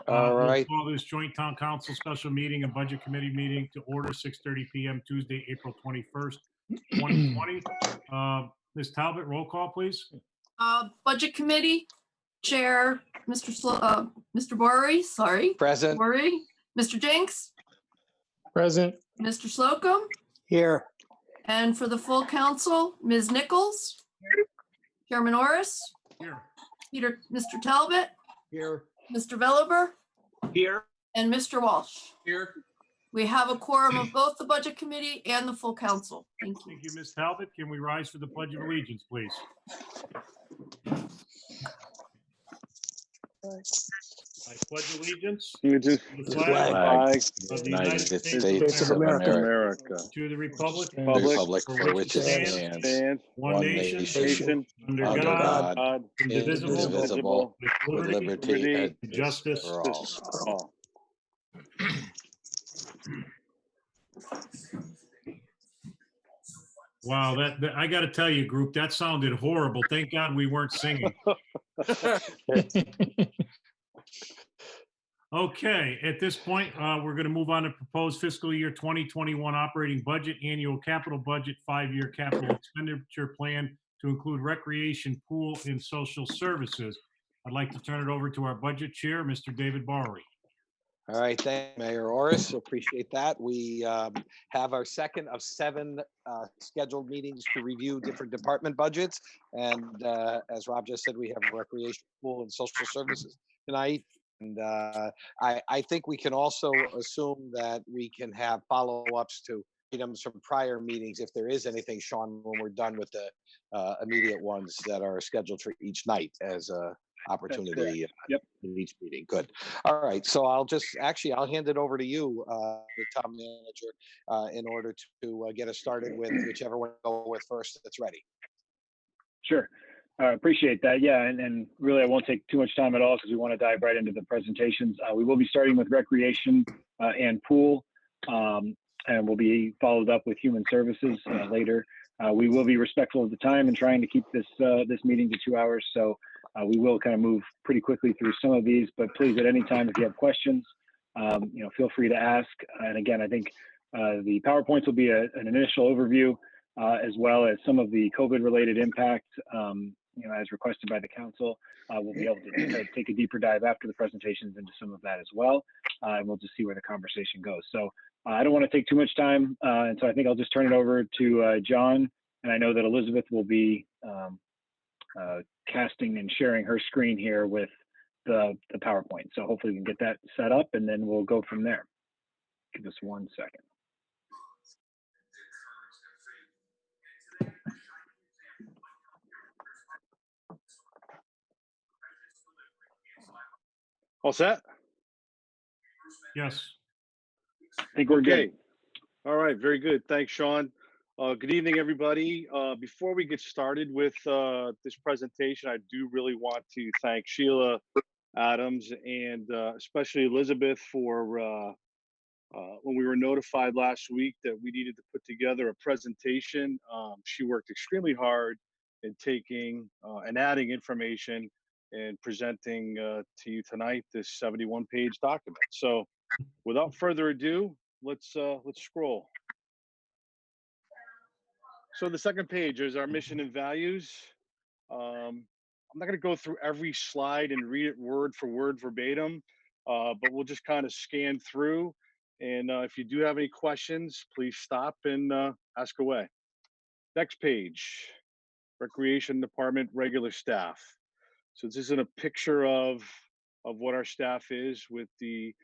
All right. We'll call this joint town council special meeting and budget committee meeting to order 6:30 p.m. Tuesday, April 21st, 2020. Ms. Talbot, roll call, please. Budget Committee Chair, Mr. Bory, sorry. Present. Bory. Mr. Jenks, Present. Mr. Slocum, Here. and for the full council, Ms. Nichols, Chairman Orris, Here. Mr. Talbot, Here. Mr. Veliver, Here. and Mr. Walsh. Here. We have a quorum of both the Budget Committee and the full council. Thank you. Thank you, Ms. Talbot. Can we rise for the Pledge of Allegiance, please? I pledge allegiance to the flag of the United States of America, to the republic for which it stands, one nation, under God, indivisible, with liberty and justice for all. Wow, that I got to tell you, group, that sounded horrible. Thank God we weren't singing. Okay, at this point, we're going to move on to proposed fiscal year 2021 operating budget, annual capital budget, 5-year capital expenditure plan to include recreation, pool, and social services. I'd like to turn it over to our budget chair, Mr. David Bowery. All right, thank you, Mayor Orris. Appreciate that. We have our second of 7 scheduled meetings to review different department budgets. And as Rob just said, we have recreation, pool, and social services tonight. And I think we can also assume that we can have follow-ups to items from prior meetings if there is anything, Sean, when we're done with the immediate ones that are scheduled for each night as a opportunity in each meeting. Good. All right. So I'll hand it over to you, the town manager, in order to get us started with whichever one to go with first that's ready. Sure. Appreciate that. Yeah. And really, I won't take too much time at all because we want to dive right into the presentations. We will be starting with recreation and pool, and we'll be followed up with human services later. We will be respectful of the time and trying to keep this meeting to 2 hours. So we will kind of move pretty quickly through some of these, but please at any time, if you have questions, feel free to ask. And again, I think the PowerPoints will be an initial overview, as well as some of the COVID related impact, as requested by the council. We'll be able to take a deeper dive after the presentations into some of that as well. And we'll just see where the conversation goes. So I don't want to take too much time. And so I think I'll just turn it over to John. And I know that Elizabeth will be casting and sharing her screen here with the PowerPoint. So hopefully we can get that set up and then we'll go from there. Give us 1 second. All set? Yes. I think we're Okay. good. All right, very good. Thanks, Sean. Good evening, everybody. Before we get started with this presentation, I do really want to thank Sheila Adams and especially Elizabeth for when we were notified last week that we needed to put together a presentation. She worked extremely hard in taking and adding information and presenting to you tonight this 71-page document. So without further ado, let's scroll. So the second page is our mission and values. I'm not going to go through every slide and read it word for word verbatim, but we'll just kind of scan through. And if you do have any questions, please stop and ask away. Next page, Recreation Department regular staff. So this isn't a picture of what our staff is with the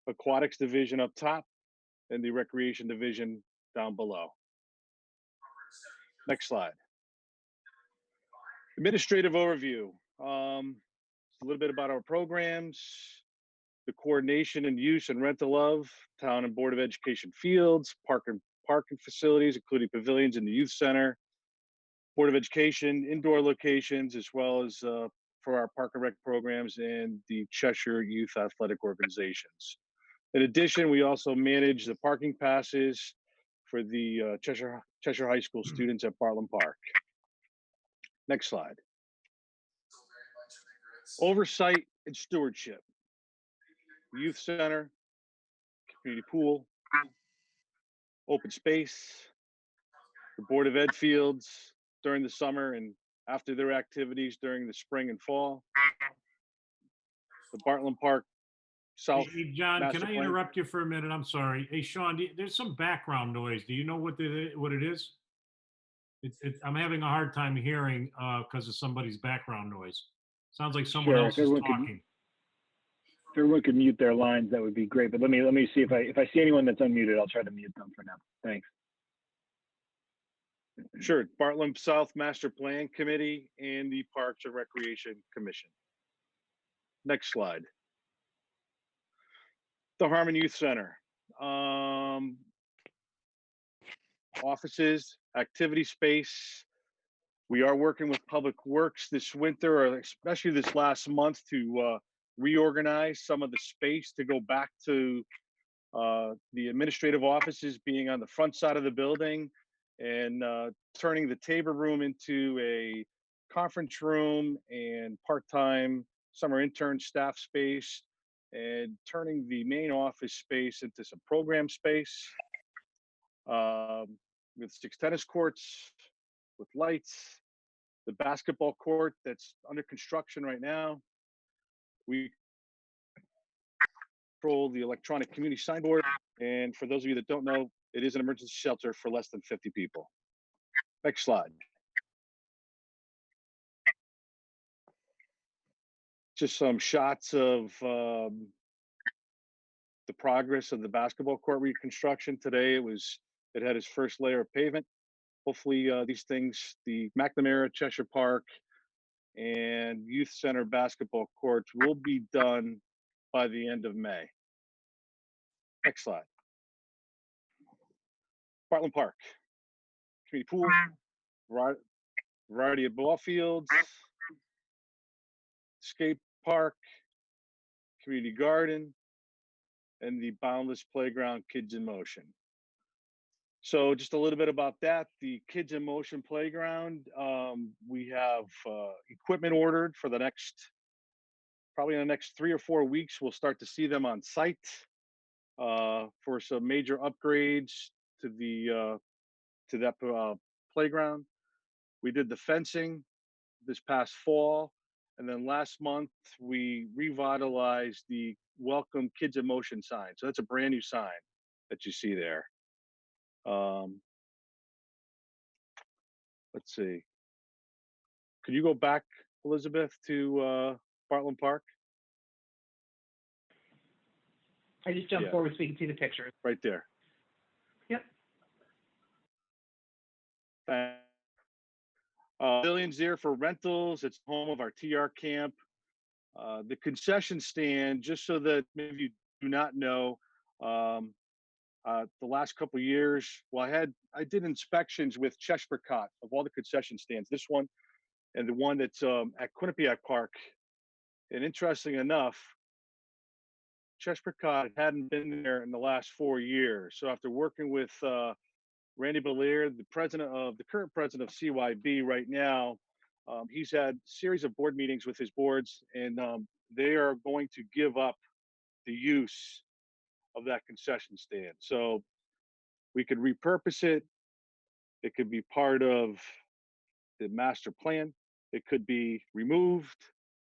Aquatics Division up top and the Recreation Division down below. Next slide. Administrative overview. A little bit about our programs, the coordination and use and rental of Town and Board of Education fields, parking facilities, including pavilions in the youth center, Board of Education indoor locations, as well as for our park and rec programs and the Cheshire Youth Athletic Organizations. In addition, we also manage the parking passes for the Cheshire High School students at Bartlem Park. Next slide. Oversight and stewardship. the youth center, community pool, open space, the Board of Ed fields during the summer and after their activities during the spring and fall, the Bartlem Park South Hey, John, can Master I Plan. interrupt you for a minute? I'm sorry. Hey, Sean, there's some background noise. Do you know what it is? I'm having a hard time hearing because of somebody's background noise. Sounds like someone Sure, else is talking. if everyone could mute their lines, that would be great. But let me see if I see anyone that's unmuted, I'll try to mute them for now. Thanks. Sure, Bartlem South Master Plan Committee and the Parks and Recreation Commission. Next slide. The Harmon Youth Center. Offices, activity space. We are working with Public Works this winter, or especially this last month, to reorganize some of the space to go back to the administrative offices being on the front side of the building, and turning the Tabor room into a conference room and part-time summer intern staff space, and turning the main office space into some program space with 6 tennis courts, with lights, the basketball court that's under construction right now. We control the electronic community signboard. And for those of you that don't know, it is an emergency shelter for less than 50 people. Next slide. Just some shots of the progress of the basketball court reconstruction. Today it had its first layer of pavement. Hopefully these things, the McNamara, Cheshire Park, and Youth Center basketball courts will be done by the end of May. Next slide. Bartlem Park, community pool, variety of ball fields, skate park, community garden, and the Boundless Playground Kids in Motion. So just a little bit about that. The Kids in Motion Playground, we have equipment ordered for probably in the next 3 or 4 weeks. We'll start to see them on site for some major upgrades to that playground. We did the fencing this past fall, and then last month we revitalized the Welcome Kids in Motion sign. So that's a brand new sign that you see there. Let's see. Could you go back, Elizabeth, to Bartlem Park? I just jumped Yeah. forward so you can see the pictures. Right there. Yep. Pavilions there for rentals. It's home of our TR camp. The concession stand, just so that maybe you do not know, the last couple of years, well, I did inspections with Cheshire of all the concession stands, this one and the one that's at Quinnipiac Park. And interesting enough, Cheshire hadn't been there in the last 4 years. So after working with Randy Belair, the current president of CYB right now, he's had a series of board meetings with his boards, and they are going to give up the use of that concession stand. So we could repurpose it. It could be part of the master plan. It could be removed.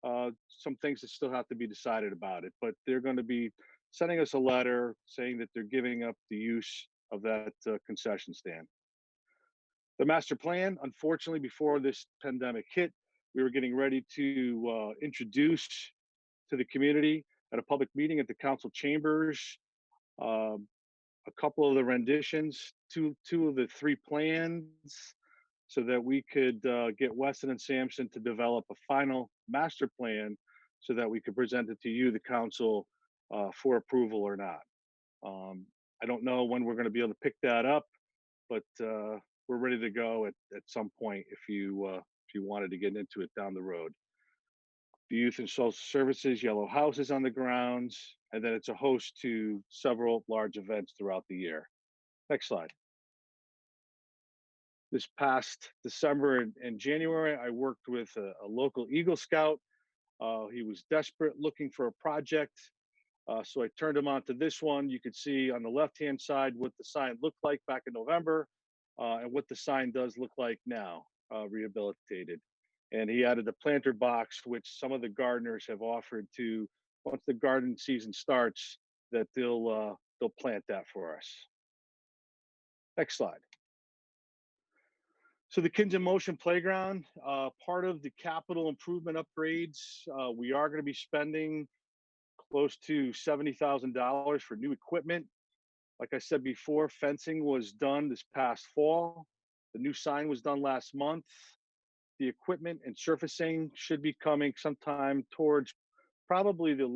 Some things that still have to be decided about it, but they're going to be sending us a letter saying that they're giving up the use of that concession stand. The master plan, unfortunately, before this pandemic hit, we were getting ready to introduce to the community at a public meeting at the council chambers a couple of the renditions, two of the 3 plans, so that we could get Weston and Sampson to develop a final master plan so that we could present it to you, the council, for approval or not. I don't know when we're going to be able to pick that up, but we're ready to go at some point if you wanted to get into it down the road. The Youth and Social Services Yellow House is on the grounds, and then it's a host to several large events throughout the year. Next slide. This past December and January, I worked with a local Eagle Scout. He was desperate looking for a project. So I turned them on to this one. You could see on the left-hand side what the sign looked like back in November, and what the sign does look like now, rehabilitated. And he added the planter box, which some of the gardeners have offered to, once the garden season starts, that they'll plant that for us. Next slide. So the Kids in Motion Playground, part of the capital improvement upgrades, we are going to be spending close to $70,000 for new equipment. Like I said before, fencing was done this past fall. The new sign was done last month. The equipment and surfacing should be coming sometime towards probably the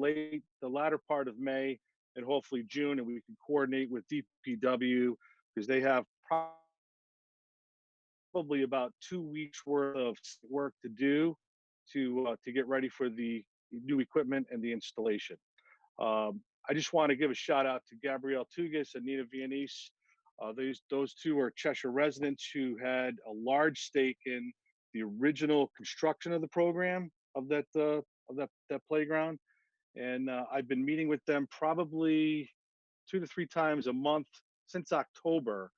latter part of May and hopefully June, and we can coordinate with DPW because they have probably about 2 weeks worth of work to do to get ready for the new equipment and the installation. I just want to give a shout out to Gabrielle Tugas and Nina Vianese. Those two are Cheshire residents who had a large stake in the original construction of the program of that playground, and I've been meeting with them probably 2 to 3 times a month since October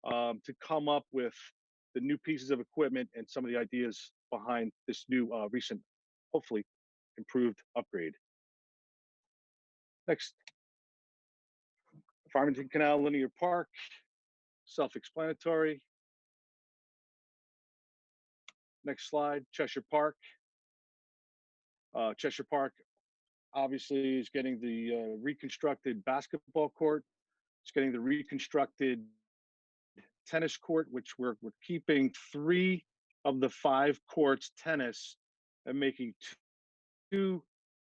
to come up with the new pieces of equipment and some of the ideas behind this new recent, hopefully improved upgrade. Next. Farmington Canal Linear Park, self-explanatory. Next slide, Cheshire Park. Cheshire Park obviously is getting the reconstructed basketball court. It's getting the reconstructed tennis court, which we're keeping 3 of the 5 courts tennis and making 2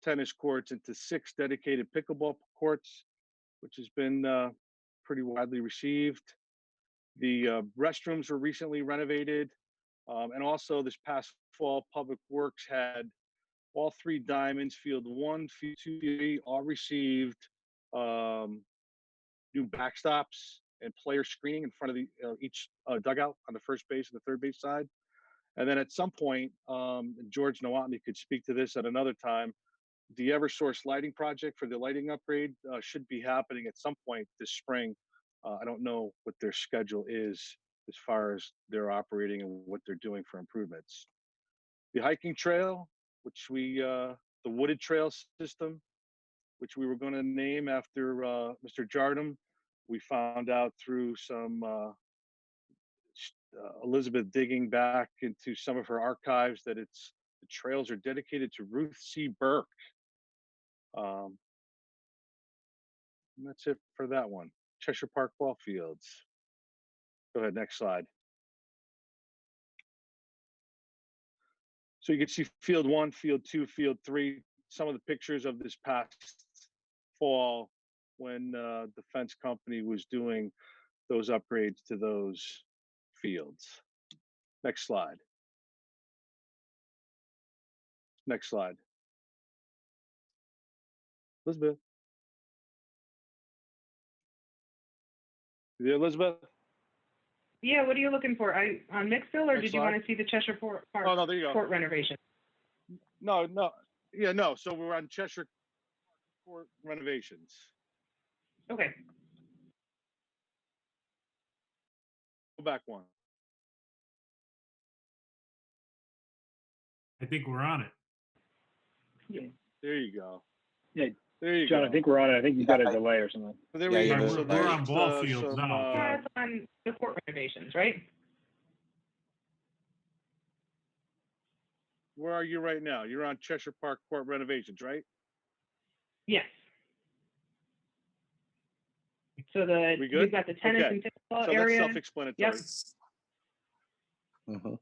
tennis courts into 6 dedicated pickleball courts, which has been pretty widely received. The restrooms were recently renovated. And also this past fall, Public Works had all 3 diamonds, field 1, field 2, field 3, all received new backstops and player screening in front of the each dugout on the first base and the third base side. And then at some point, George Nawatney could speak to this at another time, the Eversource lighting project for the lighting upgrade should be happening at some point this spring. I don't know what their schedule is as far as they're operating and what they're doing for improvements. The hiking trail, which the wooded trail system, which we were going to name after Mr. Jardum, we found out through some Elizabeth digging back into some of her archives that the trails are dedicated to Ruth C. Burke. And that's it for that one. Cheshire Park ball fields. Go ahead, next slide. So you can see field 1, field 2, field 3, some of the pictures of this past fall when the fence company was doing those upgrades to those fields. Next slide. Next slide. Elizabeth. You there, Elizabeth? Yeah, what are you looking for? On Mixville, or Next did you slide. want to see the Cheshire Park Oh, no, there you go. court renovation? No. Yeah, no. So we're on Cheshire Court renovations. Okay. Go back one. I think we're on it. Yeah. There you go. Yeah, There you John, go. I think we're on it. I think you've got a delay or something. There Yeah, we yeah, go. there's So a we're on there's, ball fields some, now. That's on the court renovations, right? where are you right now? You're on Cheshire Park Court renovations, right? Yes. So We good? you've got the tennis Okay. and pickleball So that's area. self-explanatory. Yep. Mhm. All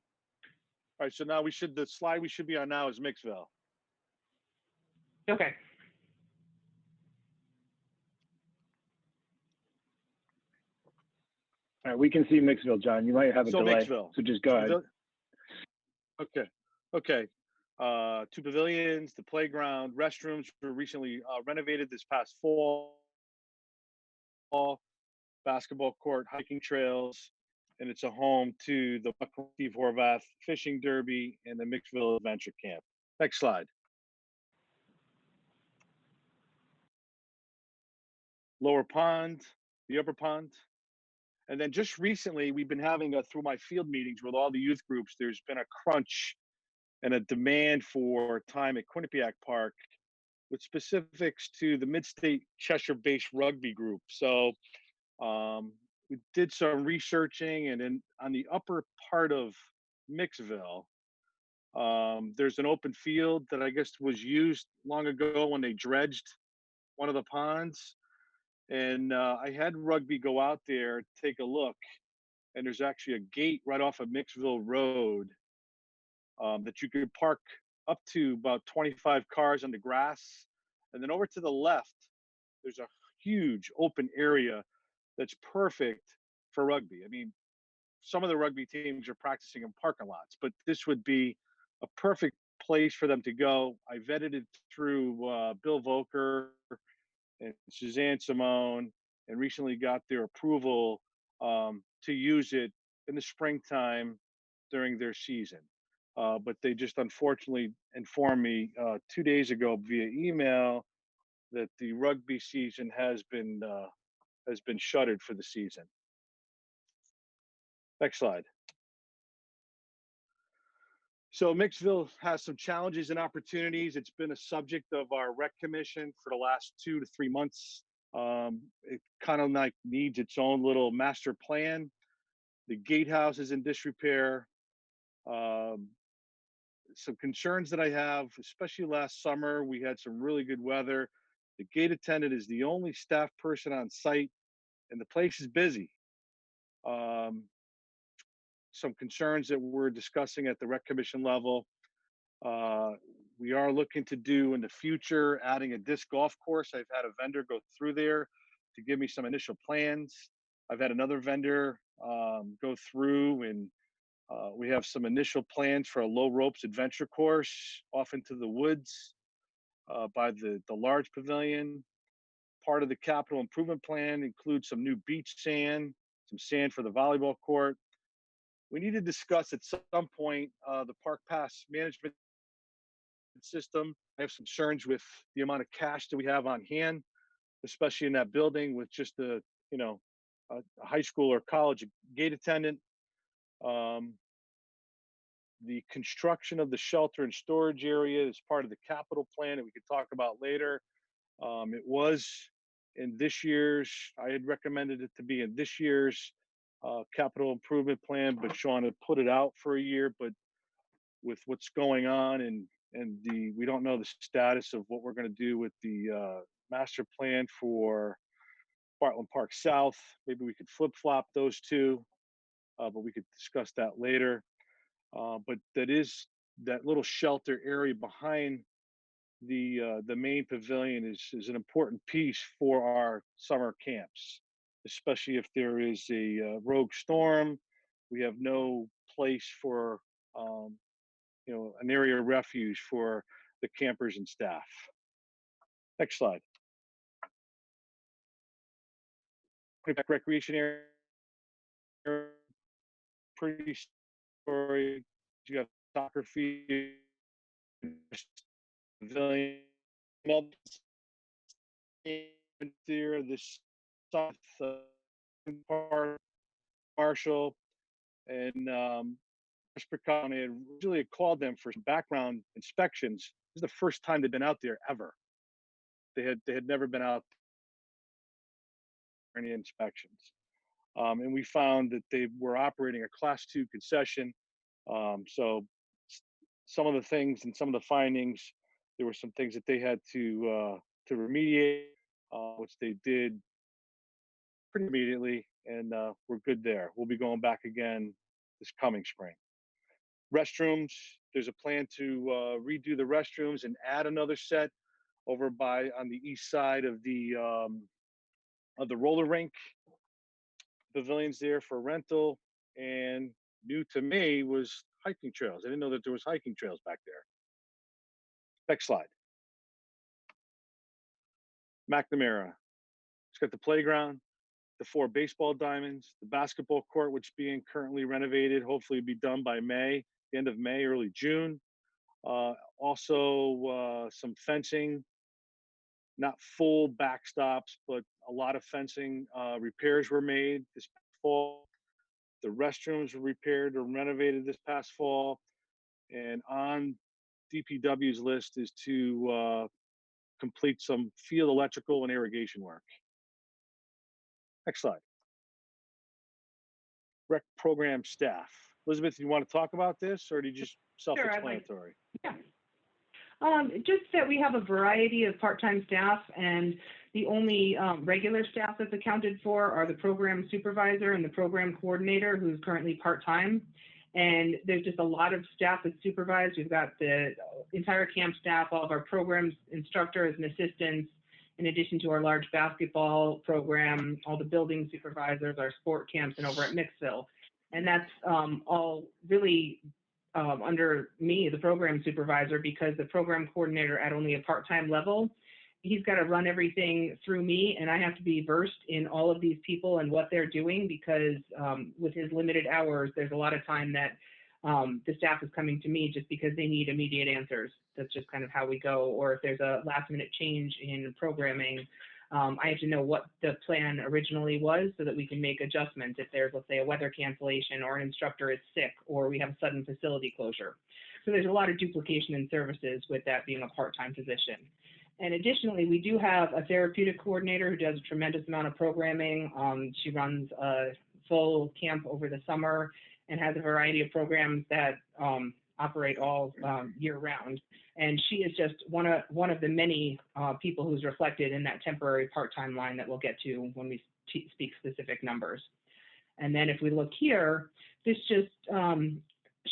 right. So now the slide we should be on now is Mixville. Okay. All right, we can see Mixville, John. You might have a So delay, Mixville. so just go ahead. Okay. 2 pavilions, the playground, restrooms were recently renovated this past fall. Basketball court, hiking trails, and it's a home to the Steve Horvath Fishing Derby and the Mixville Adventure Camp. Next slide. lower pond, the upper pond. And then just recently, we've been having through my field meetings with all the youth groups, there's been a crunch and a demand for time at Quinnipiac Park with specifics to the mid-state Cheshire-based rugby group. So we did some researching, and then on the upper part of Mixville, there's an open field that I guess was used long ago when they dredged one of the ponds. And I had rugby go out there, take a look, and there's actually a gate right off of Mixville Road that you could park up to about 25 cars on the grass. And then over to the left, there's a huge open area that's perfect for rugby. I mean, some of the rugby teams are practicing in parking lots, but this would be a perfect place for them to go. I vetted it through Bill Volker and Suzanne Simone, and recently got their approval to use it in the springtime during their season. But they just unfortunately informed me 2 days ago via email that the rugby season has been shuttered for the season. Next slide. So Mixville has some challenges and opportunities. It's been a subject of our rec commission for the last 2 to 3 months. It kind of like needs its own little master plan. The gatehouse is in disrepair. Some concerns that I have, especially last summer, we had some really good weather. The gate attendant is the only staff person on site, and the place is busy. Some concerns that we're discussing at the rec commission level. We are looking to do in the future, adding a disc golf course. I've had a vendor go through there to give me some initial plans. I've had another vendor go through, and we have some initial plans for a low ropes adventure course off into the woods by the large pavilion. Part of the capital improvement plan includes some new beach sand, some sand for the volleyball court. We need to discuss at some point the park pass management system. I have some concerns with the amount of cash that we have on hand, especially in that building with just a high school or college gate attendant. The construction of the shelter and storage area is part of the capital plan that we could talk about later. It was in this year's, I had recommended it to be in this year's capital improvement plan, but Sean had put it out for a year. But with what's going on and we don't know the status of what we're going to do with the master plan for Bartlem Park South. Maybe we could flip flop those two, but we could discuss that later. But that little shelter area behind the main pavilion is an important piece for our summer camps, especially if there is a rogue storm. We have no place for an area of refuge for the campers and staff. Next slide. Recreation area, pretty story. You have soccer field, pavilion, there, this south part, Marshall, and County had really called them for some background inspections. This is the first time they've been out there ever. They had never been out for any inspections. And we found that they were operating a class 2 concession. So some of the things and some of the findings, there were some things that they had to remediate, which they did pretty immediately, and we're good there. We'll be going back again this coming spring. Restrooms, there's a plan to redo the restrooms and add another set over on the east side of the roller rink. Pavilions there for rental, and new to me was hiking trails. I didn't know that there was hiking trails back there. Next slide. McNamara. It's got the playground, the 4 baseball diamonds, the basketball court, which is being currently renovated. Hopefully be done by May, the end of May, early June. Also some fencing, not full backstops, but a lot of fencing repairs were made this fall. The restrooms were repaired or renovated this past fall. And on DPW's list is to complete some field electrical and irrigation work. Next slide. Rec program staff. Elizabeth, you want to talk about this, or do you just self-explanatory? Yeah. Just that we have a variety of part-time staff, and the only regular staff that's accounted for are the program supervisor and the program coordinator, who's currently part-time. And there's just a lot of staff that's supervised. We've got the entire camp staff, all of our programs instructors and assistants, in addition to our large basketball program, all the building supervisors, our sport camps, and over at Mixville. And that's all really under me, the program supervisor, because the program coordinator at only a part-time level, he's got to run everything through me, and I have to be versed in all of these people and what they're doing, because with his limited hours, there's a lot of time that the staff is coming to me just because they need immediate answers. That's just kind of how we go. Or if there's a last-minute change in programming, I have to know what the plan originally was so that we can make adjustments if there's, let's say, a weather cancellation or an instructor is sick or we have a sudden facility closure. So there's a lot of duplication in services with that being a part-time position. And additionally, we do have a therapeutic coordinator who does a tremendous amount of programming. She runs a full camp over the summer and has a variety of programs that operate all year round. And she is just one of the many people who's reflected in that temporary part-time line that we'll get to when we speak specific numbers. And then if we look here, this just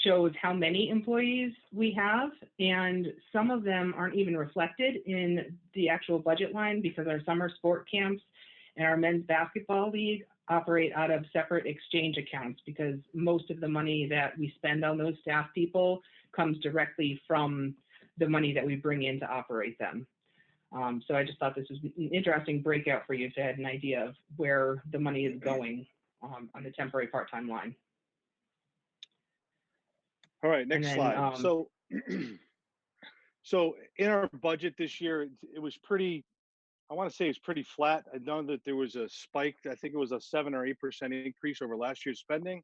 shows how many employees we have, and some of them aren't even reflected in the actual budget line because our summer sport camps and our men's basketball league operate out of separate exchange accounts, because most of the money that we spend on those staff people comes directly from the money that we bring in to operate them. So I just thought this was an interesting breakout for you to have an idea of where the money is going on the temporary part-time line. All right, next then, slide. So in our budget this year, it was pretty, I want to say it's pretty flat. I know that there was a spike. I think it was a 7 or 8% increase over last year's spending,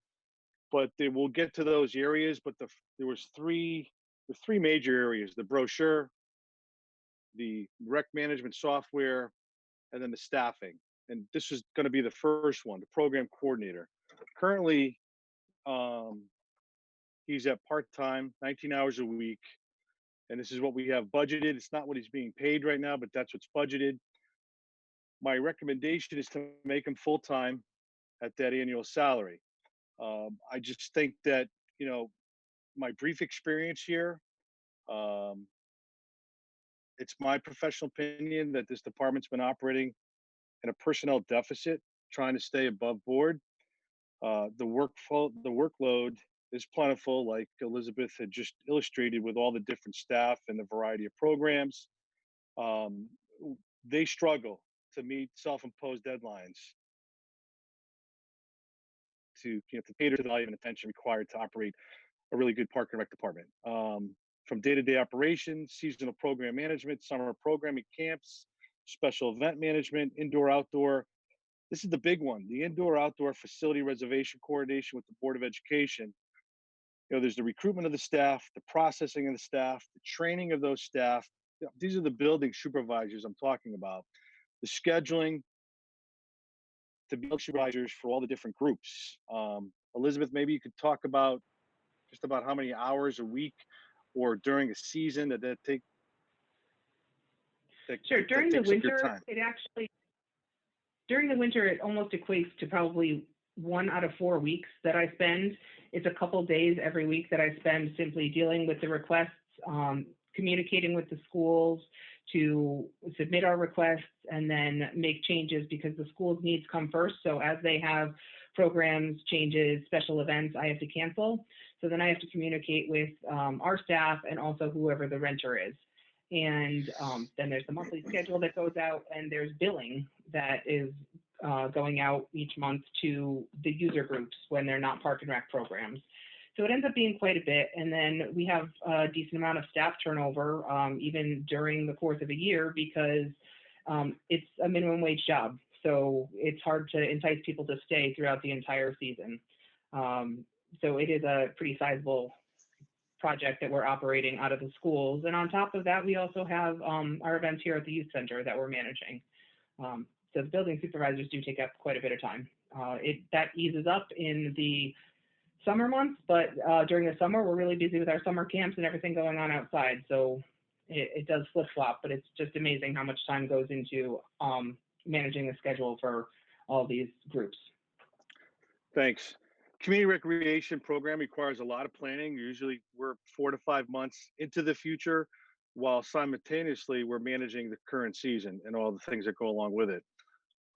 but we'll get to those areas. But there was three major areas: the brochure, the rec management software, and then the staffing. And this is going to be the first one, the program coordinator. Currently, he's at part-time, 19 hours a week. And this is what we have budgeted. It's not what he's being paid right now, but that's what's budgeted. My recommendation is to make him full-time at that annual salary. I just think that, you know, my brief experience here, it's my professional opinion that this department's been operating in a personnel deficit, trying to stay above board. The workload is plentiful, like Elizabeth had just illustrated, with all the different staff and the variety of programs. They struggle to meet self-imposed deadlines to cater to the value and attention required to operate a really good park and rec department. From day-to-day operations, seasonal program management, summer programming camps, special event management, indoor, outdoor. This is the big one, the indoor-outdoor facility reservation coordination with the Board of Education. You know, there's the recruitment of the staff, the processing of the staff, the training of those staff. You know, these are the building supervisors I'm talking about. The scheduling to be supervisors for all the different groups. Elizabeth, maybe you could talk about just about how many hours a week or during a season that take. Sure. During the winter, during the winter, it almost equates to probably 1 out of 4 weeks that I spend. It's a couple days every week that I spend simply dealing with the requests, communicating with the schools to submit our requests and then make changes, because the schools' needs come first. So as they have programs, changes, special events, I have to cancel. So then I have to communicate with our staff and also whoever the renter is. And then there's the monthly schedule that goes out, and there's billing that is going out each month to the user groups when they're not park and rec programs. So it ends up being quite a bit. And then we have a decent amount of staff turnover, even during the course of a year, because it's a minimum wage job. So it's hard to entice people to stay throughout the entire season. So it is a pretty sizable project that we're operating out of the schools. And on top of that, we also have our events here at the youth center that we're managing. So the building supervisors do take up quite a bit of time. That eases up in the summer months, but during the summer, we're really busy with our summer camps and everything going on outside. So it does flip-flop, but it's just amazing how much time goes into managing the schedule for all these groups. Thanks. Community recreation program requires a lot of planning. Usually we're 4 to 5 months into the future, while simultaneously we're managing the current season and all the things that go along with it.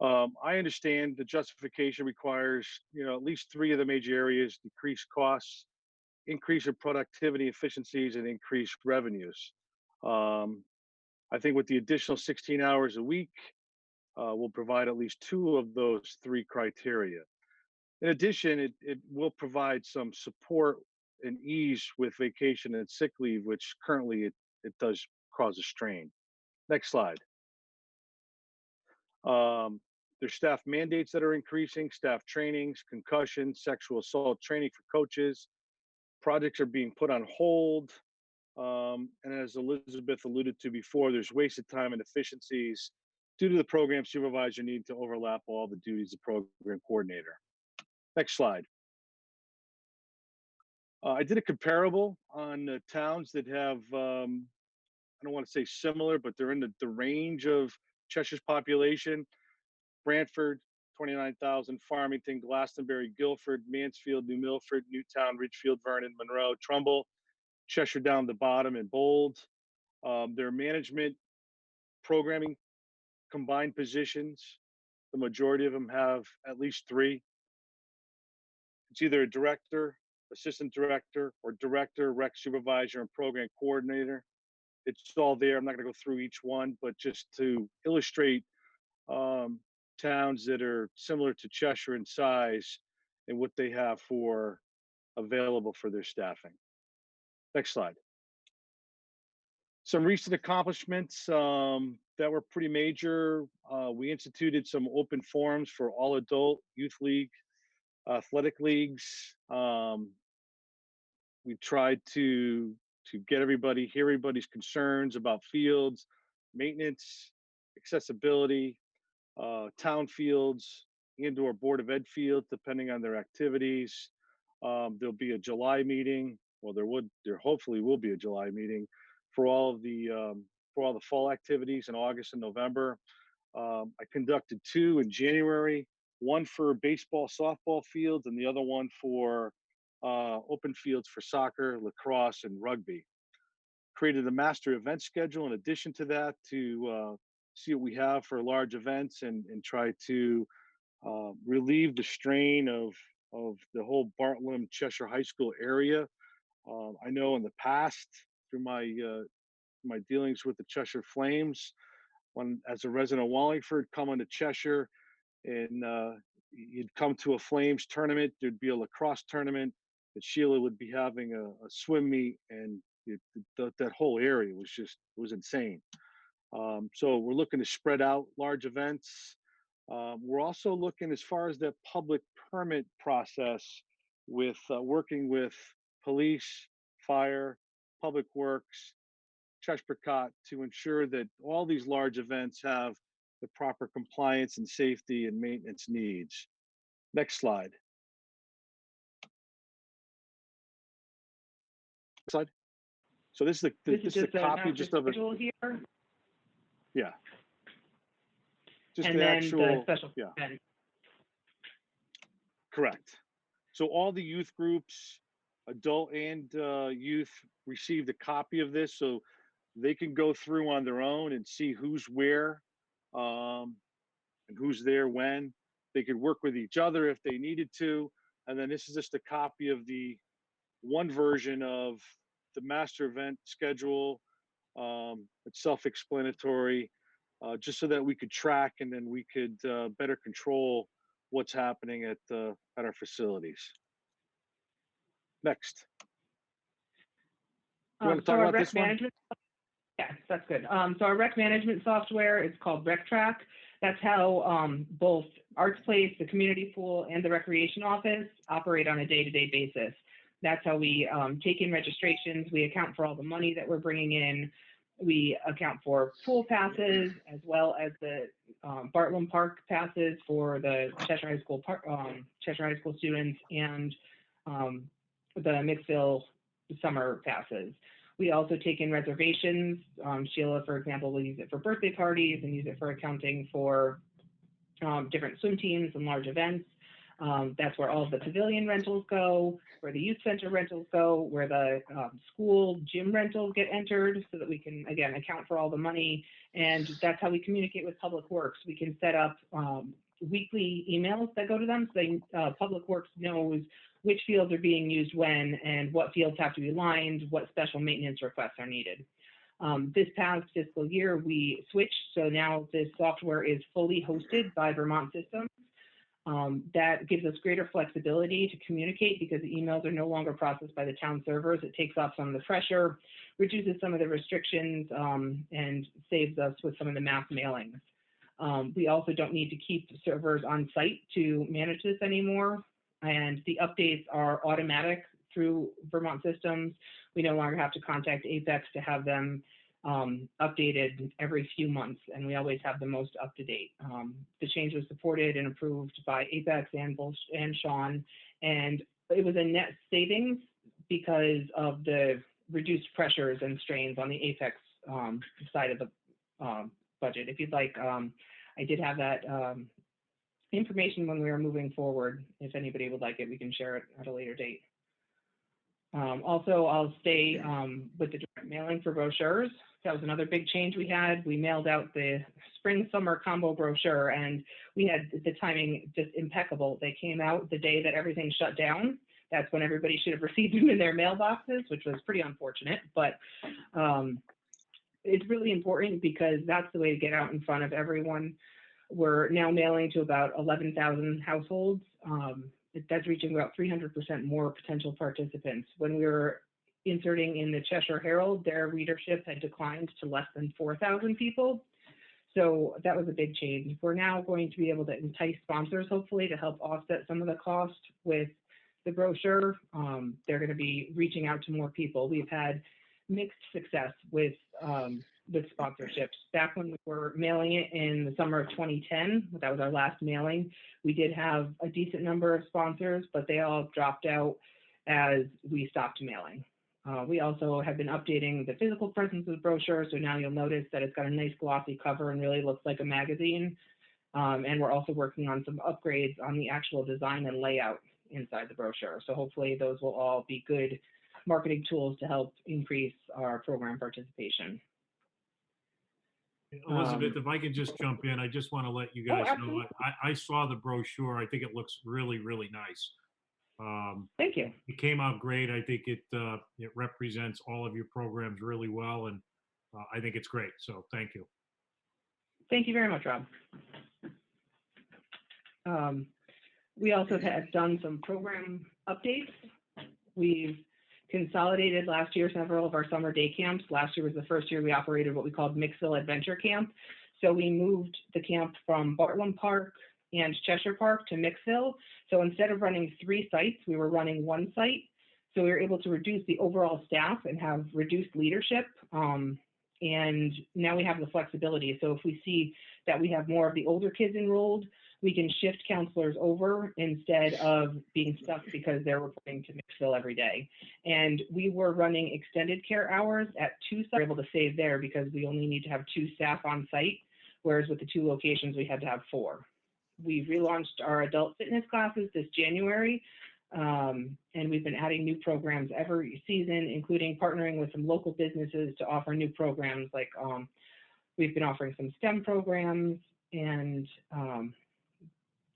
I understand the justification requires, at least 3 of the major areas: decrease costs, increase in productivity, efficiencies, and increased revenues. I think with the additional 16 hours a week, we'll provide at least 2 of those 3 criteria. In addition, it will provide some support and ease with vacation and sick leave, which currently it does cause a strain. Next slide. There's staff mandates that are increasing, staff trainings, concussion, sexual assault training for coaches. Projects are being put on hold. And as Elizabeth alluded to before, there's wasted time and efficiencies due to the program supervisor need to overlap all the duties of program coordinator. Next slide. I did a comparable on the towns that have, I don't want to say similar, but they're in the range of Cheshire's population. Brantford, 29,000, Farmington, Glastonbury, Guilford, Mansfield, New Milford, Newtown, Ridgefield, Vernon, Monroe, Trumbull, Cheshire down the bottom in bold. Their management programming combined positions, the majority of them have at least 3. It's either a director, assistant director, or director, rec supervisor, and program coordinator. It's all there. I'm not going to go through each one, but just to illustrate towns that are similar to Cheshire in size and what they have for available for their staffing. Next slide. Some recent accomplishments that were pretty major. We instituted some open forums for all adult youth league, athletic leagues. We tried to hear everybody's concerns about fields, maintenance, accessibility, town fields, and/or Board of Ed fields, depending on their activities. There'll be a July meeting. Well, there hopefully will be a July meeting for all the fall activities in August and November. I conducted 2 in January, one for baseball, softball fields, and the other one for open fields for soccer, lacrosse, and rugby. Created a master event schedule in addition to that to see what we have for large events and try to relieve the strain of the whole Bartlem Cheshire High School area. I know in the past, through my dealings with the Cheshire Flames, when as a resident of Wallingford, coming to Cheshire, and you'd come to a Flames tournament, there'd be a lacrosse tournament, that Sheila would be having a swim meet, and that whole area was insane. So we're looking to spread out large events. We're also looking as far as the public permit process with working with police, fire, public works, Cheshire to ensure that all these large events have the proper compliance and safety and maintenance needs. Next slide. Slide. So this is the copy just of it. Here. Yeah. Just And the then actual, the special yeah. event. Correct. So all the youth groups, adult and youth, received a copy of this, so they can go through on their own and see who's where and who's there when. They could work with each other if they needed to. And then this is just a copy of the one version of the master event schedule. It's self-explanatory, just so that we could track and then we could better control what's happening at our facilities. Next. You want to talk about this one? Yes, that's good. So our rec management software is called RecTrack. That's how both Arts Place, the community pool, and the recreation office operate on a day-to-day basis. That's how we take in registrations. We account for all the money that we're bringing in. We account for pool passes as well as the Bartlem Park passes for the Cheshire High School Cheshire High School students, and the Mixville summer passes. We also take in reservations. Sheila, for example, will use it for birthday parties and use it for accounting for different swim teams and large events. That's where all of the pavilion rentals go, where the youth center rentals go, where the school gym rentals get entered so that we can, again, account for all the money. And that's how we communicate with Public Works. We can set up weekly emails that go to them, so Public Works knows which fields are being used when and what fields have to be lined, what special maintenance requests are needed. This past fiscal year, we switched, so now this software is fully hosted by Vermont Systems. That gives us greater flexibility to communicate because the emails are no longer processed by the town servers. It takes off some of the pressure, reduces some of the restrictions, and saves us with some of the mass mailings. We also don't need to keep servers on site to manage this anymore. And the updates are automatic through Vermont Systems. We no longer have to contact Apex to have them updated every few months, and we always have the most up to date. The change was supported and approved by Apex and Sean, and it was a net savings because of the reduced pressures and strains on the Apex side of the budget. If you'd like, I did have that information when we were moving forward. If anybody would like it, we can share it at a later date. Also, I'll stay with the direct mailing for brochures. That was another big change we had. We mailed out the spring summer combo brochure, and we had the timing just impeccable. They came out the day that everything shut down. That's when everybody should have received them in their mailboxes, which was pretty unfortunate, but it's really important because that's the way to get out in front of everyone. We're now mailing to about 11,000 households. That's reaching about 300% more potential participants. When we were inserting in the Cheshire Herald, their readership had declined to less than 4,000 people. So that was a big change. We're now going to be able to entice sponsors, hopefully, to help offset some of the cost with the brochure. They're going to be reaching out to more people. We've had mixed success with sponsorships. Back when we were mailing it in the summer of 2010, that was our last mailing, we did have a decent number of sponsors, but they all dropped out as we stopped mailing. We also have been updating the physical presence of the brochure, so now you'll notice that it's got a nice glossy cover and really looks like a magazine. And we're also working on some upgrades on the actual design and layout inside the brochure. So hopefully those will all be good marketing tools to help increase our program participation. Elizabeth, if I can just jump in, I just want to let you guys know, I saw the brochure. I think it looks really, really nice. Thank you. It came out great. I think it represents all of your programs really well, and I think it's great. So thank you. Thank you very much, Rob. We also have done some program updates. We've consolidated last year several of our summer day camps. Last year was the first year we operated what we called Mixville Adventure Camp. So we moved the camp from Bartlem Park and Cheshire Park to Mixville. So instead of running 3 sites, we were running 1 site. So we were able to reduce the overall staff and have reduced leadership. And now we have the flexibility. So if we see that we have more of the older kids enrolled, we can shift counselors over instead of being stuck because they're reporting to Mixville every day. And we were running extended care hours at 2 sites. We were able to save there because we only need to have 2 staff on site, whereas with the 2 locations, we had to have 4. We relaunched our adult fitness classes this January, and we've been adding new programs every season, including partnering with some local businesses to offer new programs. Like we've been offering some STEM programs, and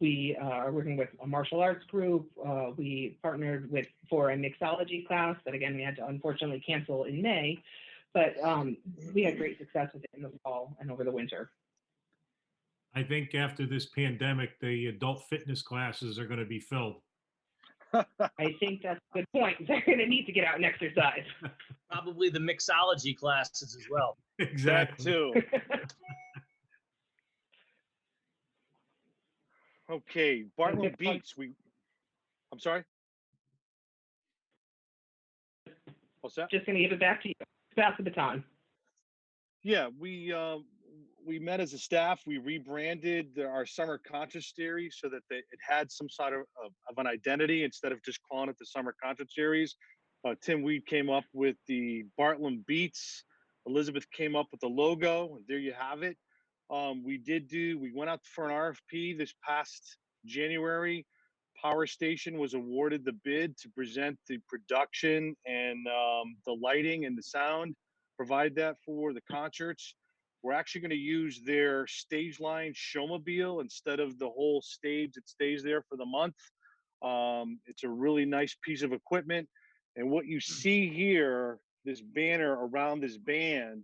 we are working with a martial arts group. We partnered for a mixology class that, again, we had to unfortunately cancel in May, but we had great success with it in the fall and over the winter. I think after this pandemic, the adult fitness classes are going to be filled. I think that's a good point. They're going to need to get out and exercise. Probably the mixology classes as well. That Exactly. too. Okay, Bartlem good point. Beats, I'm sorry? What's that? Just going to give it back to you. Pass the baton. Yeah, we met as a staff. We rebranded our summer concert series so that it had some sort of an identity instead of just calling it the summer concert series. Tim Weed came up with the Bartlem Beats. Elizabeth came up with the logo, and there you have it. We went out for an RFP this past January. Power Station was awarded the bid to present the production and the lighting and the sound, provide that for the concerts. We're actually going to use their stage line showmobile instead of the whole stage that stays there for the month. It's a really nice piece of equipment. And what you see here, this banner around this band,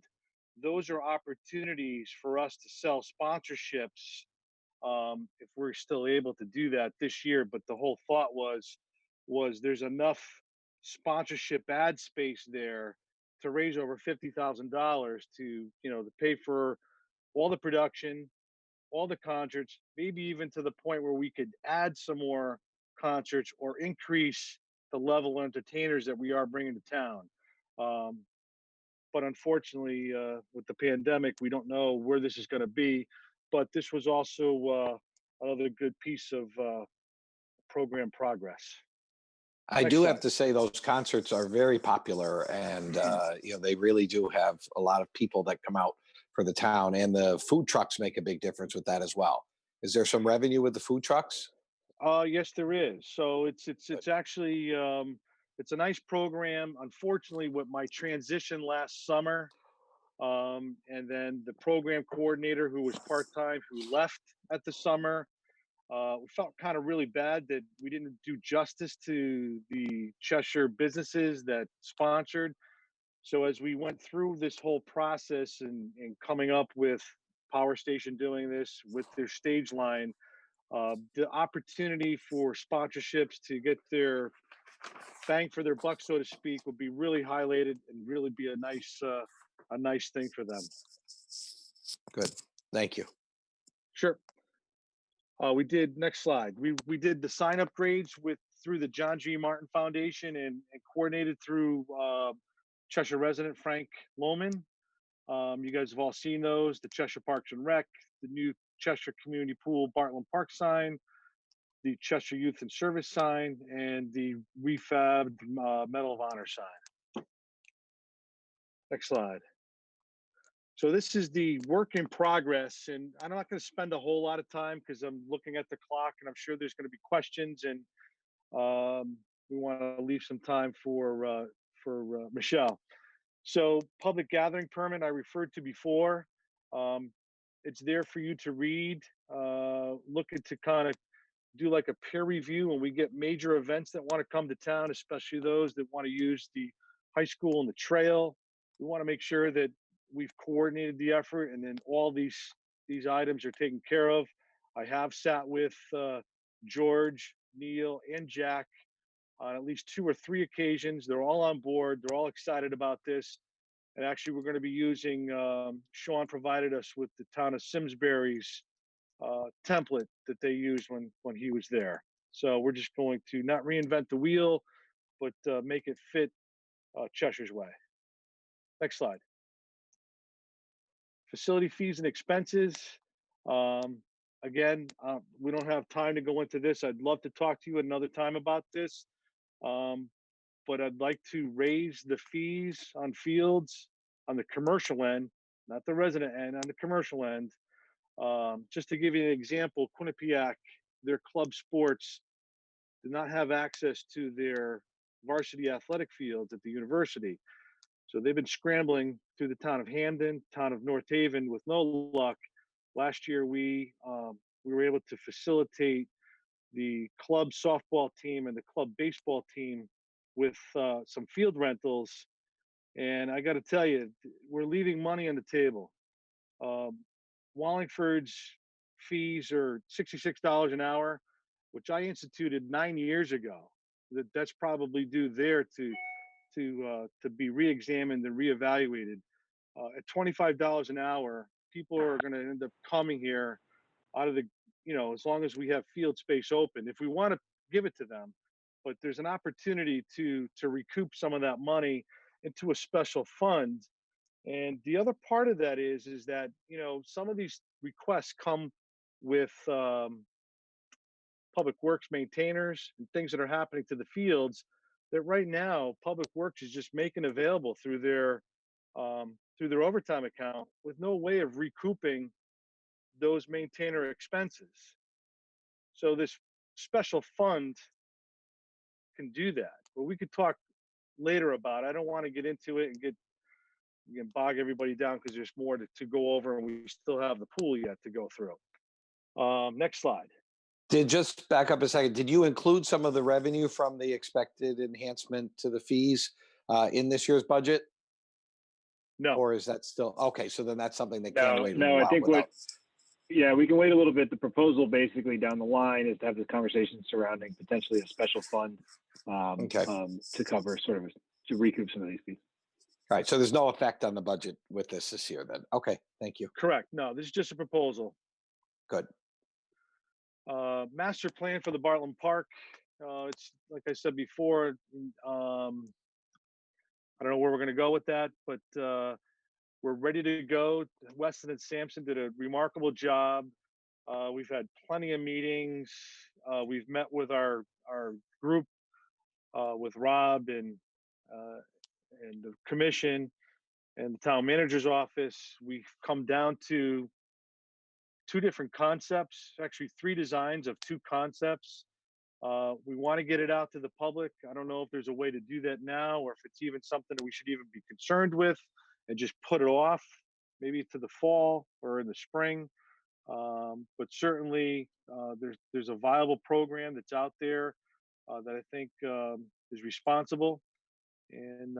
those are opportunities for us to sell sponsorships if we're still able to do that this year. But the whole thought was there's enough sponsorship ad space there to raise over $50,000 to pay for all the production, all the concerts, maybe even to the point where we could add some more concerts or increase the level of entertainers that we are bringing to town. But unfortunately, with the pandemic, we don't know where this is going to be. But this was also another good piece of program progress. I Next do slide. have to say those concerts are very popular, and they really do have a lot of people that come out for the town, and the food trucks make a big difference with that as well. Is there some revenue with the food trucks? Yes, there is. So it's actually it's a nice program. Unfortunately, with my transition last summer, and then the program coordinator who was part-time who left at the summer, we felt kind of really bad that we didn't do justice to the Cheshire businesses that sponsored. So as we went through this whole process and coming up with Power Station doing this with their stage line, the opportunity for sponsorships to get their bang for their buck, so to speak, would be really highlighted and really be a nice thing for them. Good. Thank you. Sure. We did, next slide. We did the sign upgrades through the John G. Martin Foundation and coordinated through Cheshire resident Frank Lohman. You guys have all seen those, the Cheshire Parks and Rec, the new Cheshire Community Pool Bartlem Park sign, the Cheshire Youth and Service sign, and the refabbed Medal of Honor sign. Next slide. So this is the work in progress, and I'm not going to spend a whole lot of time because I'm looking at the clock, and I'm sure there's going to be questions, and we want to leave some time for Michelle. So public gathering permit I referred to before. It's there for you to read, looking to kind of do like a peer review when we get major events that want to come to town, especially those that want to use the high school and the trail. We want to make sure that we've coordinated the effort and then all these items are taken care of. I have sat with George, Neil, and Jack on at least 2 or 3 occasions. They're all on board. They're all excited about this. And actually, we're going to be using, Sean provided us with the town of Simsbury's template that they used when he was there. So we're just going to not reinvent the wheel, but make it fit Cheshire's way. Next slide. Facility fees and expenses. Again, we don't have time to go into this. I'd love to talk to you another time about this. But I'd like to raise the fees on fields on the commercial end, not the resident end, on the commercial end. Just to give you an example, Quinnipiac, their club sports do not have access to their varsity athletic fields at the university. So they've been scrambling through the town of Hamden, town of North Haven with no luck. Last year, we were able to facilitate the club softball team and the club baseball team with some field rentals. And I got to tell you, we're leaving money on the table. Wallingford's fees are $66 an hour, which I instituted 9 years ago. that's probably due there to be re-examined and reevaluated. At $25 an hour, people are going to end up coming here out of the, as long as we have field space open, if we want to give it to them. But there's an opportunity to recoup some of that money into a special fund. And the other part of that is that, some of these requests come with public works maintainers and things that are happening to the fields that right now public works is just making available through their overtime account with no way of recouping those maintainer expenses. So this special fund can do that, but we could talk later about it. I don't want to get into it and bog everybody down because there's more to go over and we still have the pool yet to go through. Next slide. Just back up a second. Did you include some of the revenue from the expected enhancement to the fees in this year's budget? No. Or is that still okay? So then that's something that can wait. No, I think we can wait a little bit. The proposal basically down the line is to have this conversation surrounding potentially a special fund to cover to recoup some of these fees. All right. So there's no effect on the budget with this year then. Okay. Thank you. Correct. No, this is just a proposal. Good. Master plan for the Bartlem Park. It's like I said before, I don't know where we're going to go with that, but we're ready to go. Weston and Sampson did a remarkable job. We've had plenty of meetings. We've met with our group, with Rob and the commission and the town manager's office. We've come down to 2 different concepts, actually 3 designs of 2 concepts. We want to get it out to the public. I don't know if there's a way to do that now, or if it's even something that we should even be concerned with and just put it off, maybe to the fall or in the spring. But certainly there's a viable program that's out there that I think is responsible. And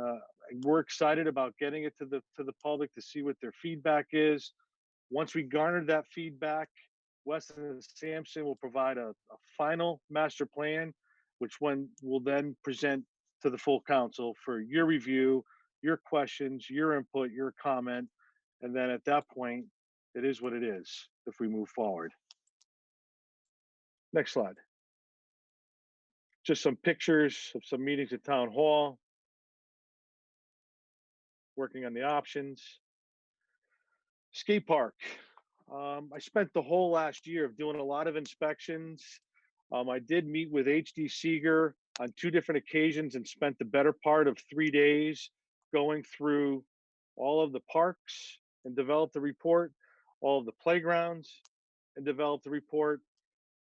we're excited about getting it to the public to see what their feedback is. Once we garner that feedback, Weston and Sampson will provide a final master plan, which one will then present to the full council for your review, your questions, your input, your comment. And then at that point, it is what it is if we move forward. Next slide. Just some pictures of some meetings at Town Hall, working on the options. Skate park. I spent the whole last year of doing a lot of inspections. I did meet with HD Seeger on 2 different occasions and spent the better part of 3 days going through all of the parks and developed the report, all of the playgrounds and developed the report.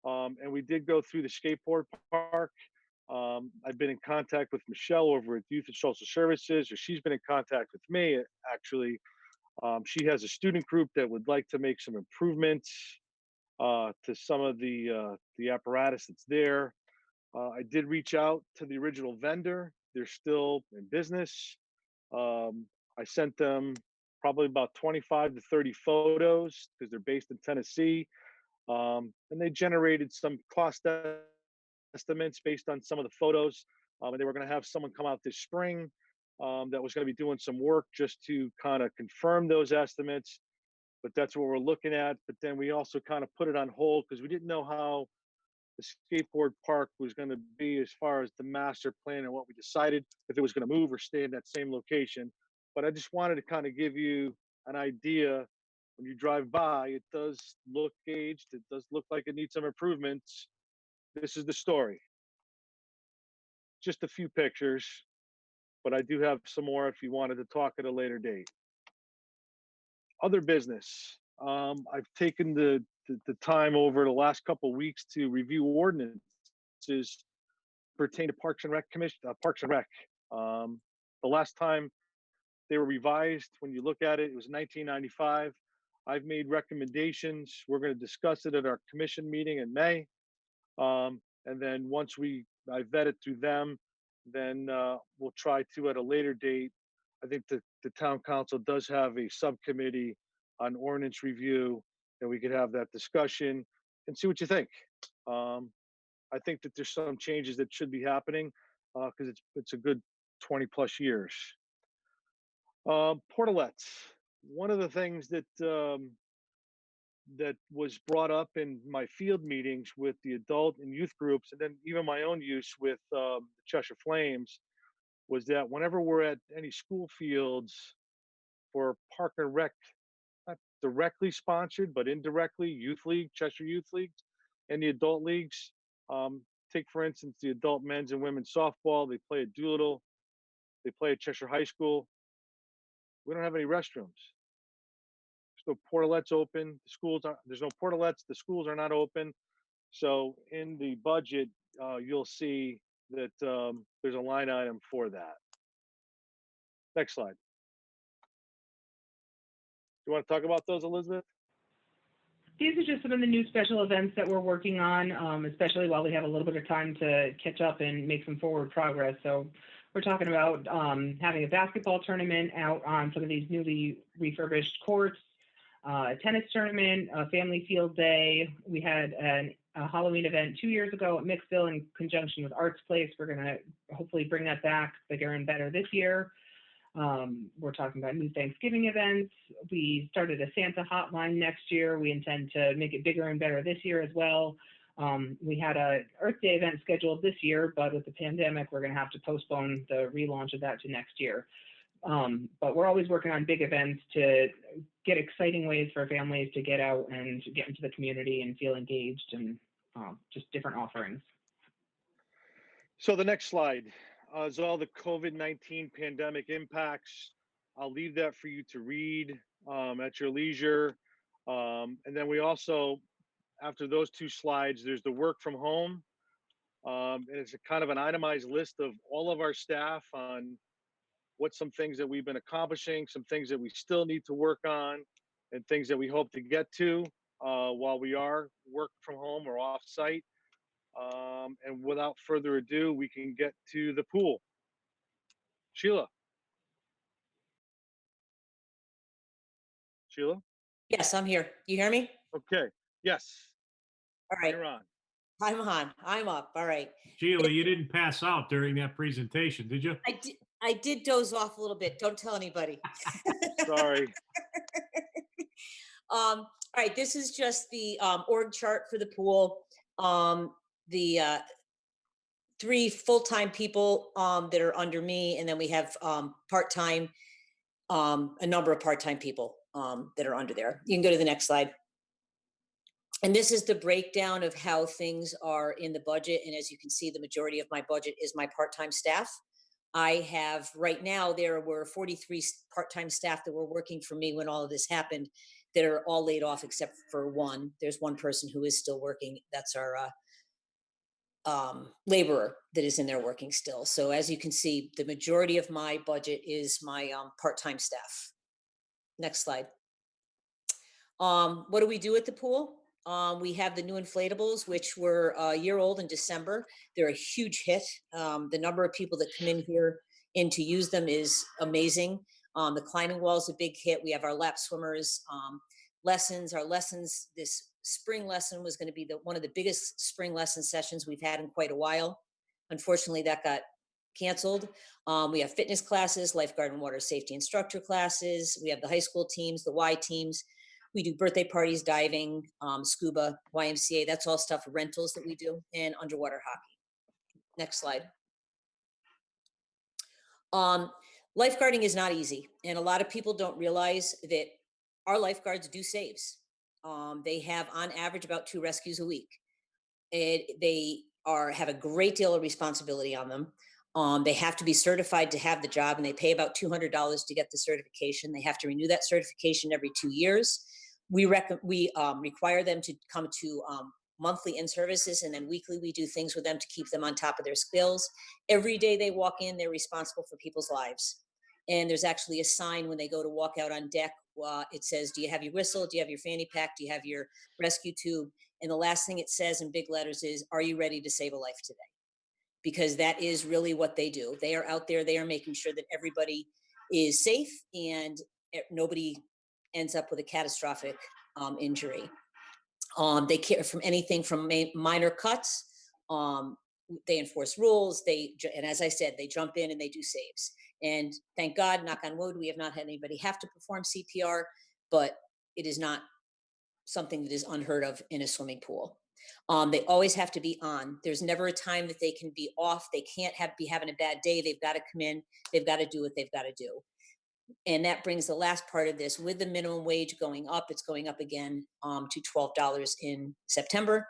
And we did go through the skateboard park. I've been in contact with Michelle over at Youth and Social Services, or she's been in contact with me actually. She has a student group that would like to make some improvements to some of the apparatus that's there. I did reach out to the original vendor. They're still in business. I sent them probably about 25 to 30 photos because they're based in Tennessee. And they generated some cost estimates based on some of the photos. And they were going to have someone come out this spring that was going to be doing some work just to kind of confirm those estimates. But that's what we're looking at. But then we also kind of put it on hold because we didn't know how the skateboard park was going to be as far as the master plan and what we decided, if it was going to move or stay in that same location. But I just wanted to kind of give you an idea. When you drive by, it does look aged. It does look like it needs some improvements. This is the story. Just a few pictures, but I do have some more if you wanted to talk at a later date. Other business. I've taken the time over the last couple of weeks to review ordinances pertaining to Parks and Rec Commission, Parks and Rec. The last time they were revised, when you look at it, it was 1995. I've made recommendations. We're going to discuss it at our commission meeting in May. And then once I vet it through them, then we'll try to at a later date. I think the town council does have a subcommittee on ordinance review, and we could have that discussion and see what you think. I think that there's some changes that should be happening because it's a good 20 plus years. Portalets. One of the things that that was brought up in my field meetings with the adult and youth groups, and then even my own use with the Cheshire Flames, was that whenever we're at any school fields for Park and Rec, not directly sponsored, but indirectly, Youth League, Cheshire Youth Leagues, and the adult leagues. Take, for instance, the adult men's and women's softball. They play at Doolittle. They play at Cheshire High School. We don't have any restrooms. There's no portalets open. The schools are, there's no portalets. The schools are not open. So in the budget, you'll see that there's a line item for that. Next slide. You want to talk about those, Elizabeth? These are just some of the new special events that we're working on, especially while we have a little bit of time to catch up and make some forward progress. So we're talking about having a basketball tournament out on some of these newly refurbished courts, a tennis tournament, a family field day. We had a Halloween event 2 years ago at Mixville in conjunction with Arts Place. We're going to hopefully bring that back bigger and better this year. We're talking about new Thanksgiving events. We started a Santa hotline next year. We intend to make it bigger and better this year as well. We had a Earth Day event scheduled this year, but with the pandemic, we're going to have to postpone the relaunch of that to next year. But we're always working on big events to get exciting ways for families to get out and get into the community and feel engaged, and just different offerings. So the next slide is all the COVID-19 pandemic impacts. I'll leave that for you to read at your leisure. And then we also, after those two slides, there's the work from home. And it's a kind of an itemized list of all of our staff on what some things that we've been accomplishing, some things that we still need to work on, and things that we hope to get to while we are work from home or off site. And without further ado, we can get to the pool. Sheila. Sheila? Yes, I'm here. You hear me? Okay. Yes. All right. You're on. I'm on. I'm up. All right. Sheila, you didn't pass out during that presentation, did you? I did doze off a little bit. Don't tell anybody. Sorry. All right. This is just the org chart for the pool. The 3 full-time people that are under me, and then we have part-time, a number of part-time people that are under there. You can go to the next slide. And this is the breakdown of how things are in the budget. And as you can see, the majority of my budget is my part-time staff. I have, right now, there were 43 part-time staff that were working for me when all of this happened that are all laid off except for one. There's one person who is still working. That's our laborer that is in there working still. So as you can see, the majority of my budget is my part-time staff. Next slide. What do we do at the pool? We have the new inflatables, which were a year old in December. They're a huge hit. The number of people that come in here and to use them is amazing. The climbing wall is a big hit. We have our lap swimmers lessons. Our lessons, this spring lesson was going to be one of the biggest spring lesson sessions we've had in quite a while. Unfortunately, that got canceled. We have fitness classes, lifeguard and water safety instructor classes. We have the high school teams, the Y teams. We do birthday parties, diving, scuba, YMCA. That's all stuff, rentals that we do, and underwater hockey. Next slide. Lifeguarding is not easy. And a lot of people don't realize that our lifeguards do saves. They have on average about 2 rescues a week. They have a great deal of responsibility on them. They have to be certified to have the job, and they pay about $200 to get the certification. They have to renew that certification every 2 years. We require them to come to monthly in-services, and then weekly we do things with them to keep them on top of their skills. Every day they walk in, they're responsible for people's lives. And there's actually a sign when they go to walk out on deck. It says, do you have your whistle? Do you have your fanny pack? Do you have your rescue tube? And the last thing it says in big letters is, are you ready to save a life today? Because that is really what they do. They are out there, they are making sure that everybody is safe and nobody ends up with a catastrophic injury. They care from anything from minor cuts They enforce rules. And as I said, they jump in and they do saves. And thank God, knock on wood, we have not had anybody have to perform CPR, but it is not something that is unheard of in a swimming pool. They always have to be on. There's never a time that they can be off. They can't be having a bad day. They've got to come in. They've got to do what they've got to do. And that brings the last part of this. With the minimum wage going up, it's going up again to $12 in September.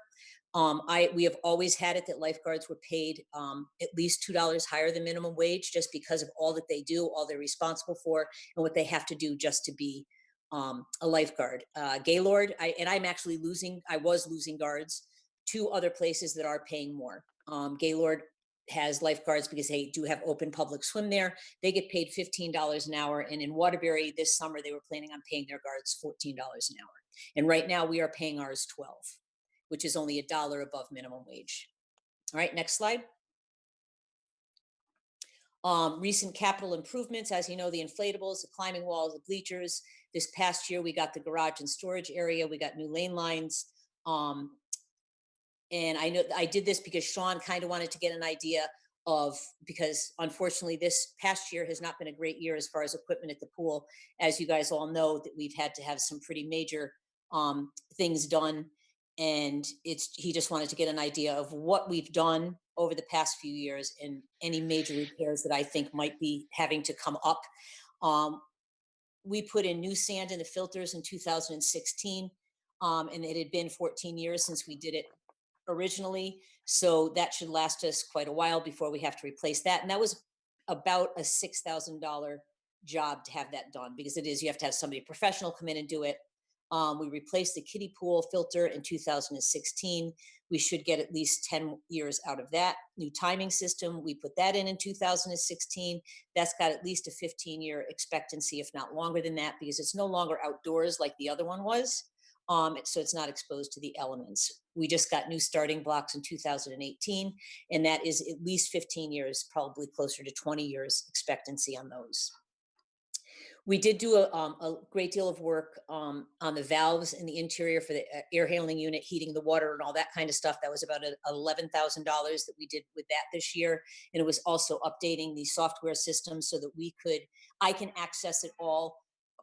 We have always had it that lifeguards were paid at least $2 higher than minimum wage, just because of all that they do, all they're responsible for, and what they have to do just to be a lifeguard. Gaylord, I was losing guards to other places that are paying more. Gaylord has lifeguards because they do have open public swim there. They get paid $15 an hour. And in Waterbury this summer, they were planning on paying their guards $14 an hour. And right now we are paying ours $12, which is only $1 above minimum wage. All right, next slide. Recent capital improvements, as you know, the inflatables, the climbing walls, the bleachers. This past year, we got the garage and storage area. We got new lane lines. And I know I did this because Sean kind of wanted to get an idea because unfortunately this past year has not been a great year as far as equipment at the pool. As you guys all know, that we've had to have some pretty major things done. And he just wanted to get an idea of what we've done over the past few years and any major repairs that I think might be having to come up. We put in new sand in the filters in 2016, and it had been 14 years since we did it originally. So that should last us quite a while before we have to replace that. And that was about a $6,000 job to have that done, because you have to have somebody professional come in and do it. We replaced the kiddie pool filter in 2016. We should get at least 10 years out of that. New timing system, we put that in 2016. That's got at least a 15-year expectancy, if not longer than that, because it's no longer outdoors like the other one was. So it's not exposed to the elements. We just got new starting blocks in 2018, and that is at least 15 years, probably closer to 20 years expectancy on those. We did do a great deal of work on the valves in the interior for the air handling unit, heating the water and all that kind of stuff. That was about $11,000 that we did with that this year. And it was also updating the software system so that I can access it all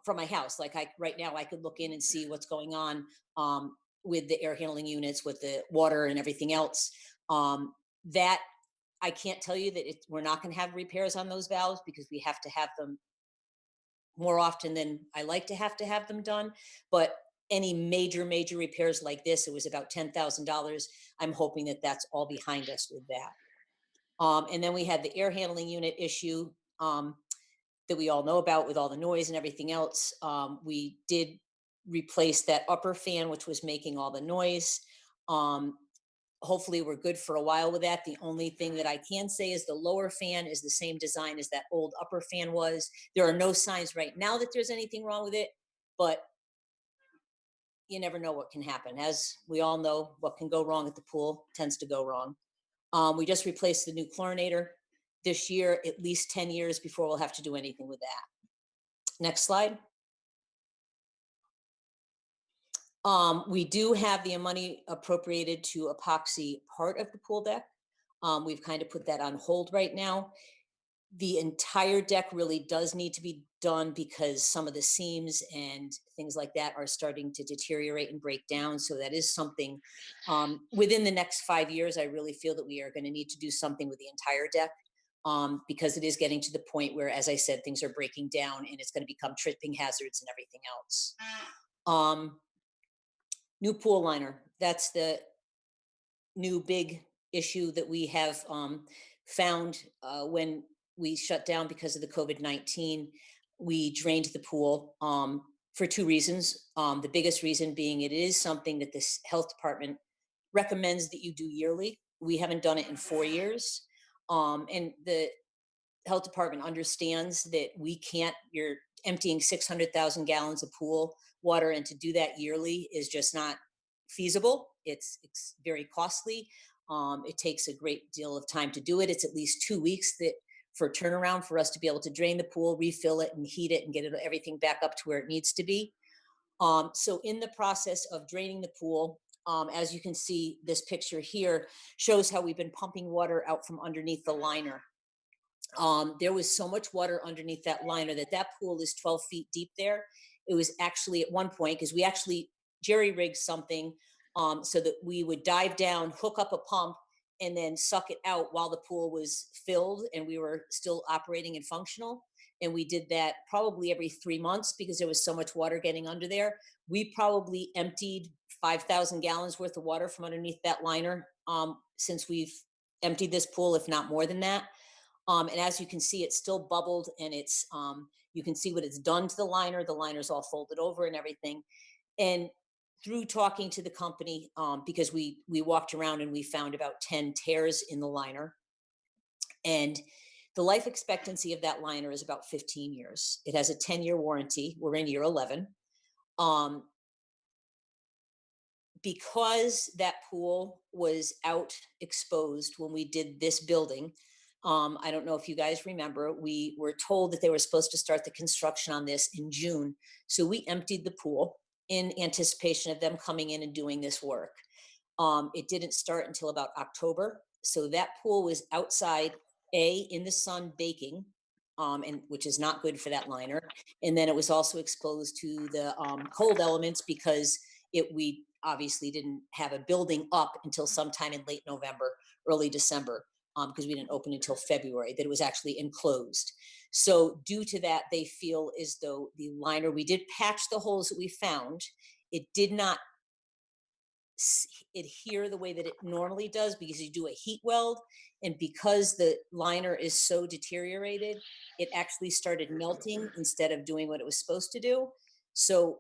from my house. Like right now I could look in and see what's going on with the air handling units, with the water and everything else. That I can't tell you that we're not going to have repairs on those valves, because we have to have them more often than I like to have them done. But any major repairs like this, it was about $10,000. I'm hoping that that's all behind us with that. And then we had the air handling unit issue that we all know about with all the noise and everything else. We did replace that upper fan, which was making all the noise. Hopefully we're good for a while with that. The only thing that I can say is the lower fan is the same design as that old upper fan was. There are no signs right now that there's anything wrong with it, but you never know what can happen. As we all know, what can go wrong at the pool tends to go wrong. We just replaced the new chlorinator this year, at least 10 years before we'll have to do anything with that. Next slide. We do have the money appropriated to epoxy part of the pool deck. We've kind of put that on hold right now. The entire deck really does need to be done, because some of the seams and things like that are starting to deteriorate and break down. So that is something within the next 5 years, I really feel that we are going to need to do something with the entire deck, because it is getting to the point where, as I said, things are breaking down and it's going to become tripping hazards and everything else. New pool liner. That's the new big issue that we have found when we shut down because of the COVID-19. We drained the pool for two reasons. The biggest reason being it is something that this health department recommends that you do yearly. We haven't done it in 4 years. And the health department understands that you're emptying 600,000 gallons of pool water, and to do that yearly is just not feasible. It's very costly. It takes a great deal of time to do it. It's at least 2 weeks for turnaround for us to be able to drain the pool, refill it, and heat it, and get everything back up to where it needs to be. So in the process of draining the pool, As you can see, this picture here shows how we've been pumping water out from underneath the liner. There was so much water underneath that liner that pool is 12 feet deep there. It was actually at one point, because we actually jerry-rigged something so that we would dive down, hook up a pump, and then suck it out while the pool was filled and we were still operating and functional. And we did that probably every 3 months because there was so much water getting under there. We probably emptied 5,000 gallons worth of water from underneath that liner since we've emptied this pool, if not more than that. And as you can see, it's still bubbled, and it's you can see what it's done to the liner. The liner's all folded over and everything. And through talking to the company, because we walked around and we found about 10 tears in the liner. And the life expectancy of that liner is about 15 years. It has a 10-year warranty. We're in year 11. Because that pool was out exposed when we did this building, I don't know if you guys remember, we were told that they were supposed to start the construction on this in June. So we emptied the pool in anticipation of them coming in and doing this work. It didn't start until about October. So that pool was outside, in the sun baking, and which is not good for that liner. And then it was also exposed to the cold elements because we obviously didn't have a building up until sometime in late November, early December, because we didn't open until February, that it was actually enclosed. So due to that, they feel as though the liner, we did patch the holes that we found. It did not adhere the way that it normally does because you do a heat weld. And because the liner is so deteriorated, it actually started melting instead of doing what it was supposed to do. So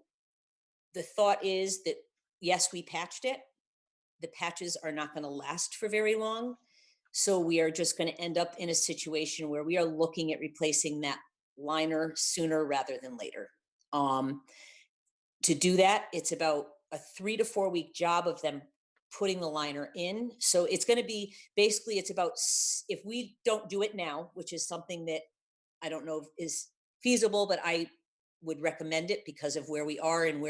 the thought is that, yes, we patched it. The patches are not going to last for very long. So we are just going to end up in a situation where we are looking at replacing that liner sooner rather than later. To do that, it's about a 3 to 4 week job of them putting the liner in. So it's going to be, basically, it's about, if we don't do it now, which is something that I don't know if is feasible, but I would recommend it because of where we are and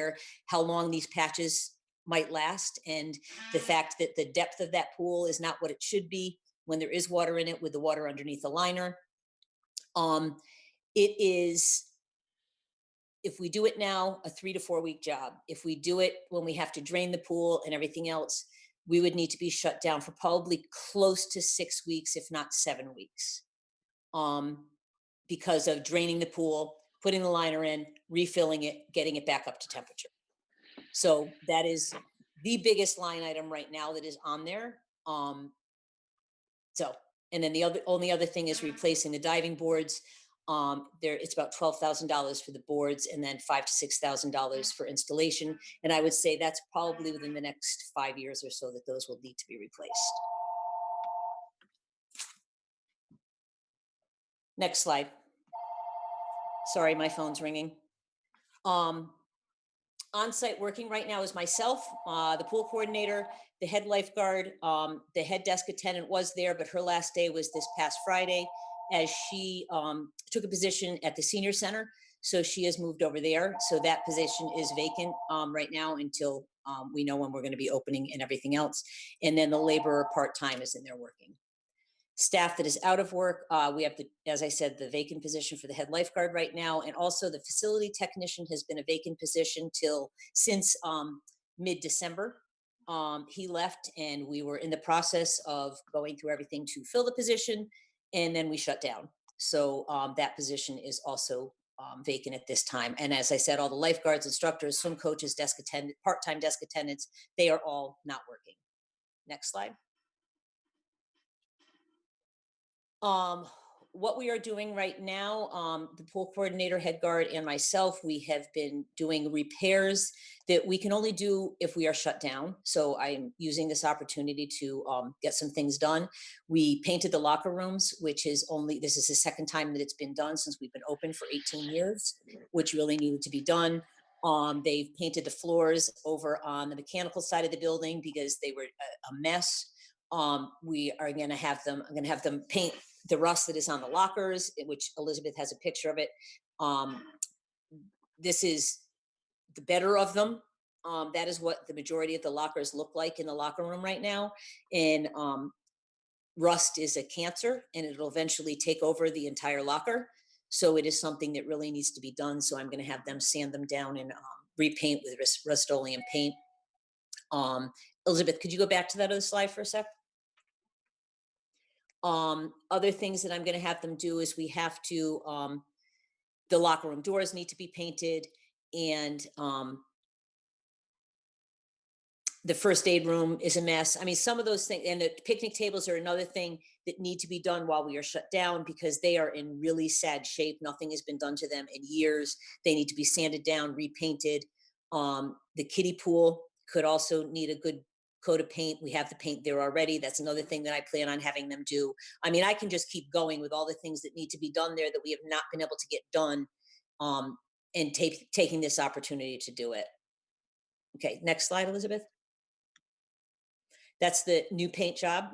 how long these patches might last, and the fact that the depth of that pool is not what it should be when there is water in it with the water underneath the liner. It is, if we do it now, a 3 to 4 week job. If we do it when we have to drain the pool and everything else, we would need to be shut down for probably close to 6 weeks, if not 7 weeks, because of draining the pool, putting the liner in, refilling it, getting it back up to temperature. So that is the biggest line item right now that is on there. And then the only other thing is replacing the diving boards. It's about $12,000 for the boards, and then $5,000 to $6,000 for installation. And I would say that's probably within the next 5 years or so that those will need to be replaced. Next slide. Sorry, my phone's ringing. On-site working right now is myself, the pool coordinator, the head lifeguard. The head desk attendant was there, but her last day was this past Friday, as she took a position at the senior center. So she has moved over there. So that position is vacant right now until we know when we're going to be opening and everything else. And then the laborer part-time is in there working. Staff that is out of work, we have, as I said, the vacant position for the head lifeguard right now, and also the facility technician has been a vacant position since mid-December. He left, and we were in the process of going through everything to fill the position, and then we shut down. So that position is also vacant at this time. And as I said, all the lifeguards, instructors, swim coaches, desk attendant, part-time desk attendants, they are all not working. Next slide. What we are doing right now, the pool coordinator, head guard, and myself, we have been doing repairs that we can only do if we are shut down. So I'm using this opportunity to get some things done. We painted the locker rooms, this is the second time that it's been done since we've been open for 18 years, which really needed to be done. They've painted the floors over on the mechanical side of the building because they were a mess. We are going to have them paint the rust that is on the lockers, which Elizabeth has a picture of it. This is the better of them. That is what the majority of the lockers look like in the locker room right now. And rust is a cancer, and it'll eventually take over the entire locker. So it is something that really needs to be done. So I'm going to have them sand them down and repaint with Rust-Oleum paint. Elizabeth, could you go back to that other slide for a sec? Other things that I'm going to have them do is we have to, the locker room doors need to be painted, and the first aid room is a mess. I mean, some of those things, and the picnic tables are another thing that need to be done while we are shut down because they are in really sad shape. Nothing has been done to them in years. They need to be sanded down, repainted. The kiddie pool could also need a good coat of paint. We have the paint there already. That's another thing that I plan on having them do. I mean, I can just keep going with all the things that need to be done there that we have not been able to get done, and taking this opportunity to do it. Okay, next slide, Elizabeth. That's the new paint job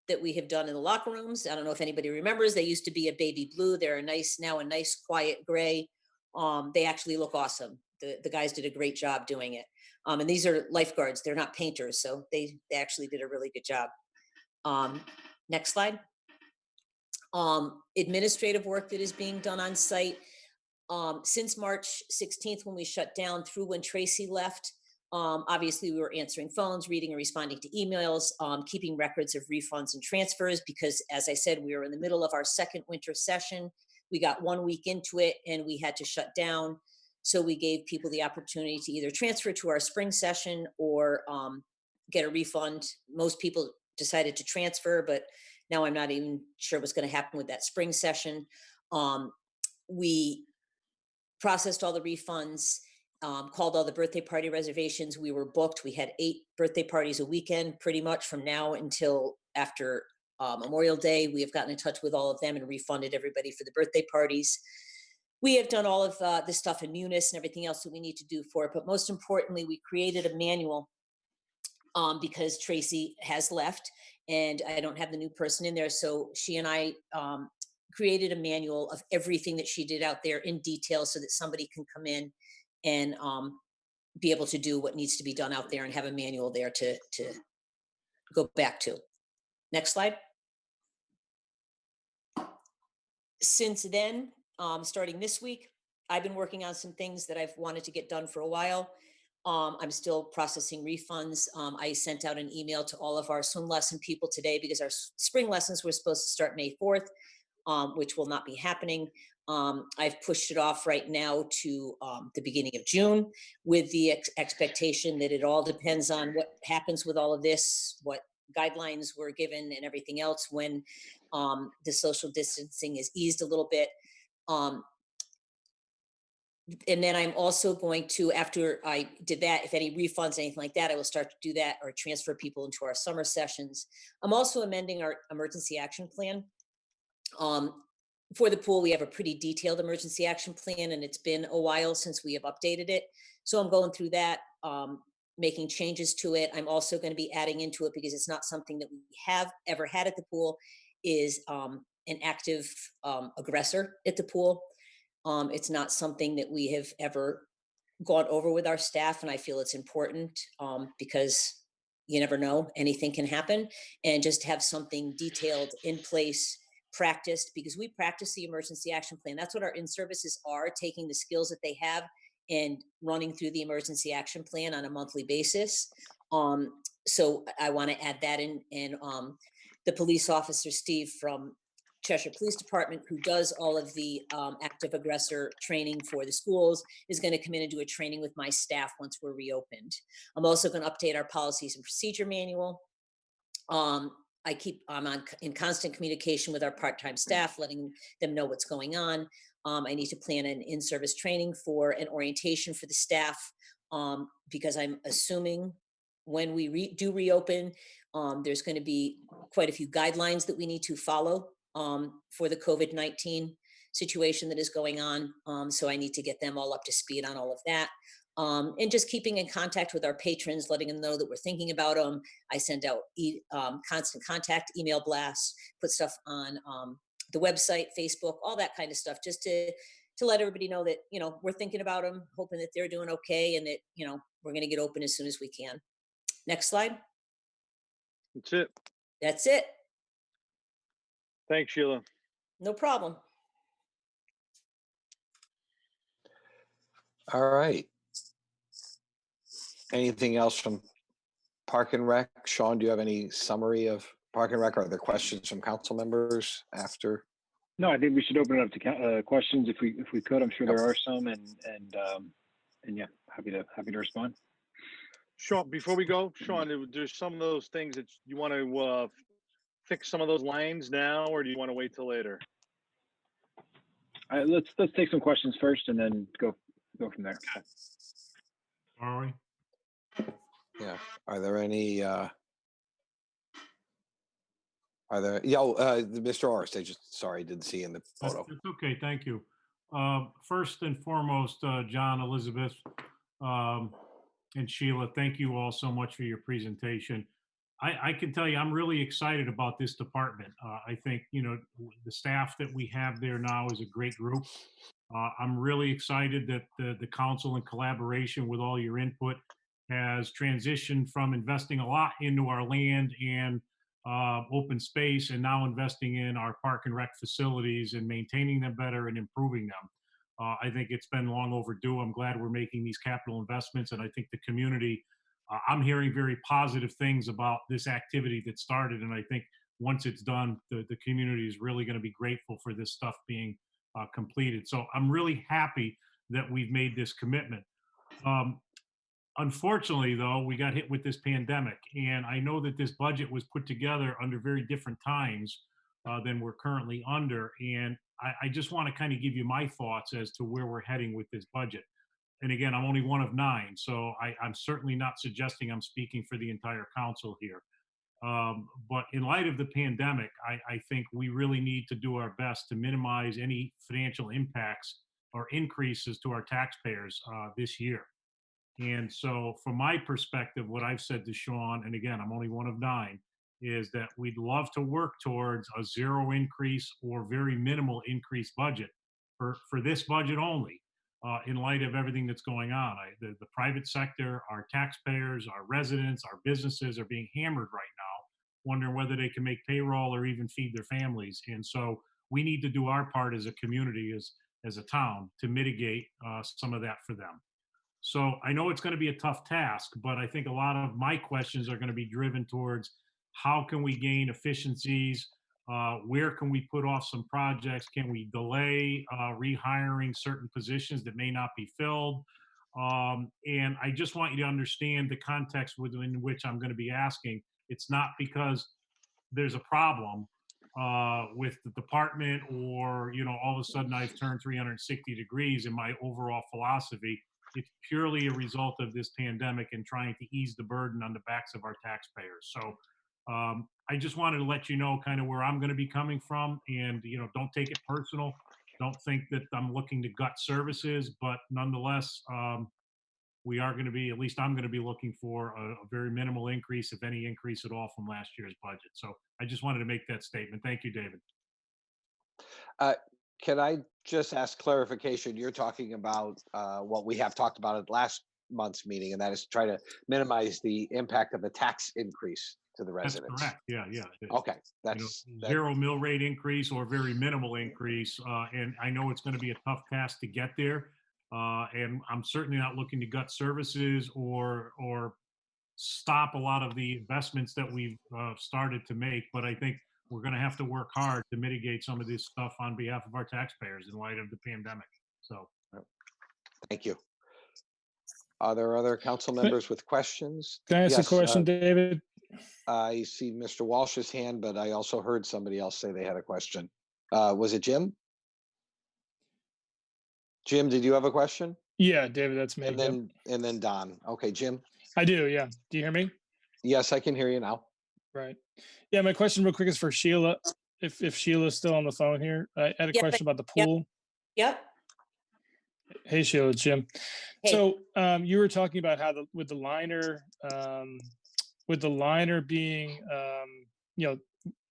that we have done in the locker rooms. I don't know if anybody remembers, they used to be a baby blue. They're now a nice quiet gray. They actually look awesome. The guys did a great job doing it. And these are lifeguards. They're not painters. So they actually did a really good job. Next slide. Administrative work that is being done on site. Since March 16th, when we shut down through when Tracy left, obviously we were answering phones, reading and responding to emails, keeping records of refunds and transfers, because as I said, we were in the middle of our second winter session. We got 1 week into it and we had to shut down. So we gave people the opportunity to either transfer to our spring session or get a refund. Most people decided to transfer, but now I'm not even sure what's going to happen with that spring session. We processed all the refunds, called all the birthday party reservations. We were booked. We had 8 birthday parties a weekend, pretty much from now until after Memorial Day. We have gotten in touch with all of them and refunded everybody for the birthday parties. We have done all of this stuff in Munis and everything else that we need to do for it. But most importantly, we created a manual because Tracy has left and I don't have the new person in there. So she and I created a manual of everything that she did out there in detail so that somebody can come in and be able to do what needs to be done out there and have a manual there to go back to. Next slide. Since then, starting this week, I've been working on some things that I've wanted to get done for a while. I'm still processing refunds. I sent out an email to all of our swim lesson people today because our spring lessons were supposed to start May 4th, which will not be happening. I've pushed it off right now to the beginning of June with the expectation that it all depends on what happens with all of this, what guidelines were given and everything else when the social distancing is eased a little bit. And then I'm also going to, after I did that, if any refunds, anything like that, I will start to do that or transfer people into our summer sessions. I'm also amending our emergency action plan. For the pool, we have a pretty detailed emergency action plan, and it's been a while since we have updated it. So I'm going through that, making changes to it. I'm also going to be adding into it, because it's not something that we have ever had at the pool, is an active aggressor at the pool. It's not something that we have ever gone over with our staff, and I feel it's important because you never know, anything can happen, and just have something detailed in place, practiced, because we practice the emergency action plan. That's what our in-services are, taking the skills that they have and running through the emergency action plan on a monthly basis. So I want to add that in, and the police officer, Steve from Cheshire Police Department, who does all of the active aggressor training for the schools, is going to come in and do a training with my staff once we're reopened. I'm also going to update our policies and procedure manual. I'm in constant communication with our part-time staff, letting them know what's going on. I need to plan an in-service training for an orientation for the staff, because I'm assuming when we do reopen, there's going to be quite a few guidelines that we need to follow for the COVID-19 situation that is going on. So I need to get them all up to speed on all of that. And just keeping in contact with our patrons, letting them know that we're thinking about them. I send out constant contact, email blasts, put stuff on the website, Facebook, all that kind of stuff, just to to let everybody know that, we're thinking about them, hoping that they're doing okay, and that, we're going to get open as soon as we can. Next slide. That's it. That's it. Thanks, Sheila. No problem. All right. Anything else from Park and Rec? Sean, do you have any summary of Park and Rec? Are there questions from council members after? No, I think we should open it up to questions if we could. I'm sure there are some, and yeah, happy to respond. Sean, before we go, Sean, there's some of those things that you want to fix some of those lines now, or do you want to wait till later? Let's take some questions first, and then go from there. Are we? Yeah. Are there any? Mr. Orris? Sorry, didn't see in the photo. It's okay. Thank you. First and foremost, John, Elizabeth, and Sheila, thank you all so much for your presentation. I can tell you, I'm really excited about this department. I think, the staff that we have there now is a great group. I'm really excited that the council, in collaboration with all your input, has transitioned from investing a lot into our land and open space, and now investing in our park and rec facilities and maintaining them better and improving them. I think it's been long overdue. I'm glad we're making these capital investments, and I think the community, I'm hearing very positive things about this activity that started, and I think once it's done, the community is really going to be grateful for this stuff being completed. So I'm really happy that we've made this commitment. Unfortunately, though, we got hit with this pandemic, and I know that this budget was put together under very different times than we're currently under, and I just want to kind of give you my thoughts as to where we're heading with this budget. And again, I'm only one of 9, so I'm certainly not suggesting I'm speaking for the entire council here. But in light of the pandemic, I think we really need to do our best to minimize any financial impacts or increases to our taxpayers this year. And so from my perspective, what I've said to Sean, and again, I'm only one of 9, is that we'd love to work towards a 0 increase or very minimal increase budget for this budget only, in light of everything that's going on. The private sector, our taxpayers, our residents, our businesses are being hammered right now, wondering whether they can make payroll or even feed their families. And so we need to do our part as a community, as a town, to mitigate some of that for them. So I know it's going to be a tough task, but I think a lot of my questions are going to be driven towards how can we gain efficiencies? Where can we put off some projects? Can we delay rehiring certain positions that may not be filled? And I just want you to understand the context within which I'm going to be asking. It's not because there's a problem with the department, or, all of a sudden I've turned 360 degrees in my overall philosophy. It's purely a result of this pandemic and trying to ease the burden on the backs of our taxpayers. So I just wanted to let you know kind of where I'm going to be coming from, and, don't take it personal. Don't think that I'm looking to gut services, but nonetheless, we are going to be, at least I'm going to be looking for a very minimal increase, if any increase at all, from last year's budget. So I just wanted to make that statement. Thank you, David. Can I just ask clarification? You're talking about what we have talked about at last month's meeting, and that is to try to minimize the impact of a tax increase to the residents. That's correct. Yeah. Okay. That's 0 mill rate increase or very minimal increase. And I know it's going to be a tough task to get there. And I'm certainly not looking to gut services or stop a lot of the investments that we've started to make. But I think we're going to have to work hard to mitigate some of this stuff on behalf of our taxpayers in light of the pandemic. So, thank you. Are there other council members with questions? Can I ask a question, David? I see Mr. Walsh's hand, but I also heard somebody else say they had a question. Was it Jim? Jim, did you have a question? Yeah, David, that's me. And then Don. Okay, Jim. I do, yeah. Do you hear me? Yes, I can hear you now. Right. Yeah, my question real quick is for Sheila. If Sheila's still on the phone here, I had a question about the pool. Yep. Hey, Sheila, it's Jim. Hey. So you were talking about how with the liner being,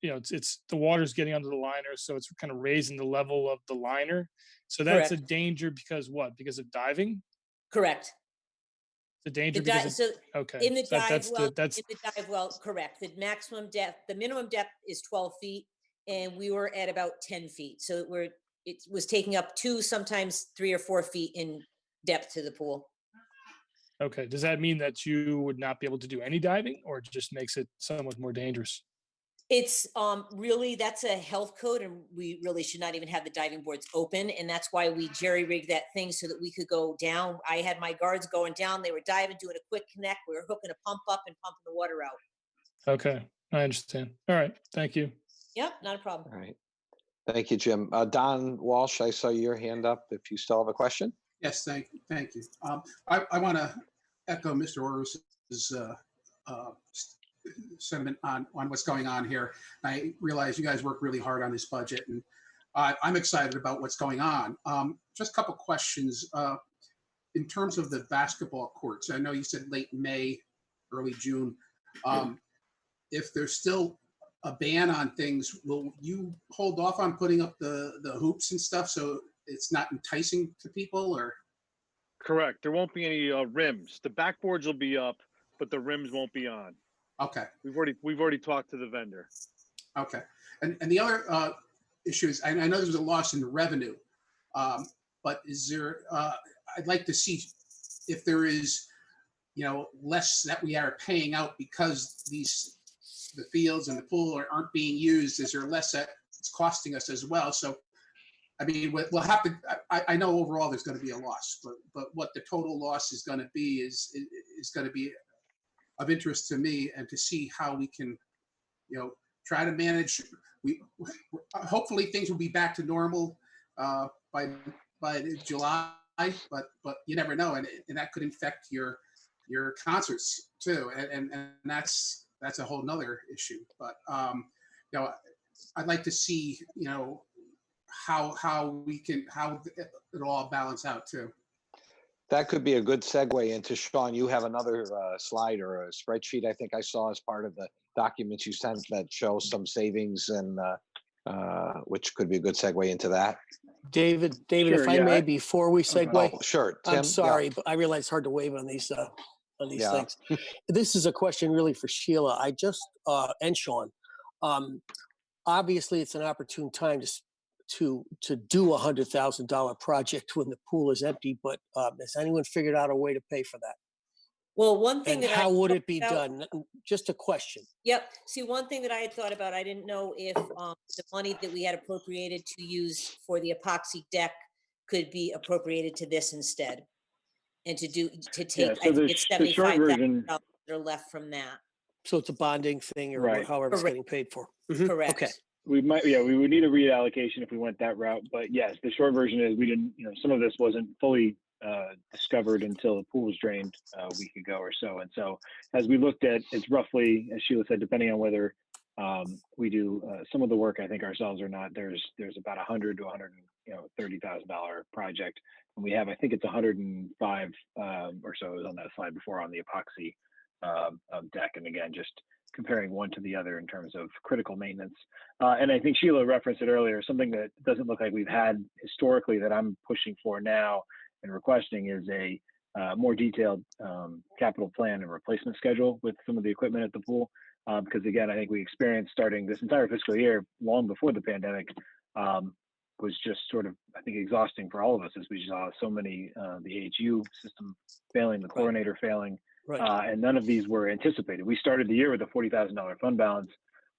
it's the water's getting under the liner, so it's kind of raising the level of the liner. So that's a Correct. danger because what? Because of diving? Correct. The danger The because dive, of, so okay. in the So dive well, that's in the dive well, correct. The maximum depth, the minimum depth is 12 feet, and we were at about 10 feet. So it was taking up 2, sometimes 3 or 4 feet in depth to the pool. okay. Does that mean that you would not be able to do any diving, or it just makes it somewhat more dangerous? It's really, that's a health code, and we really should not even have the diving boards open. And that's why we jerry-rigged that thing so that we could go down. I had my guards going down. They were diving, doing a quick connect. We were hooking a pump up and pumping the water out. Okay, I understand. All right, thank you. Yep, not a problem. All right. Thank you, Jim. Don Walsh, I saw your hand up if you still have a question. Yes, thank you. I want to echo Mr. Orris's sentiment on what's going on here. I realize you guys work really hard on this budget, and I'm excited about what's going on. Just a couple questions. In terms of the basketball courts, I know you said late May, early June. If there's still a ban on things, will you hold off on putting up the hoops and stuff so it's not enticing to people, or? Correct. There won't be any rims. The backboards will be up, but the rims won't be on. Okay. We've already talked to the vendor. Okay. And the other issue is, I know there's a loss in revenue, but is there, I'd like to see if there is, less that we are paying out because the fields and the pool aren't being used. Is there less that it's costing us as well? So, I mean, we'll have to, I know overall there's going to be a loss, but what the total loss is going to be is going to be of interest to me, and to see how we can, try to manage. Hopefully things will be back to normal by July, but you never know, and that could infect your concerts too, and that's a whole nother issue. But I'd like to see how it'll all balance out too. That could be a good segue into, Sean, you have another slide or a spreadsheet I think I saw as part of the documents you sent that shows some savings, and which could be a good segue into that. David, Sure, if I yeah, may, before we segue, Oh, sure. Tim, I'm sorry, but I realize it's hard to wave on these Yeah. things. This is a question really for Sheila. I just and Sean. Obviously, it's an opportune time to do $100,000 project when the pool is empty. But has anyone figured out a way to pay for that? Well, one thing And that how I would thought it be about- done? Just a question. Yep. See, one thing that I had thought about, I didn't know if the money that we had appropriated to use for the epoxy deck could be appropriated to this instead, and to take. Yeah, so I think it's the short version, $75,000 that are left from that. So it's a bonding thing, or Right. however it's Correct. getting paid for. Correct. Okay. we would need a reallocation if we went that route. But yes, the short version is we didn't, some of this wasn't fully discovered until the pool was drained a week ago or so. And so as we looked at, it's roughly, as Sheila said, depending on whether we do some of the work, I think ourselves or not, there's about $100,000 to $130,000 project. And we have, I think it's 105 or so is on that slide before on the epoxy deck. And again, just comparing one to the other in terms of critical maintenance. And I think Sheila referenced it earlier, something that doesn't look like we've had historically that I'm pushing for now and requesting is a more detailed capital plan and replacement schedule with some of the equipment at the pool. Because again, I think we experienced starting this entire fiscal year long before the pandemic was just sort of, I think, exhausting for all of us as we saw so many, the AHU system failing, the chlorinator failing, and none of these were anticipated. We started the year with a $40,000 fund balance,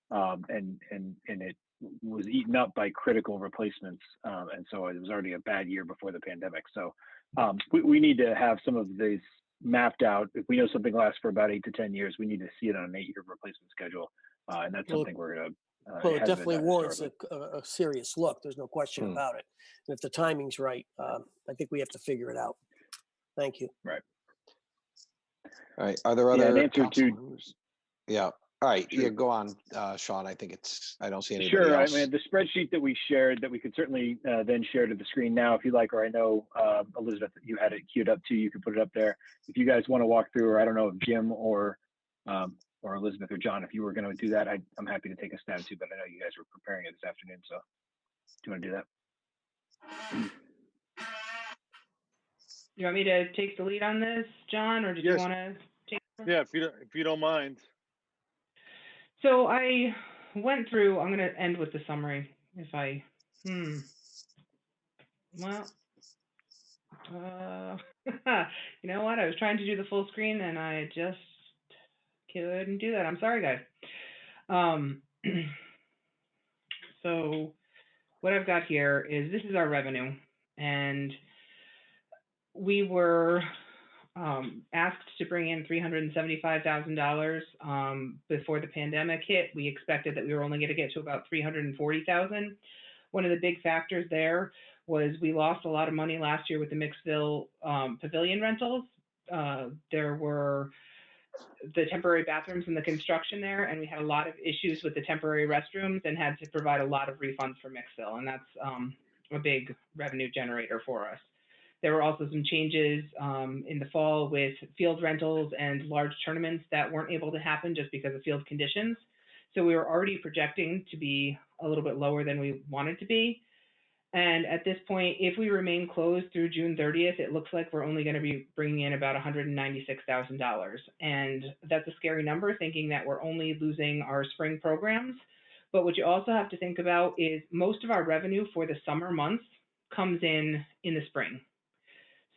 and it was eaten up by critical replacements. And so it was already a bad year before the pandemic. So we need to have some of these mapped out. If we know something lasts for about 8 to 10 years, we need to see it on an 8-year replacement schedule. And that's something we're going to well, it definitely warrants a serious look. There's no question about it. And if the timing's right, I think we have to figure it out. Thank you. Right. All right. Are there other? Answer to, yeah. All right. Sure. Yeah, go on, Sean. I think I don't see anybody Sure. else. I mean, the spreadsheet that we shared that we could certainly then share to the screen now, if you like, or I know, Elizabeth, you had it queued up too, you could put it up there. If you guys want to walk through, or I don't know if Jim or or Elizabeth or John, if you were going to do that, I'm happy to take a stab too, but I know you guys were preparing it this afternoon. So do you want to do that? You want me to take the lead on this, John, or did you Yes. want to take? Yeah, if you don't mind. So I went through, I'm going to end with the summary if I, well, you know what? I was trying to do the full screen and I just couldn't do that. I'm sorry, guys. So what I've got here is this is our revenue, and we were asked to bring in $375,000 before the pandemic hit. We expected that we were only going to get to about $340,000. One of the big factors there was we lost a lot of money last year with the Mixville pavilion rentals. There were the temporary bathrooms and the construction there, and we had a lot of issues with the temporary restrooms and had to provide a lot of refunds for Mixville, and that's a big revenue generator for us. There were also some changes in the fall with field rentals and large tournaments that weren't able to happen just because of field conditions. So we were already projecting to be a little bit lower than we wanted to be. And at this point, if we remain closed through June 30th, it looks like we're only going to be bringing in about $196,000. And that's a scary number, thinking that we're only losing our spring programs. But what you also have to think about is most of our revenue for the summer months comes in the spring.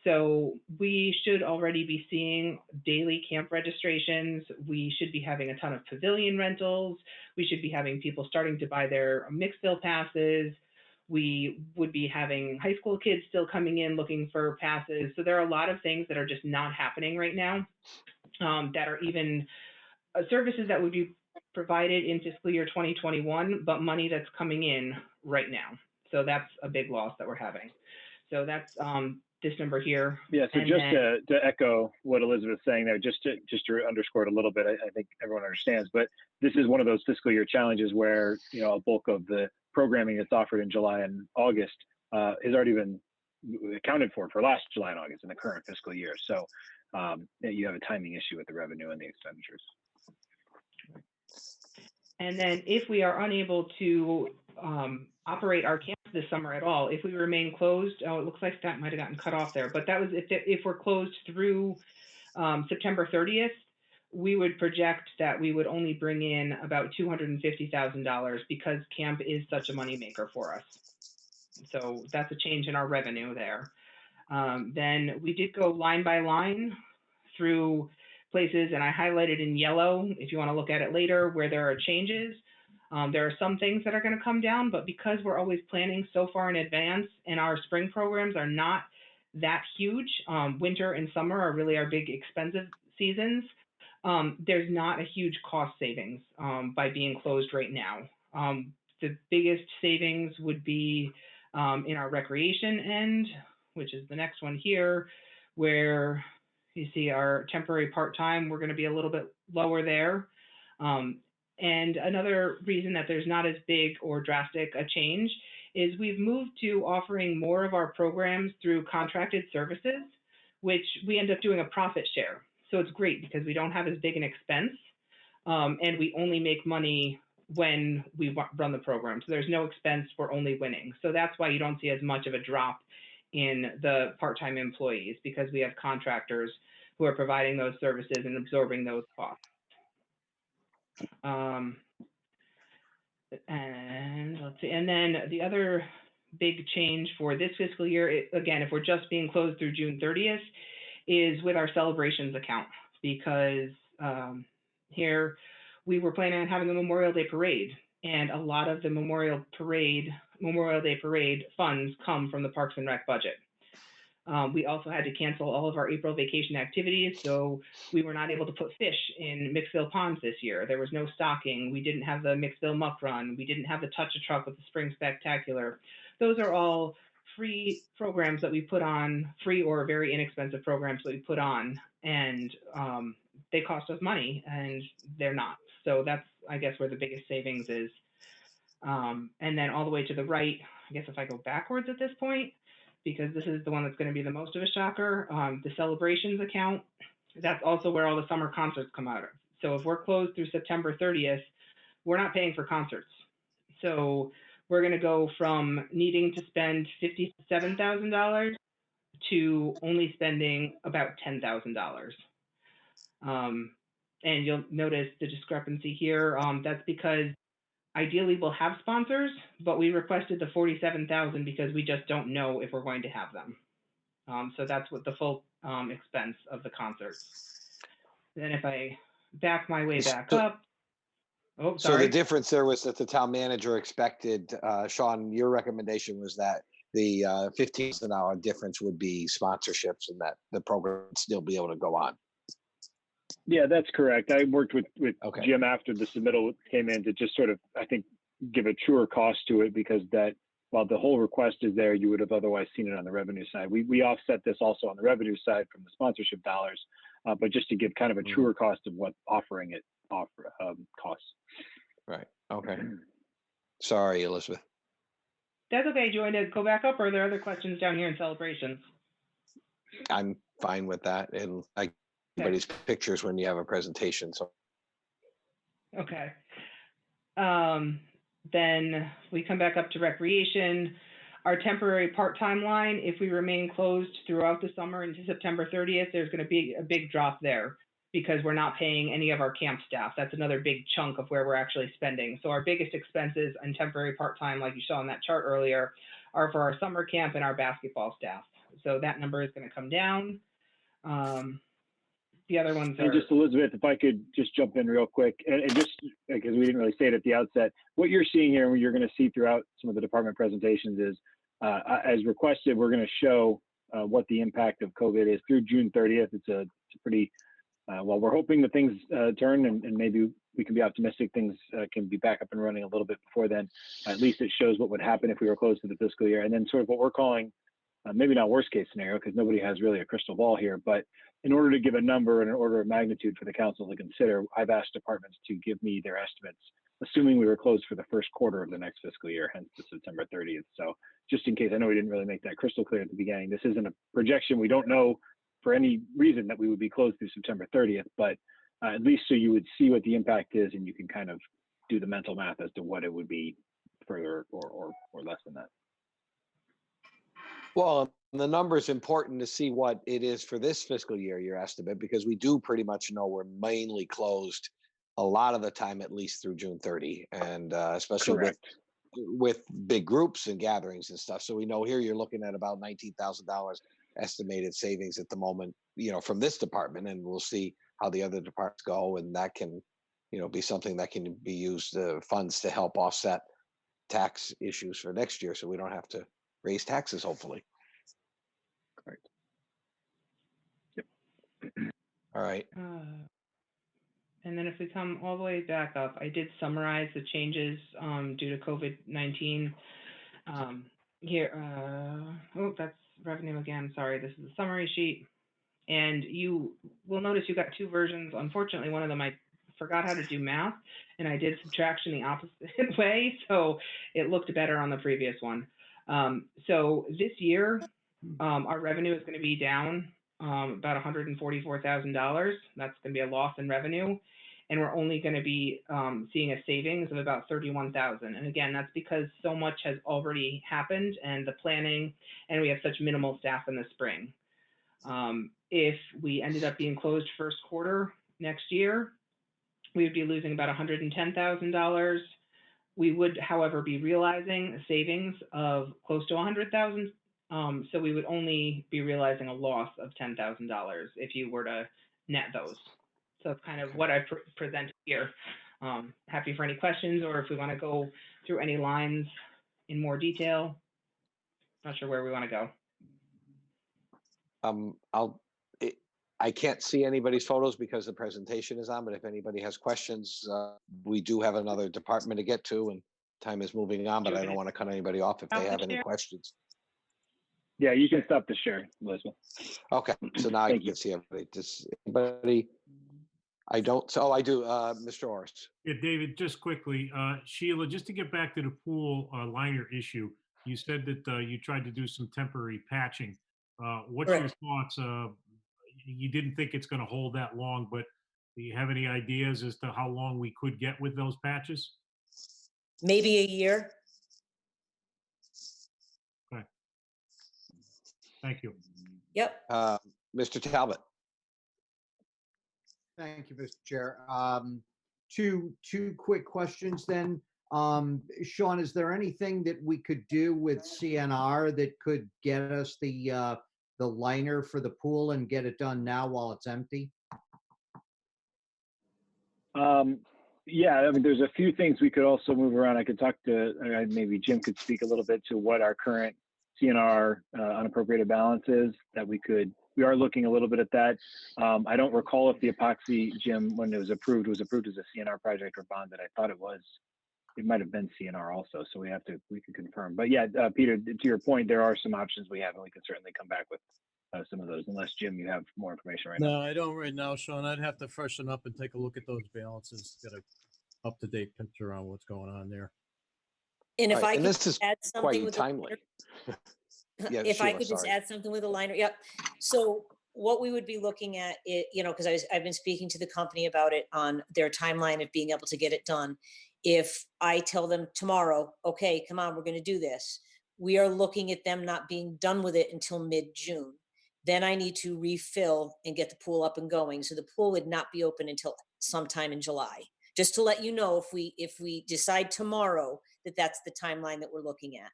So we should already be seeing daily camp registrations. We should be having a ton of pavilion rentals. We should be having people starting to buy their Mixville passes. We would be having high school kids still coming in looking for passes. So there are a lot of things that are just not happening right now that are even services that would be provided in fiscal year 2021, but money that's coming in right now. So that's a big loss that we're having. So that's this number here. Yeah, so and just then, to echo what Elizabeth's saying there, just to underscore it a little bit, I think everyone understands, but this is one of those fiscal year challenges where, you know, a bulk of the programming that's offered in July and August has already been accounted for last July and August in the current fiscal year. So you have a timing issue with the revenue and the expenditures. And then if we are unable to operate our camps this summer at all, if we remain closed, oh, it looks like that might have gotten cut off there, but that was if we're closed through September 30th, we would project that we would only bring in about $250,000 because camp is such a moneymaker for us. So that's a change in our revenue there. Then we did go line by line through places, and I highlighted in yellow, if you want to look at it later, where there are changes. There are some things that are going to come down, but because we're always planning so far in advance and our spring programs are not that huge, winter and summer are really our big expensive seasons, there's not a huge cost savings by being closed right now. The biggest savings would be in our recreation end, which is the next one here, where you see our temporary part-time, we're going to be a little bit lower there. And another reason that there's not as big or drastic a change is we've moved to offering more of our programs through contracted services, which we end up doing a profit share. So it's great because we don't have as big an expense and we only make money when we run the program. So there's no expense, we're only winning. So that's why you don't see as much of a drop in the part-time employees, because we have contractors who are providing those services and absorbing those costs. And let's see, and then the other big change for this fiscal year, again, if we're just being closed through June 30th, is with our celebrations account, because here we were planning on having a Memorial Day parade, and a lot of the Memorial Day parade funds come from the Parks and Rec budget. We also had to cancel all of our April vacation activities, so we were not able to put fish in Mixville ponds this year. There was no stocking. We didn't have the Mixville Muck Run. We didn't have the Touch a Truck with the Spring Spectacular. Those are all free programs that we put on, free or very inexpensive programs that we put on, and they cost us money, and they're not. So that's, I guess, where the biggest savings is. And then all the way to the right, I guess if I go backwards at this point, because this is the one that's going to be the most of a shocker, the celebrations account, that's also where all the summer concerts come out of. So if we're closed through September 30th, we're not paying for concerts. So we're going to go from needing to spend $57,000 to only spending about $10,000. And you'll notice the discrepancy here. That's because ideally we'll have sponsors, but we requested the $47,000 because we just don't know if we're going to have them. So that's what the full expense of the concerts. Then if I back my way back up, oh, So the sorry. difference there was that the town manager expected, Sean, your recommendation was that the $15,000 difference would be sponsorships and that the program would still be able to go on. Yeah, that's correct. I worked with Okay. Jim after the submittal came in to just sort of, I think, give a truer cost to it, because that while the whole request is there, you would have otherwise seen it on the revenue side. We offset this also on the revenue side from the sponsorship dollars, but just to give kind of a truer cost of what offering it costs. Right. Okay. Sorry, Elizabeth. That's okay. Do you want to go back up, or are there other questions down here in celebrations? I'm fine with that. And I everybody's pictures when you have a presentation. So Okay. Then we come back up to recreation. Our temporary part-time line, if we remain closed throughout the summer into September 30th, there's going to be a big drop there because we're not paying any of our camp staff. That's another big chunk of where we're actually spending. So our biggest expenses on temporary part-time, like you saw on that chart earlier, are for our summer camp and our basketball staff. So that number is going to come down. The other ones are. And just Elizabeth, if I could just jump in real quick, and just because we didn't really say it at the outset, what you're seeing here and what you're going to see throughout some of the department presentations is, as requested, we're going to show what the impact of COVID is through June 30th. It's a pretty, well, we're hoping that things turn and maybe we can be optimistic things can be back up and running a little bit before then. At least it shows what would happen if we were closed to the fiscal year. And then sort of what we're calling, maybe not worst case scenario, because nobody has really a crystal ball here, but in order to give a number and an order of magnitude for the council to consider, I've asked departments to give me their estimates, assuming we were closed for the first quarter of the next fiscal year, hence the September 30th. So just in case, I know we didn't really make that crystal clear at the beginning, this isn't a projection. We don't know for any reason that we would be closed through September 30th, but at least so you would see what the impact is and you can kind of do the mental math as to what it would be further or less than that. well, the number is important to see what it is for this fiscal year, your estimate, because we do pretty much know we're mainly closed a lot of the time, at least through June 30, and especially Correct. with big groups and gatherings and stuff. So we know here you're looking at about $19,000 estimated savings at the moment, from this department, and we'll see how the other departments go, and that can, be something that can be used funds to help offset tax issues for next year, so we don't have to raise taxes, hopefully. Correct. All right. And then if we come all the way back up, I did summarize the changes due to COVID-19 here. Oh, that's revenue again. Sorry, this is the summary sheet. And you will notice you got two versions. Unfortunately, one of them I forgot how to do math, and I did subtraction the opposite way, so it looked better on the previous one. So this year, our revenue is going to be down about $144,000. That's going to be a loss in revenue. And we're only going to be seeing a savings of about $31,000. And again, that's because so much has already happened and the planning, and we have such minimal staff in the spring. If we ended up being closed first quarter next year, we would be losing about $110,000. We would, however, be realizing a savings of close to $100,000. So we would only be realizing a loss of $10,000 if you were to net those. So it's kind of what I presented here. Happy for any questions, or if we want to go through any lines in more detail. Not sure where we want to go. I can't see anybody's photos because the presentation is on, but if anybody has questions, we do have another department to get to, and time is moving on, but I don't want to cut anybody off if they have any questions. Yeah, you can stop the share, Elizabeth. Okay, so now I can see everybody. Does anybody? I don't. So I do, Mr. Orris. Yeah, David, just quickly, Sheila, just to get back to the pool liner issue, you said that you tried to do some temporary patching. What's your thoughts? You didn't think it's going to hold that long, but Do you have any ideas as to how long we could get with those patches? Maybe a year. Thank you. Yep. Mr. Talbot. Thank you, Mr. Chair. Two quick questions then. Sean, is there anything that we could do with CNR that could get us the liner for the pool and get it done now while it's empty? Yeah, I mean, there's a few things we could also move around. I could talk to, maybe Jim could speak a little bit to what our current CNR unappropriated balance is that we are looking a little bit at that. I don't recall if the epoxy, Jim, when it was approved as a CNR project or bond. That I thought it was. It might have been CNR also, so we can confirm. But yeah, Peter, to your point, there are some options we have, and we can certainly come back with some of those, unless Jim, you have more information right now. No, I don't right now, Sean. I'd have to freshen up and take a look at those balances, get a up-to-date picture on what's going on there. And if Right, I and could this is add something quite with timely. Yeah, if I Sheila, could just sorry. add something with a liner, yep. So what we would be looking at, because I've been speaking to the company about it on their timeline of being able to get it done. If I tell them tomorrow, okay, come on, we're going to do this, we are looking at them not being done with it until mid-June. Then I need to refill and get the pool up and going. So the pool would not be open until sometime in July. Just to let you know, if we decide tomorrow that that's the timeline that we're looking at.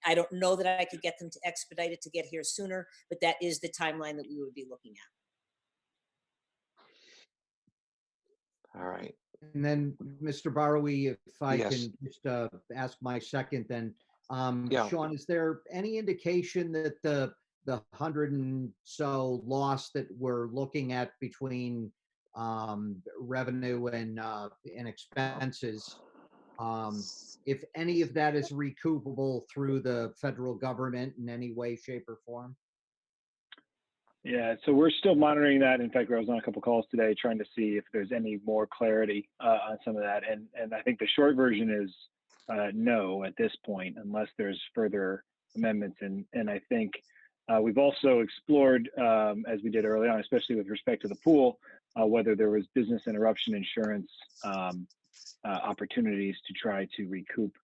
I don't know that I could get them to expedite it to get here sooner, but that is the timeline that we would be looking at. All right. And then, Mr. Barowie, if I Yes. can just ask my second, then, Yeah. Sean, is there any indication that the 100 and so loss that we're looking at between revenue and expenses, if any of that is recoupable through the federal government in any way, shape, or form? Yeah, so we're still monitoring that. In fact, I was on a couple calls today trying to see if there's any more clarity on some of that. And I think the short version is no at this point, unless there's further amendments. And I think we've also explored, as we did early on, especially with respect to the pool, whether there was business interruption insurance opportunities to try to recoup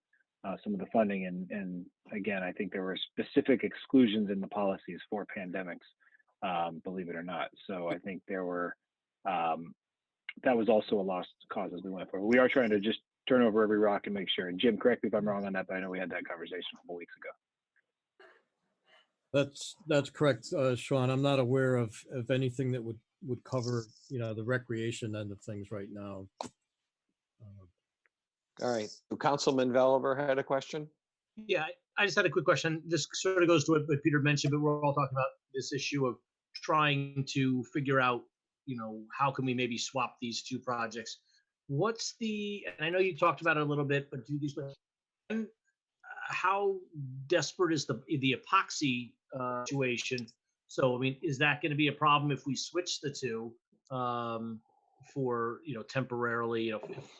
some of the funding. And again, I think there were specific exclusions in the policies for pandemics. Believe it or not. So I think there were, that was also a lost cause as we went forward. We are trying to just turn over every rock and make sure. And Jim, correct me if I'm wrong on that, but I know we had that conversation a couple weeks ago. That's correct, Sean. I'm not aware of anything that would cover, the recreation end of things right now. All right. Councilman Veliver had a question. Yeah, I just had a quick question. This sort of goes to what Peter mentioned, but we're all talking about this issue of trying to figure out, how can we maybe swap these two projects? What's and I know you talked about it a little bit, but how desperate is the epoxy situation? So, I mean, is that going to be a problem if we switch the two for, temporarily?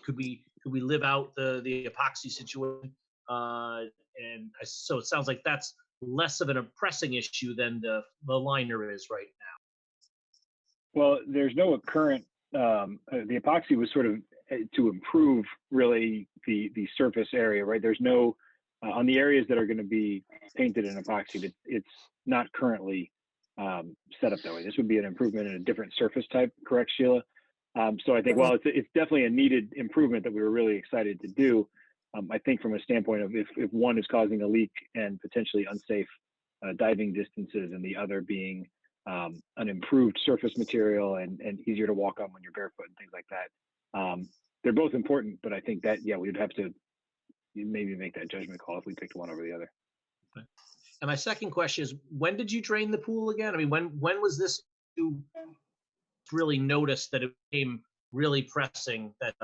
Could we live out the epoxy situation? So it sounds like that's less of an pressing issue than the liner is right now. Well, there's no current, the epoxy was sort of to improve really the surface area, right? There's no, on the areas that are going to be painted in epoxy, it's not currently set up that way. This would be an improvement in a different surface type, correct, Sheila? So I think, while it's definitely a needed improvement that we were really excited to do, I think from a standpoint of if one is causing a leak and potentially unsafe diving distances, and the other being an improved surface material and easier to walk on when you're barefoot and things like that, they're both important. But I think that, yeah, we'd have to maybe make that judgment call if we picked one over the other. Okay. And my second question is, when did you drain the pool again? I mean, when was this you really noticed that it became really pressing, that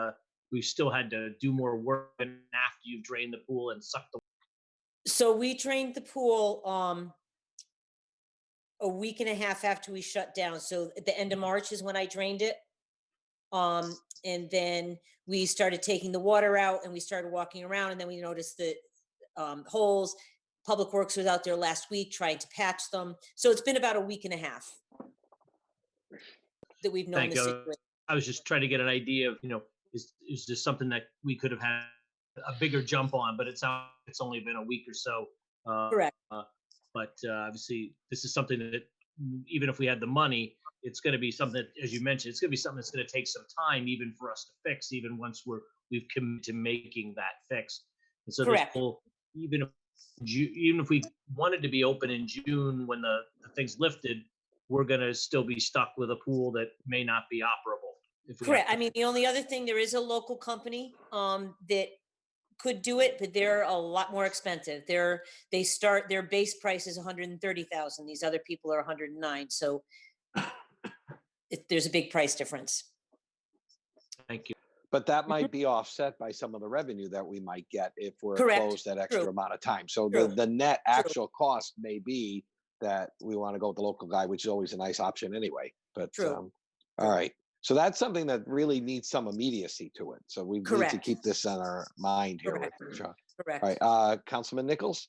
we still had to do more work after you've drained the pool and sucked the? So we drained the pool a week and a half after we shut down. So at the end of March is when I drained it. And then we started taking the water out and we started walking around, and then we noticed that holes. Public Works was out there last week trying to patch them. So it's been about a week and a half that we've known Thank the you. situation. I was just trying to get an idea of, is this something that we could have had a bigger jump on, but it's only been a week or so. Correct. But obviously, this is something that even if we had the money, it's going to be something that, as you mentioned, it's going to be something that's going to take some time even for us to fix, even once we've committed to making that fix. And so Correct. even if we wanted to be open in June when the thing's lifted, we're going to still be stuck with a pool that may not be operable. Correct. I mean, the only other thing, there is a local company that could do it, but they're a lot more expensive. Their base price is 130,000. These other people are 109. So there's a big price difference. Thank you. But that might be offset by some of the revenue that we might get if we're Correct. closed that extra True. amount of time. So True. the net actual cost may be that we want to go with the local guy, which is always a nice option anyway. But True. All right. So that's something that really needs some immediacy to it. So we need to Correct. keep this on our mind here. Correct. With Sean. Correct. All right. Councilman Nichols?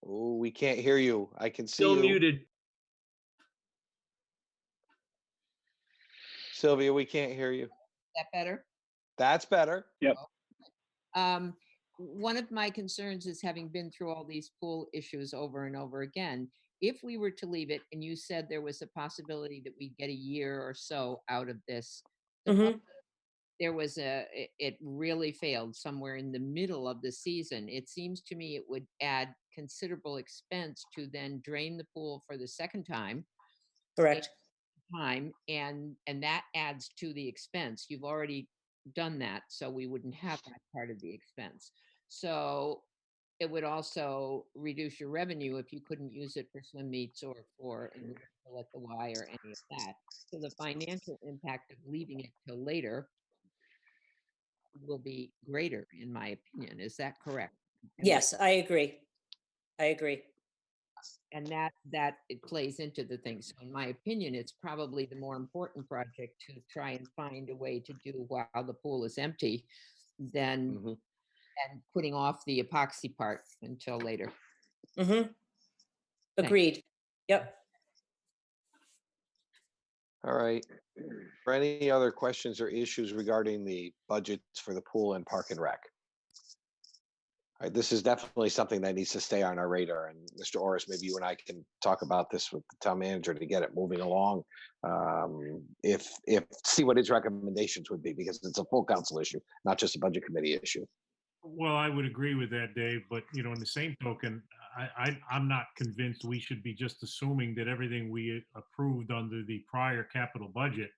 Oh, we can't hear you. I can see Still you. muted. Sylvia, we can't hear you. That better? That's better. Yep. One of my concerns is, having been through all these pool issues over and over again, if we were to leave it, and you said there was a possibility that we'd get a year or so out of this, there was it really failed somewhere in the middle of the season. It seems to me it would add considerable expense to then drain the pool for the second time. Correct. And that adds to the expense. You've already done that, so we wouldn't have that part of the expense. So it would also reduce your revenue if you couldn't use it for swim meets or for at the Y or any of that. So the financial impact of leaving it till later will be greater, in my opinion. Is that correct? Yes, I agree. I agree. And that it plays into the thing. So in my opinion, it's probably the more important project to try and find a way to do while the pool is empty than and putting off the epoxy part until later. Agreed. Yep. All right. For any other questions or issues regarding the budgets for the pool and park and rec? All right, this is definitely something that needs to stay on our radar. And Mr. Orris, maybe you and I can talk about this with the town manager to get it moving along. If see what his recommendations would be, because it's a full council issue, not just a budget committee issue. Well, I would agree with that, Dave, but in the same token, I'm not convinced we should be just assuming that everything we approved under the prior capital budget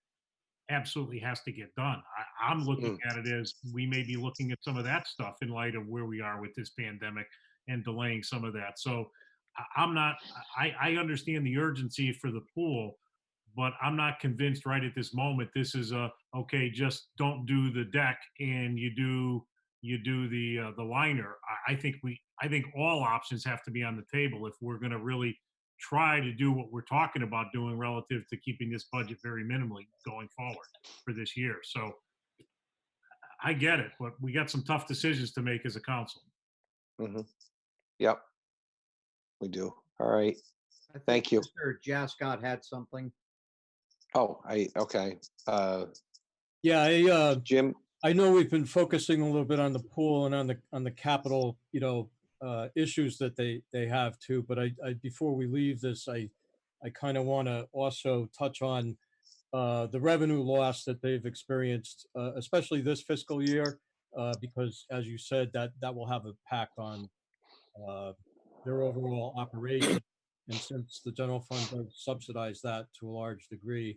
absolutely has to get done. I'm looking at it as we may be looking at some of that stuff in light of where we are with this pandemic and delaying some of that. So I understand the urgency for the pool, but I'm not convinced right at this moment this is okay, just don't do the deck and you do the liner. I think all options have to be on the table if we're going to really try to do what we're talking about doing relative to keeping this budget very minimally going forward for this year. So I get it, but we got some tough decisions to make as a council. Yep, we do. All right. Thank you. Mr. Jascott had something. Oh, okay. Yeah, Jim. I know we've been focusing a little bit on the pool and on the capital, issues that they have too. But I before we leave this, I kind of want to also touch on the revenue loss that they've experienced, especially this fiscal year, because as you said, that will have an impact on their overall operation. And since the general fund does subsidize that to a large degree,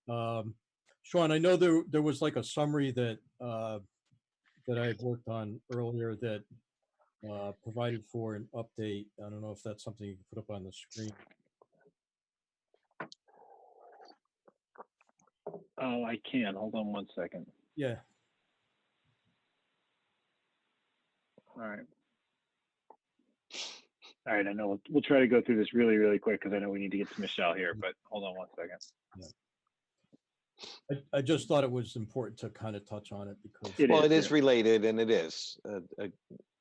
Sean, I know there was like a summary that that I had worked on earlier that provided for an update. I don't know if that's something you can put up on the screen. Oh, I can. Hold on one second. Yeah. All right. All right. I know we'll try to go through this really, really quick because I know we need to get to Michelle here, but hold on one second. Yeah. I just thought it was important to kind of touch on it because it is related, and it is.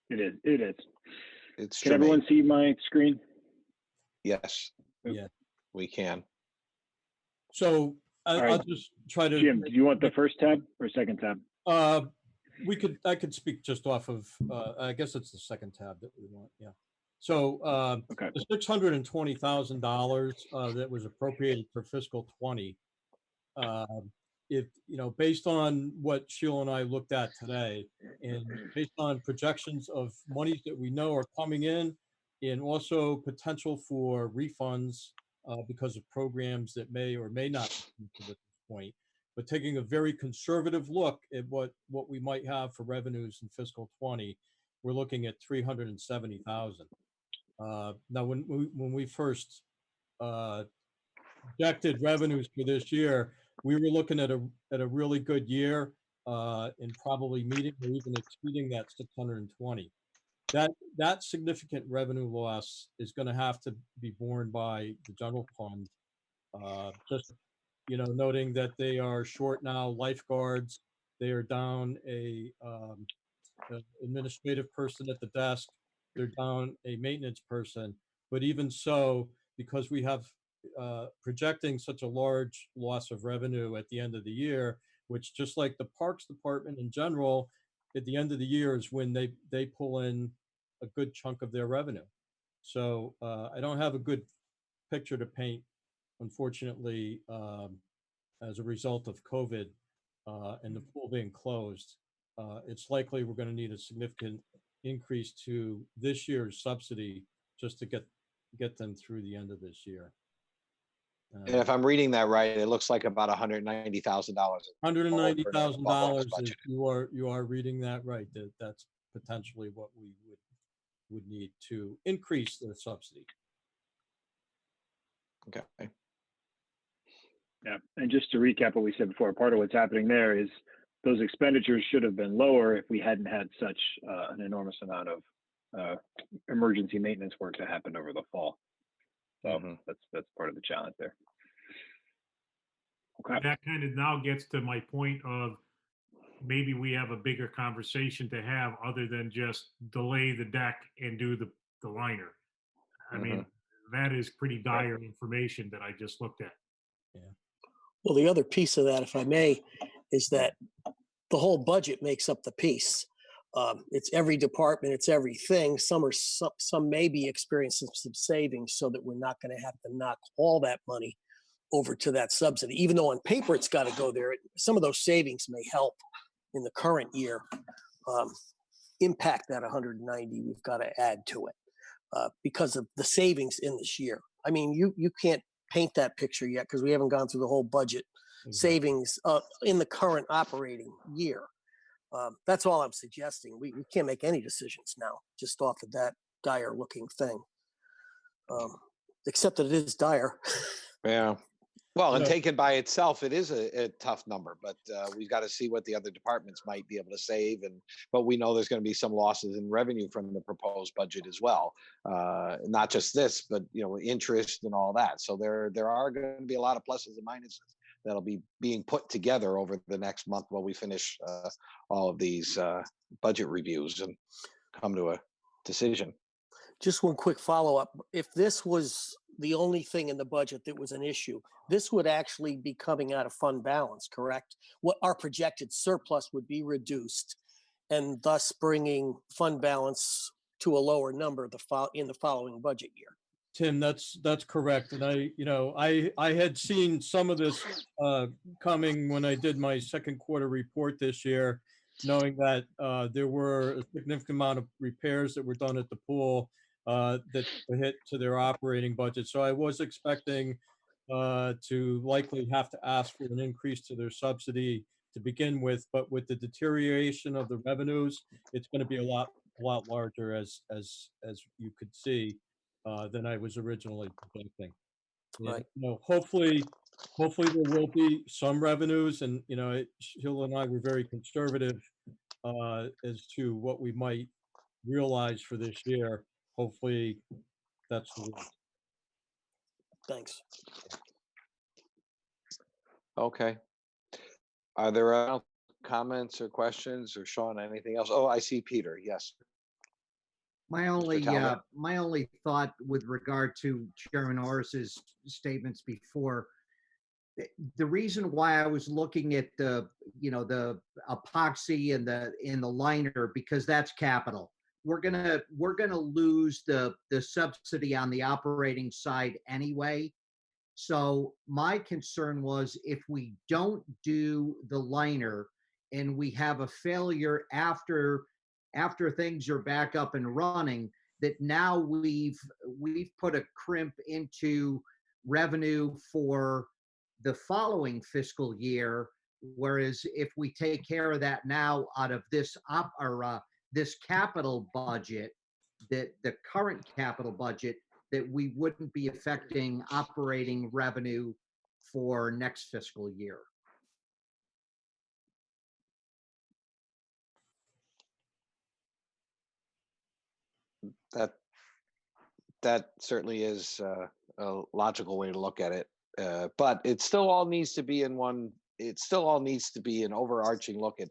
It is. It's. Can everyone see my screen? Yes. Yeah, we can. So All I'll right. just try to. Jim, do you want the first tab or second tab? I could speak just off of, I guess it's the second tab that we want, yeah. So Okay. the $620,000 that was appropriated for fiscal 20, if, based on what Sheila and I looked at today, and based on projections of monies that we know are coming in, and also potential for refunds because of programs that may or may not be at this point, but taking a very conservative look at what we might have for revenues in fiscal 20, we're looking at 370,000. Now, when we first projected revenues for this year, we were looking at a really good year and probably meeting or even exceeding that 620. That significant revenue loss is going to have to be borne by the general fund. Just noting that they are short now lifeguards. They are down a administrative person at the desk. They're down a maintenance person. But even so, because we have projecting such a large loss of revenue at the end of the year, which just like the Parks Department in general, at the end of the year is when they pull in a good chunk of their revenue. So I don't have a good picture to paint, unfortunately, as a result of COVID and the pool being closed. It's likely we're going to need a significant increase to this year's subsidy just to get them through the end of this year. And if I'm reading that right, it looks like about $190,000. $190,000 is you are reading that right. That's potentially what we would need to increase the subsidy. Okay. Yeah, and just to recap what we said before, part of what's happening there is those expenditures should have been lower if we hadn't had such an enormous amount of emergency maintenance work that happened over the fall. So that's part of the challenge there. Okay. That kind of now gets to my point of maybe we have a bigger conversation to have other than just delay the deck and do the liner. I mean, that is pretty dire information that I just looked at. Yeah. Well, the other piece of that, if I may, is that the whole budget makes up the piece. It's every department, it's everything. Some may be experiencing some savings so that we're not going to have to knock all that money over to that subsidy. Even though on paper it's got to go there, some of those savings may help in the current year impact that 190 we've got to add to it because of the savings in this year. I mean, you can't paint that picture yet because we haven't gone through the whole budget savings in the current operating year. That's all I'm suggesting. We can't make any decisions now just off of that dire looking thing, except that it is dire. Yeah. Well, and taken by itself, it is a tough number, but we've got to see what the other departments might be able to save. But we know there's going to be some losses in revenue from the proposed budget as well. Not just this, but interest and all that. So there are going to be a lot of pluses and minuses that'll be being put together over the next month while we finish all of these budget reviews and come to a decision. Just one quick follow-up. If this was the only thing in the budget that was an issue, this would actually be coming out of fund balance, correct? What our projected surplus would be reduced and thus bringing fund balance to a lower number in the following budget year. Tim, that's correct. And I had seen some of this coming when I did my second quarter report this year, knowing that there were a significant amount of repairs that were done at the pool that hit to their operating budget. So I was expecting to likely have to ask for an increase to their subsidy to begin with, but with the deterioration of the revenues, it's going to be a lot larger, as you could see, than I was originally projecting. Right. Hopefully there will be some revenues, and Sheila and I were very conservative as to what we might realize for this year. Hopefully that's the way. Thanks. Okay. Are there comments or questions, or Sean, anything else? Oh, I see Peter. Yes. My only thought with regard to Chairman Orris's statements before, the reason why I was looking at the, the epoxy and the liner, because that's capital. We're gonna lose the subsidy on the operating side anyway. So my concern was, if we don't do the liner and we have a failure after things are back up and running, that now we've put a crimp into revenue for the following fiscal year. Whereas if we take care of that now out of this this capital budget, that the current capital budget, that we wouldn't be affecting operating revenue for next fiscal year. That certainly is a logical way to look at it. But it still all needs to be it still all needs to be an overarching look at,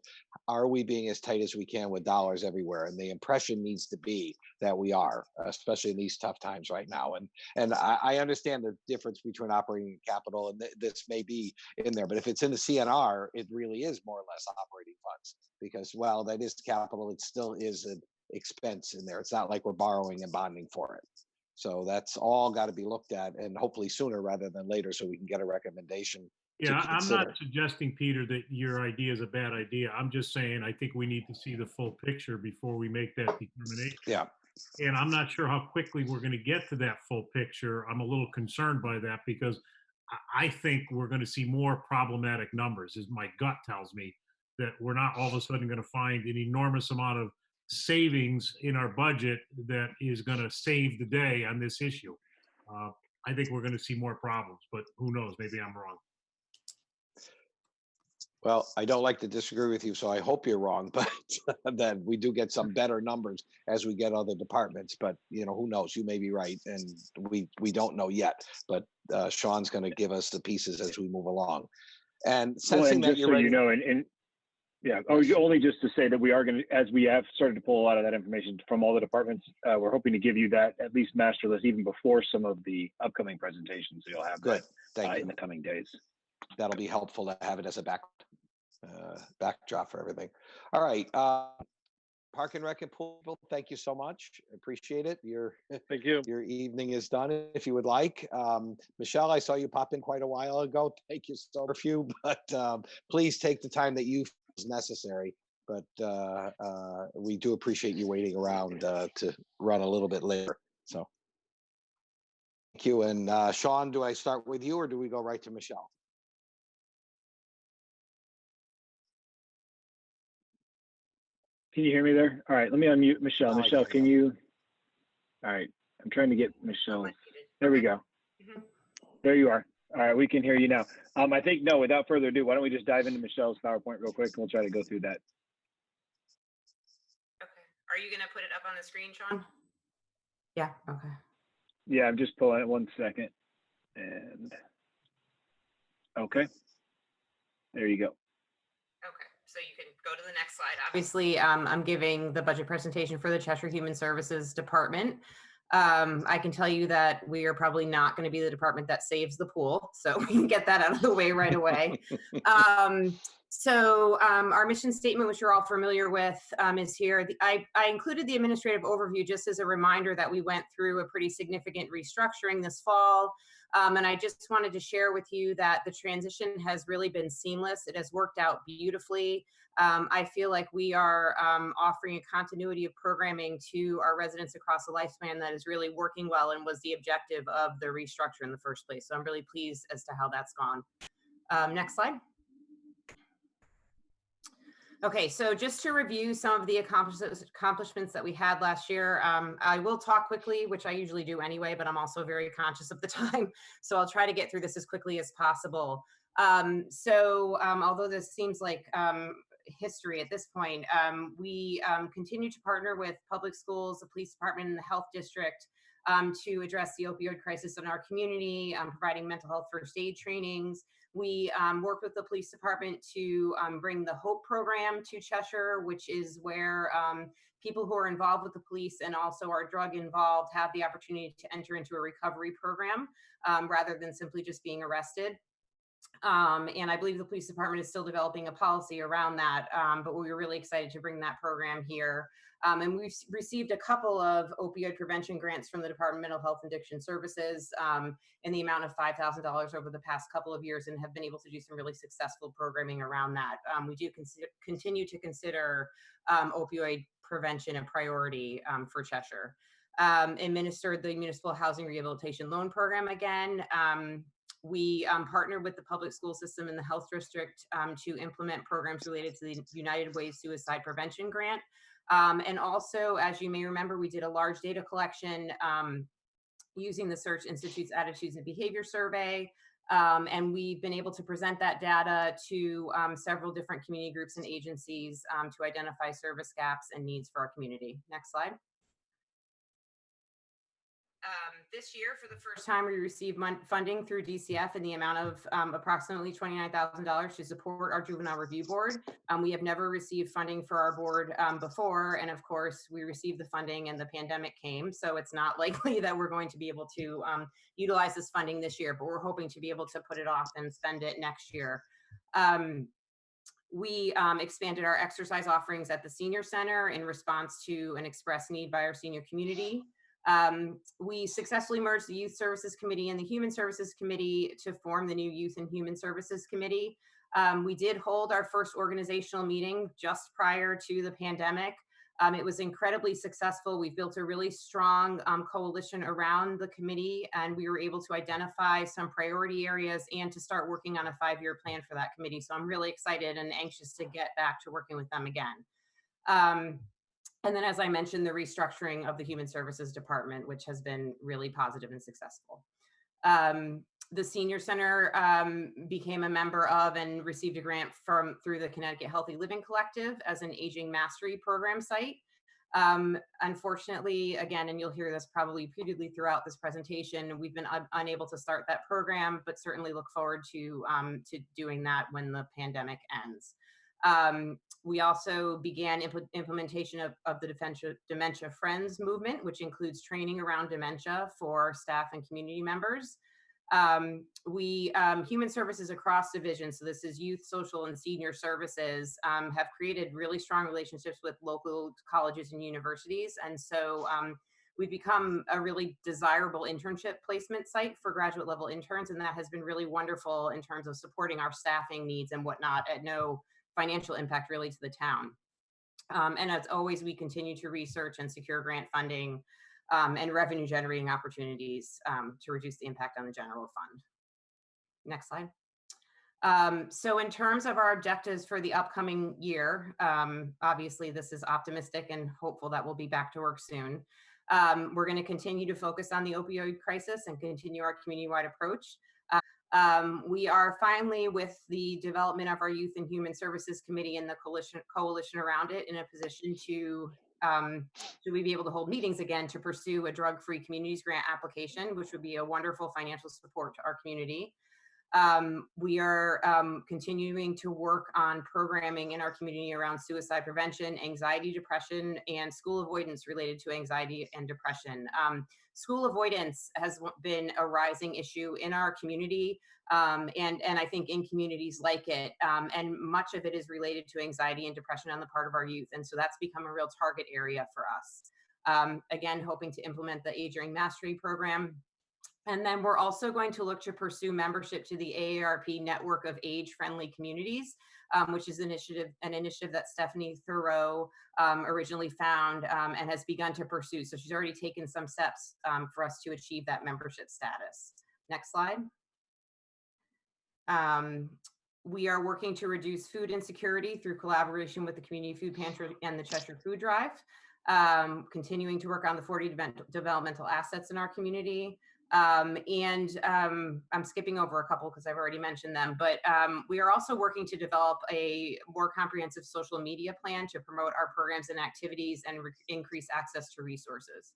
are we being as tight as we can with dollars everywhere? And the impression needs to be that we are, especially in these tough times right now. And I understand the difference between operating and capital, and this may be in there, but if it's in the CNR, it really is more or less operating funds, because while that is capital, it still is an expense in there. It's not like we're borrowing and bonding for it. So that's all got to be looked at, and hopefully sooner rather than later, so we can get a recommendation. Yeah, I'm not suggesting, Peter, that your idea is a bad idea. I'm just saying I think we need to see the full picture before we make that determination. Yeah. And I'm not sure how quickly we're going to get to that full picture. I'm a little concerned by that, because I think we're going to see more problematic numbers, as my gut tells me, that we're not all of a sudden going to find an enormous amount of savings in our budget that is going to save the day on this issue. I think we're going to see more problems, but who knows? Maybe I'm wrong. Well, I don't like to disagree with you, so I hope you're wrong, but that we do get some better numbers as we get other departments. But who knows? You may be right, and we don't know yet. But Sean's going to give us the pieces as we move along. And sensing that you're ready. Yeah, only just to say that we are going to, as we have started to pull a lot of that information from all the departments, we're hoping to give you that at least master list even before some of the upcoming presentations. So you'll have Good. that Thank you. in the coming days. That'll be helpful to have it as a backdrop for everything. All right. Park and Rec and Pool, thank you so much. Appreciate it. Thank you. Your evening is done, if you would like. Michelle, I saw you pop in quite a while ago. Thank you so much, but please take the time that you feel is necessary. But we do appreciate you waiting around to run a little bit later. So thank you. And Sean, do I start with you, or do we go right to Michelle? Can you hear me there? All right, let me unmute Michelle. Michelle, can you? All right, I'm trying to get Michelle. There we go. There you are. All right, we can hear you now. I think, no, without further ado, why don't we just dive into Michelle's PowerPoint real quick, and we'll try to go through that. Okay. Are you going to put it up on the screen, Sean? Yeah, okay. Yeah, I'm just pulling it 1 second. And okay. There you go. Okay, so you can go to the next slide. Obviously, I'm giving the budget presentation for the Cheshire Human Services Department. I can tell you that we are probably not going to be the department that saves the pool, so we can get that out of the way right away. Our mission statement, which you're all familiar with, is here. I included the administrative overview just as a reminder that we went through a pretty significant restructuring this fall. And I just wanted to share with you that the transition has really been seamless. It has worked out beautifully. I feel like we are offering a continuity of programming to our residents across the lifespan that is really working well and was the objective of the restructure in the first place. So I'm really pleased as to how that's gone. Next slide. Okay, so just to review some of the accomplishments that we had last year, I will talk quickly, which I usually do anyway, but I'm also very conscious of the time. So I'll try to get through this as quickly as possible. Although this seems like history at this point, we continue to partner with public schools, the police department, and the health district to address the opioid crisis in our community, providing mental health first aid trainings. We work with the police department to bring the HOPE program to Cheshire, which is where people who are involved with the police and also are drug involved have the opportunity to enter into a recovery program rather than simply just being arrested. And I believe the police department is still developing a policy around that, but we were really excited to bring that program here. And we've received a couple of opioid prevention grants from the Department of Mental Health and Addiction Services in the amount of $5,000 over the past couple of years, and have been able to do some really successful programming around that. We do continue to consider opioid prevention a priority for Cheshire. Administered the Municipal Housing Rehabilitation Loan Program again. We partnered with the public school system and the health district to implement programs related to the United Way Suicide Prevention Grant. And also, as you may remember, we did a large data collection using the Search Institute's Attitudes and Behavior Survey. And we've been able to present that data to several different community groups and agencies to identify service gaps and needs for our community. Next slide. This year, for the first time, we received funding through DCF in the amount of approximately $29,000 to support our Juvenile Review Board. We have never received funding for our board before, and of course, we received the funding and the pandemic came, so it's not likely that we're going to be able to utilize this funding this year, but we're hoping to be able to put it off and spend it next year. We expanded our exercise offerings at the Senior Center in response to an expressed need by our senior community. We successfully merged the Youth Services Committee and the Human Services Committee to form the new Youth and Human Services Committee. We did hold our first organizational meeting just prior to the pandemic. It was incredibly successful. We've built a really strong coalition around the committee, and we were able to identify some priority areas and to start working on a 5-year plan for that committee. So I'm really excited and anxious to get back to working with them again. And then, as I mentioned, the restructuring of the Human Services Department, which has been really positive and successful. The Senior Center became a member of and received a grant through the Connecticut Healthy Living Collective as an aging mastery program site. Unfortunately, again, and you'll hear this probably repeatedly throughout this presentation, we've been unable to start that program, but certainly look forward to doing that when the pandemic ends. We also began implementation of the Dementia Friends movement, which includes training around dementia for staff and community members. Human services across divisions, so this is youth, social, and senior services, have created really strong relationships with local colleges and universities. And so we've become a really desirable internship placement site for graduate level interns. And that has been really wonderful in terms of supporting our staffing needs and whatnot at no financial impact really to the town. And as always, we continue to research and secure grant funding and revenue generating opportunities to reduce the impact on the general fund. Next slide. So in terms of our objectives for the upcoming year, obviously this is optimistic and hopeful that we'll be back to work soon. We're going to continue to focus on the opioid crisis and continue our community-wide approach. We are finally, with the development of our Youth and Human Services Committee and the coalition around it, in a position to should we be able to hold meetings again to pursue a drug-free communities grant application, which would be a wonderful financial support to our community. We are continuing to work on programming in our community around suicide prevention, anxiety, depression, and school avoidance related to anxiety and depression. School avoidance has been a rising issue in our community, and I think in communities like it, and much of it is related to anxiety and depression on the part of our youth, and so that's become a real target area for us. Again, hoping to implement the Aging Mastery Program. And then we're also going to look to pursue membership to the AARP network of age-friendly communities, which is an initiative that Stephanie Thoreau originally found and has begun to pursue. So she's already taken some steps for us to achieve that membership status. Next slide. We are working to reduce food insecurity through collaboration with the Community Food Pantry and the Cheshire Food Drive, continuing to work on the 40 developmental assets in our community. I'm skipping over a couple because I've already mentioned them, but we are also working to develop a more comprehensive social media plan to promote our programs and activities and increase access to resources.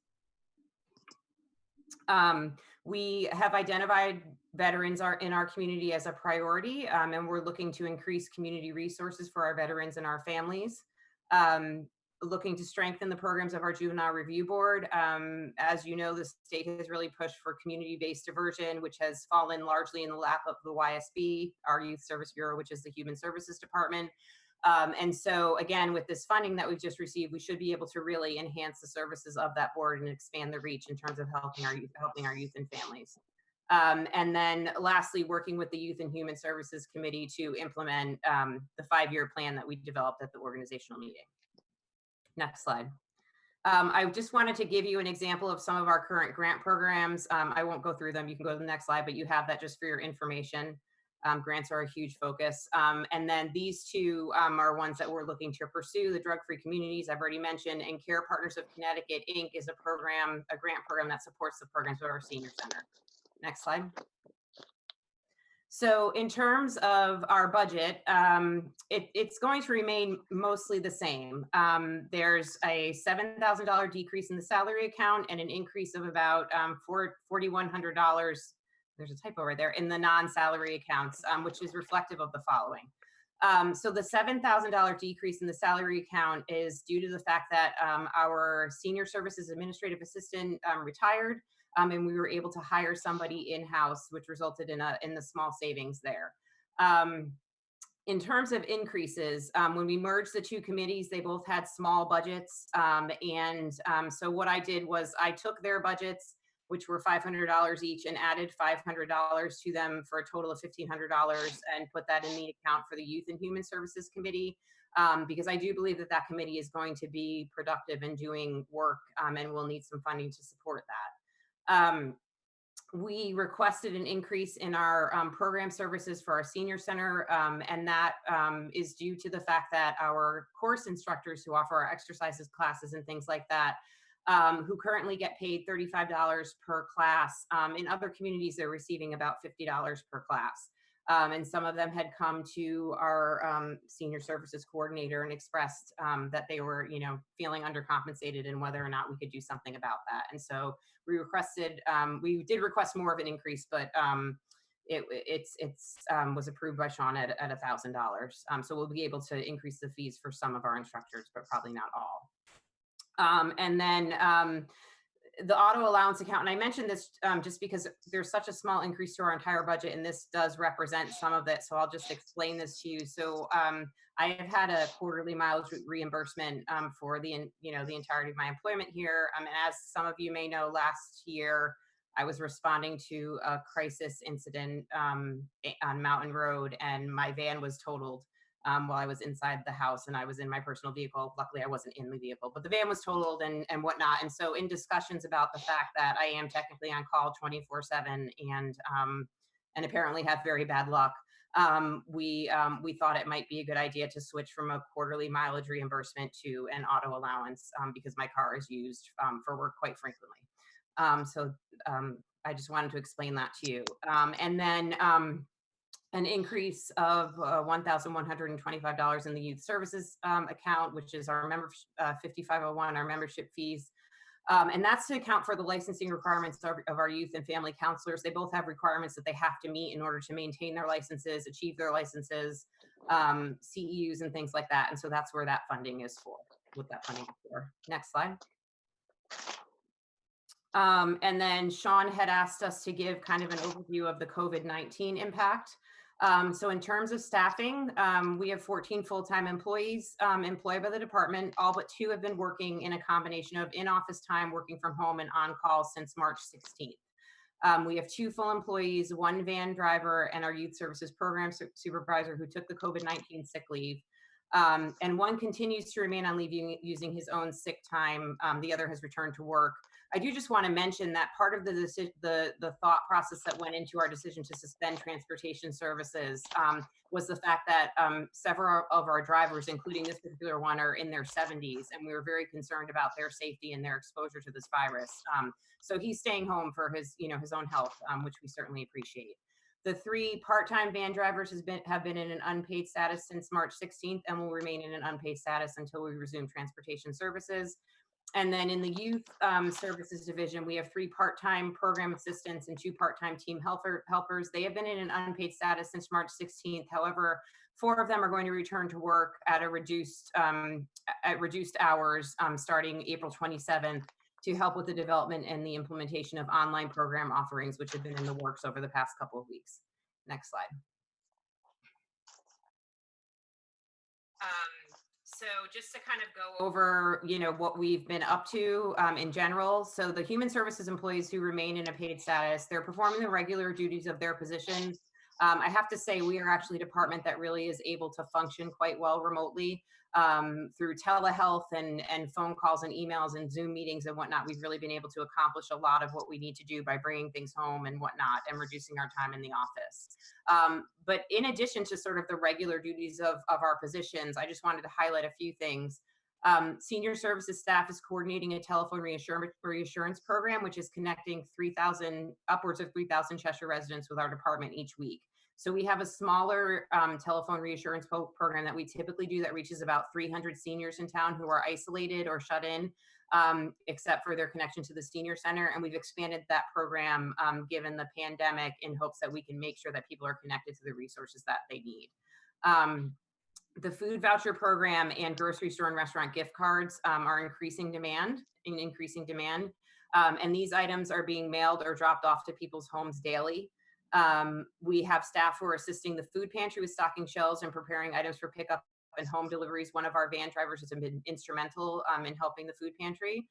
We have identified veterans in our community as a priority, and we're looking to increase community resources for our veterans and our families. looking to strengthen the programs of our Juvenile Review Board. As you know, the state has really pushed for community-based diversion, which has fallen largely in the lap of the YSB, our Youth Service Bureau, which is the Human Services Department. And so again, with this funding that we've just received, we should be able to really enhance the services of that board and expand the reach in terms of helping our youth and families. And then lastly, working with the Youth and Human Services Committee to implement the 5-year plan that we developed at the organizational meeting. Next slide. I just wanted to give you an example of some of our current grant programs. I won't go through them. You can go to the next slide, but you have that just for your information. Grants are a huge focus. And then these two are ones that we're looking to pursue. The Drug-Free Communities, I've already mentioned, and Care Partners of Connecticut, Inc. is a grant program that supports the programs of our senior center. Next slide. So in terms of our budget, it's going to remain mostly the same. There's a $7,000 decrease in the salary account and an increase of about $4,100. There's a typo right there in the non-salary accounts, which is reflective of the following. So the $7,000 decrease in the salary account is due to the fact that our senior services administrative assistant retired. And we were able to hire somebody in-house, which resulted in the small savings there. In terms of increases, when we merged the two committees, they both had small budgets. So what I did was I took their budgets, which were $500 each, and added $500 to them for a total of $1,500 and put that in the account for the Youth and Human Services Committee. Because I do believe that committee is going to be productive in doing work and we'll need some funding to support that. We requested an increase in our program services for our senior center, and that is due to the fact that our course instructors who offer our exercises classes and things like that, who currently get paid $35 per class, in other communities they're receiving about $50 per class. And some of them had come to our senior services coordinator and expressed that they were, feeling undercompensated and whether or not we could do something about that. And so we did request more of an increase, but it was approved by Sean at $1,000. So we'll be able to increase the fees for some of our instructors, but probably not all. And then the auto allowance account, and I mentioned this just because there's such a small increase to our entire budget, and this does represent some of it. So I'll just explain this to you. So I have had a quarterly mileage reimbursement for the entirety of my employment here. And as some of you may know, last year I was responding to a crisis incident on Mountain Road, and my van was totaled while I was inside the house, and I was in my personal vehicle. Luckily, I wasn't in the vehicle, but the van was totaled and whatnot. And so in discussions about the fact that I am technically on call 24/7 and apparently have very bad luck, we thought it might be a good idea to switch from a quarterly mileage reimbursement to an auto allowance because my car is used for work quite frequently. I just wanted to explain that to you. And then an increase of $1,125 in the youth services account, which is our 5501, our membership fees. And that's to account for the licensing requirements of our youth and family counselors. They both have requirements that they have to meet in order to maintain their licenses, achieve their licenses, CEUs and things like that. And so that's where that funding is for, what that funding is for. Next slide. And then Sean had asked us to give kind of an overview of the COVID-19 impact. So in terms of staffing, we have 14 full-time employees employed by the department. All but 2 have been working in a combination of in-office time, working from home, and on-call since March 16th. We have 2 full employees, 1 van driver, and our youth services program supervisor who took the COVID-19 sick leave. And 1 continues to remain on leave using his own sick time. The other has returned to work. I do just want to mention that part of the thought process that went into our decision to suspend transportation services was the fact that several of our drivers, including this particular one, are in their 70s, and we were very concerned about their safety and their exposure to this virus. So he's staying home for his own health, which we certainly appreciate. The 3 part-time van drivers have been in an unpaid status since March 16th and will remain in an unpaid status until we resume transportation services. And then in the youth services division, we have 3 part-time program assistants and 2 part-time team helpers. They have been in an unpaid status since March 16th. However, 4 of them are going to return to work at a reduced hours starting April 27th to help with the development and the implementation of online program offerings, which have been in the works over the past couple of weeks. Next slide. So just to kind of go over, what we've been up to in general. So the human services employees who remain in a paid status, they're performing the regular duties of their positions. I have to say we are actually a department that really is able to function quite well remotely through telehealth and phone calls and emails and Zoom meetings and whatnot. We've really been able to accomplish a lot of what we need to do by bringing things home and whatnot and reducing our time in the office. But in addition to sort of the regular duties of our positions, I just wanted to highlight a few things. Senior services staff is coordinating a telephone reassurance program, which is connecting upwards of 3,000 Cheshire residents with our department each week. So we have a smaller telephone reassurance program that we typically do that reaches about 300 seniors in town who are isolated or shut in, except for their connection to the senior center. And we've expanded that program given the pandemic in hopes that we can make sure that people are connected to the resources that they need. The food voucher program and grocery store and restaurant gift cards are increasing demand. And these items are being mailed or dropped off to people's homes daily. We have staff who are assisting the food pantry with stocking shelves and preparing items for pickup and home deliveries. One of our van drivers has been instrumental in helping the food pantry.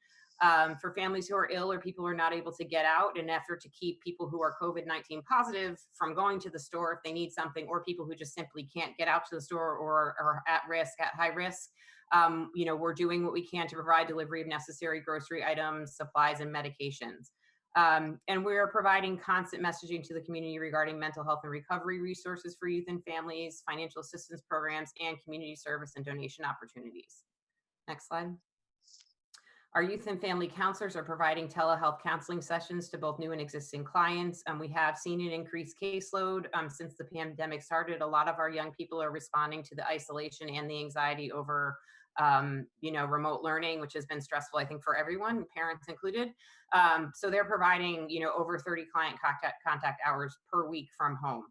For families who are ill or people who are not able to get out, in an effort to keep people who are COVID-19 positive from going to the store if they need something, or people who just simply can't get out to the store or are at high risk. We're doing what we can to provide delivery of necessary grocery items, supplies, and medications. And we're providing constant messaging to the community regarding mental health and recovery resources for youth and families, financial assistance programs, and community service and donation opportunities. Next slide. Our youth and family counselors are providing telehealth counseling sessions to both new and existing clients. We have seen an increased caseload since the pandemic started. A lot of our young people are responding to the isolation and the anxiety over remote learning, which has been stressful, I think, for everyone, parents included. So they're providing, over 30 client contact hours per week from home,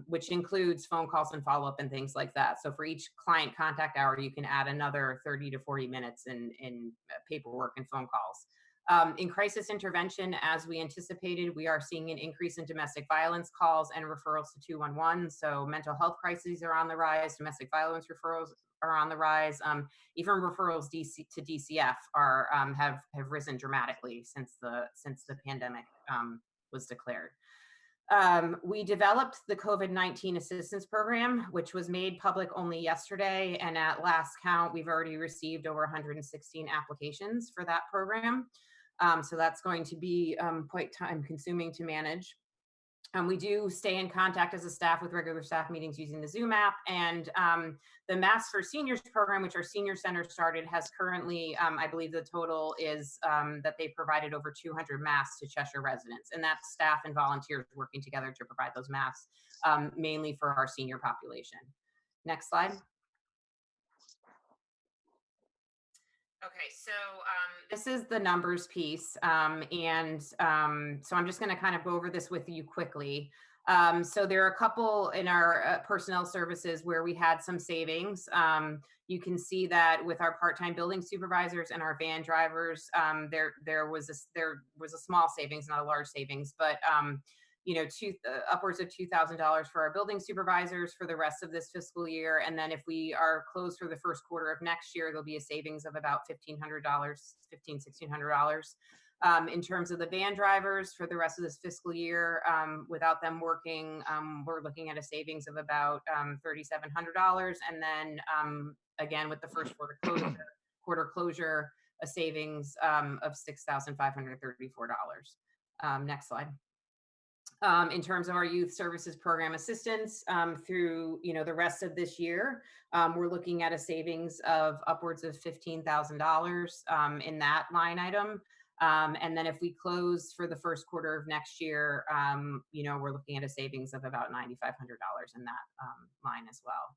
which includes phone calls and follow-up and things like that. So for each client contact hour, you can add another 30 to 40 minutes in paperwork and phone calls. In crisis intervention, as we anticipated, we are seeing an increase in domestic violence calls and referrals to 211. So mental health crises are on the rise, domestic violence referrals are on the rise. Even referrals to DCF have risen dramatically since the pandemic was declared. We developed the COVID-19 assistance program, which was made public only yesterday. And at last count, we've already received over 116 applications for that program. So that's going to be quite time consuming to manage. We do stay in contact as a staff with regular staff meetings using the Zoom app. And the Masks for Seniors program, which our senior center started, has currently, I believe the total is that they provided over 200 masks to Cheshire residents. And that's staff and volunteers working together to provide those masks, mainly for our senior population. Next slide. Okay, so this is the numbers piece. So I'm just going to kind of go over this with you quickly. So there are a couple in our personnel services where we had some savings. You can see that with our part-time building supervisors and our van drivers, there was a small savings, not a large savings, but upwards of $2,000 for our building supervisors for the rest of this fiscal year. And then if we are closed for the first quarter of next year, there'll be a savings of about $1,600. In terms of the van drivers for the rest of this fiscal year, without them working, we're looking at a savings of about $3,700. And then again, with the first quarter closure, a savings of $6,534. Next slide. In terms of our youth services program assistance through the rest of this year, we're looking at a savings of upwards of $15,000 in that line item. And then if we close for the first quarter of next year, we're looking at a savings of about $9,500 in that line as well.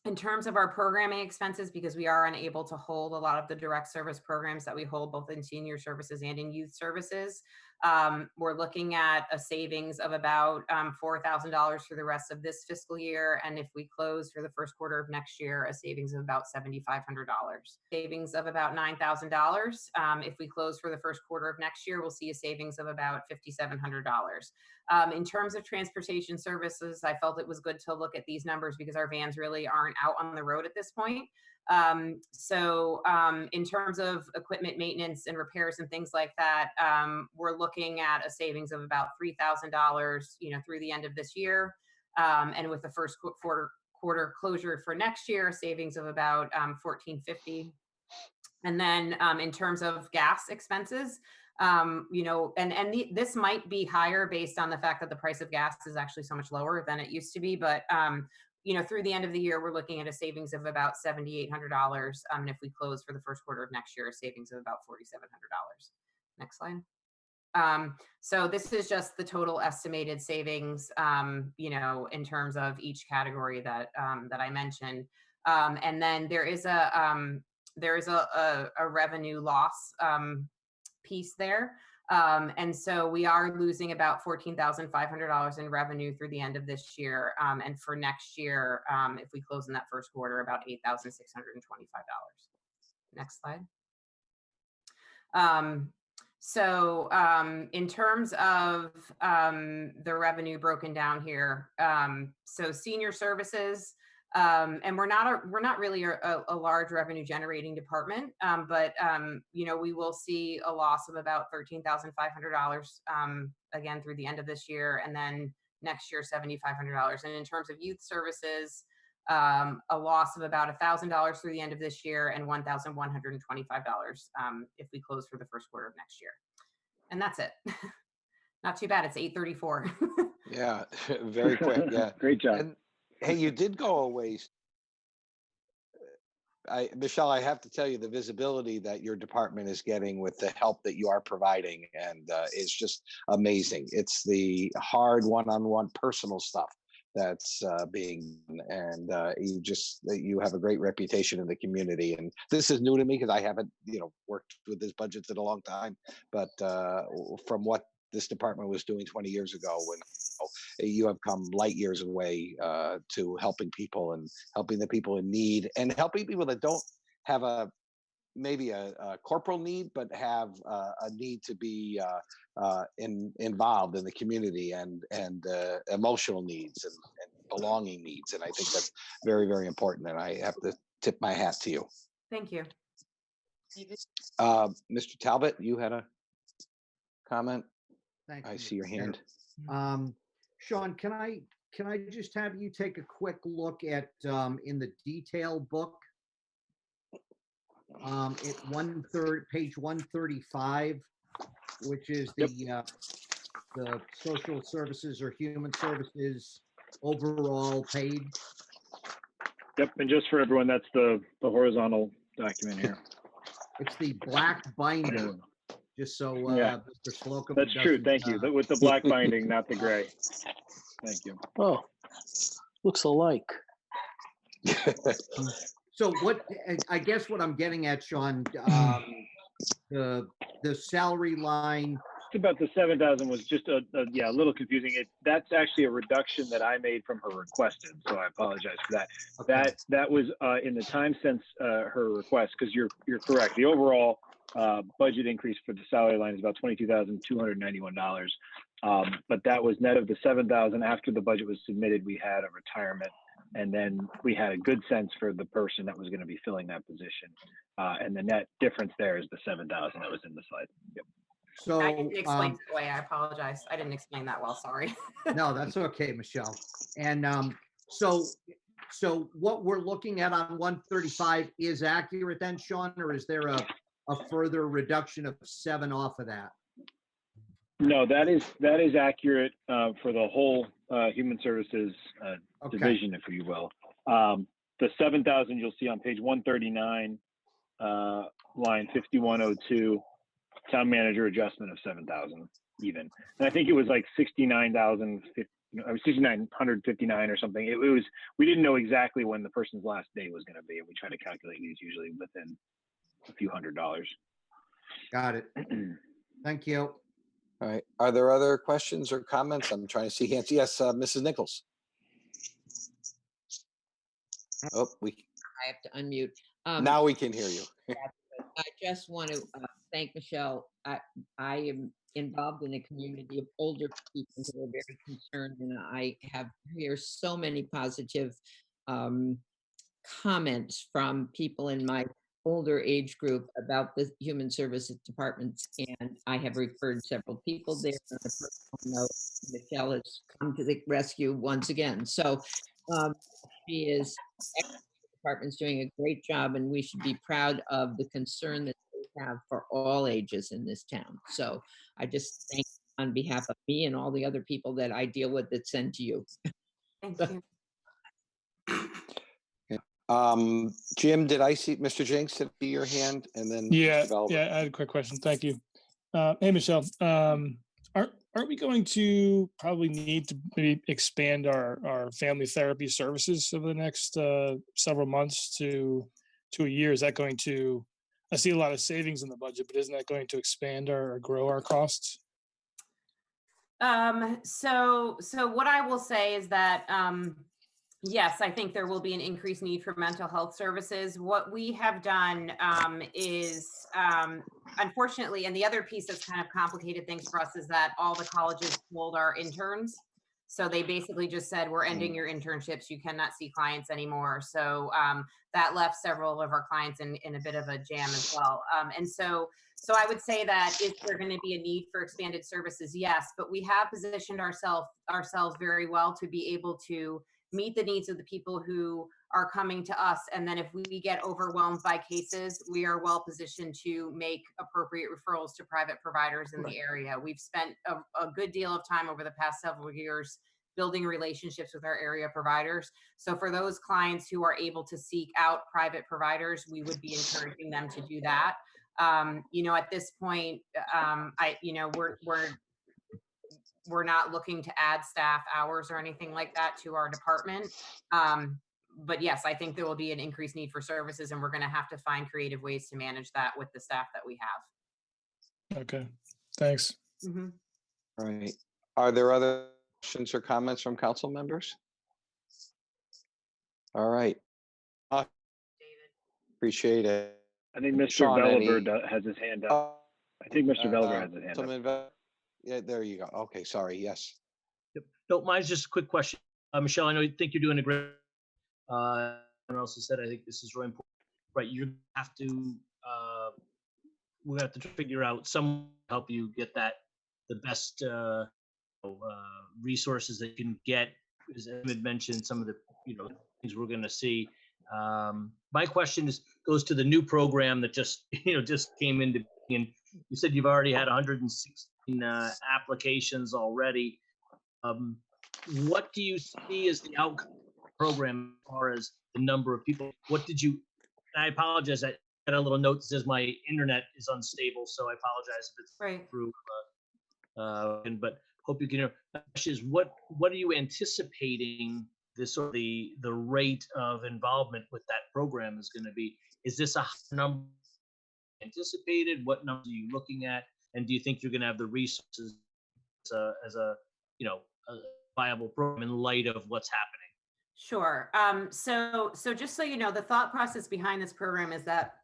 In terms of our programming expenses, because we are unable to hold a lot of the direct service programs that we hold both in senior services and in youth services, We're looking at a savings of about $4,000 for the rest of this fiscal year. And if we close for the first quarter of next year, a savings of about $7,500. Savings of about $9,000. If we close for the first quarter of next year, we'll see a savings of about $5,700. In terms of transportation services, I felt it was good to look at these numbers because our vans really aren't out on the road at this point. In terms of equipment maintenance and repairs and things like that, we're looking at a savings of about $3,000, through the end of this year. And with the first quarter closure for next year, savings of about $1,450. And then in terms of gas expenses, this might be higher based on the fact that the price of gas is actually so much lower than it used to be, but through the end of the year, we're looking at a savings of about $7,800. And if we close for the first quarter of next year, a savings of about $4,700. Next slide. So this is just the total estimated savings, in terms of each category that I mentioned. And then there is a revenue loss piece there. And so we are losing about $14,500 in revenue through the end of this year. And for next year, if we close in that first quarter, about $8,625. Next slide. In terms of the revenue broken down here, so senior services, and we're not really a large revenue generating department, but we will see a loss of about $13,500 again through the end of this year, and then next year $7,500. And in terms of youth services, a loss of about $1,000 through the end of this year and $1,125 if we close for the first quarter of next year. And that's it. Not too bad. It's 8:34. Yeah, very quick. Yeah, great job. And hey, you did go a ways. Michelle, I have to tell you, the visibility that your department is getting with the help that you are providing, and is just amazing. It's the hard one-on-one personal stuff that's being, and you have a great reputation in the community. And this is new to me because I haven't, worked with this budgets in a long time. But from what this department was doing 20 years ago, when you have come light years away to helping people and helping the people in need, and helping people that don't have maybe a corporal need, but have a need to be involved in the community, and emotional needs and belonging needs. And I think that's very, very important. And I have to tip my hat to you. Thank you. Mr. Talbot, you had a comment? Thank you. I see your hand. Sean, can I just have you take a quick look at in the detail book at page 135, which is the social services or human services overall paid. Yep, and just for everyone, that's the horizontal document here. It's the black binding. Just so yeah. Mr. Slocum. That's true. Thank you. But with the black binding, not the gray. Thank you. Oh, looks alike. So I guess what I'm getting at, Sean, the salary line. It's about the 7,000 was just a little confusing. That's actually a reduction that I made from her requested, so I apologize for that. Okay. That was in the time since her request, because you're correct. The overall budget increase for the salary line is about $22,291. But that was net of the 7,000. After the budget was submitted, we had a retirement, and then we had a good sense for the person that was going to be filling that position. And the net difference there is the 7,000 that was in the slide. Yep. So I didn't explain it that way. I apologize. I didn't explain that well. Sorry. No, that's okay, Michelle. And so what we're looking at on 135 is accurate then, Sean, or is there a further reduction of 7 off of that? No, that is accurate for the whole human services division, if you will. The 7,000 you'll see on page 139, line 5102, town manager adjustment of 7,000 even. And I think it was like 6,959 or something. It was, we didn't know exactly when the person's last day was going to be, and we try to calculate these usually within a few $100s. Got it. Thank you. All right. Are there other questions or comments? I'm trying to see hands. Yes, Mrs. Nichols. Oh, I have to unmute. now we can hear you. I just want to thank Michelle. I am involved in a community of older people who are very concerned, and I have hear so many positive comments from people in my older age group about the human services departments, and I have referred several people there. On a personal note, Michelle has come to the rescue once again. So she is. Department's doing a great job, and we should be proud of the concern that they have for all ages in this town. So I just thank on behalf of me and all the other people that I deal with that send to you. Thank you. Jim, did I see Mr. Jenks, did I see your hand? And then Yeah, Mr. Belver. yeah, I had a quick question. Thank you. Hey, Michelle, aren't we going to probably need to maybe expand our family therapy services over the next several months to a year? Is that going to, I see a lot of savings in the budget, but isn't that going to expand or grow our costs? So what I will say is that, yes, I think there will be an increased need for mental health services. What we have done is, unfortunately, and the other piece that's kind of complicated things for us is that all the colleges told our interns. So they basically just said, we're ending your internships. You cannot see clients anymore. So that left several of our clients in a bit of a jam as well. And so I would say that is there going to be a need for expanded services? Yes, but we have positioned ourselves very well to be able to meet the needs of the people who are coming to us. And then if we get overwhelmed by cases, we are well positioned to make appropriate referrals to private providers in the area. We've spent a good deal of time over the past several years building relationships with our area providers. So for those clients who are able to seek out private providers, we would be encouraging them to do that. At this point, we're not looking to add staff hours or anything like that to our department. But yes, I think there will be an increased need for services, and we're going to have to find creative ways to manage that with the staff that we have. Okay, thanks. Mm-hmm. All right. Are there other questions or comments from council members? All right. Appreciate it. I think Mr. Sean, Belver has his hand up. I think Mr. Belver has his hand up. Yeah, there you go. Okay, sorry. Yes. Yep. No, mine's just a quick question. Michelle, I know you think you're doing a great. And also said, I think this is really important. Right, you have to. We have to figure out some help you get the best resources that you can get. As Emmett mentioned, some of the things we're going to see. My question goes to the new program that just came into being. You said you've already had 116 applications already. What do you see as the outcome of the program as far as the number of people? What did you? I apologize. I got a little note that says my internet is unstable, so I apologize if it's through. But hope you can hear. The question is, what are you anticipating the rate of involvement with that program is going to be? Is this a number anticipated? What numbers are you looking at? And do you think you're going to have the resources as a viable program in light of what's happening? Sure. So just so you know, the thought process behind this program is that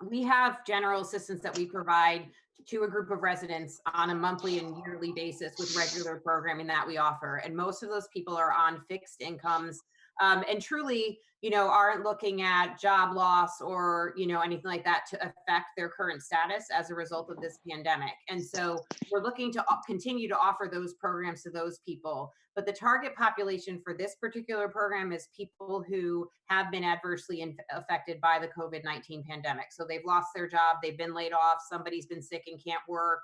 we have general assistance that we provide to a group of residents on a monthly and yearly basis with regular programming that we offer. And most of those people are on fixed incomes and truly, aren't looking at job loss or, anything like that to affect their current status as a result of this pandemic. And so we're looking to continue to offer those programs to those people. But the target population for this particular program is people who have been adversely affected by the COVID-19 pandemic. So they've lost their job, they've been laid off, somebody's been sick and can't work,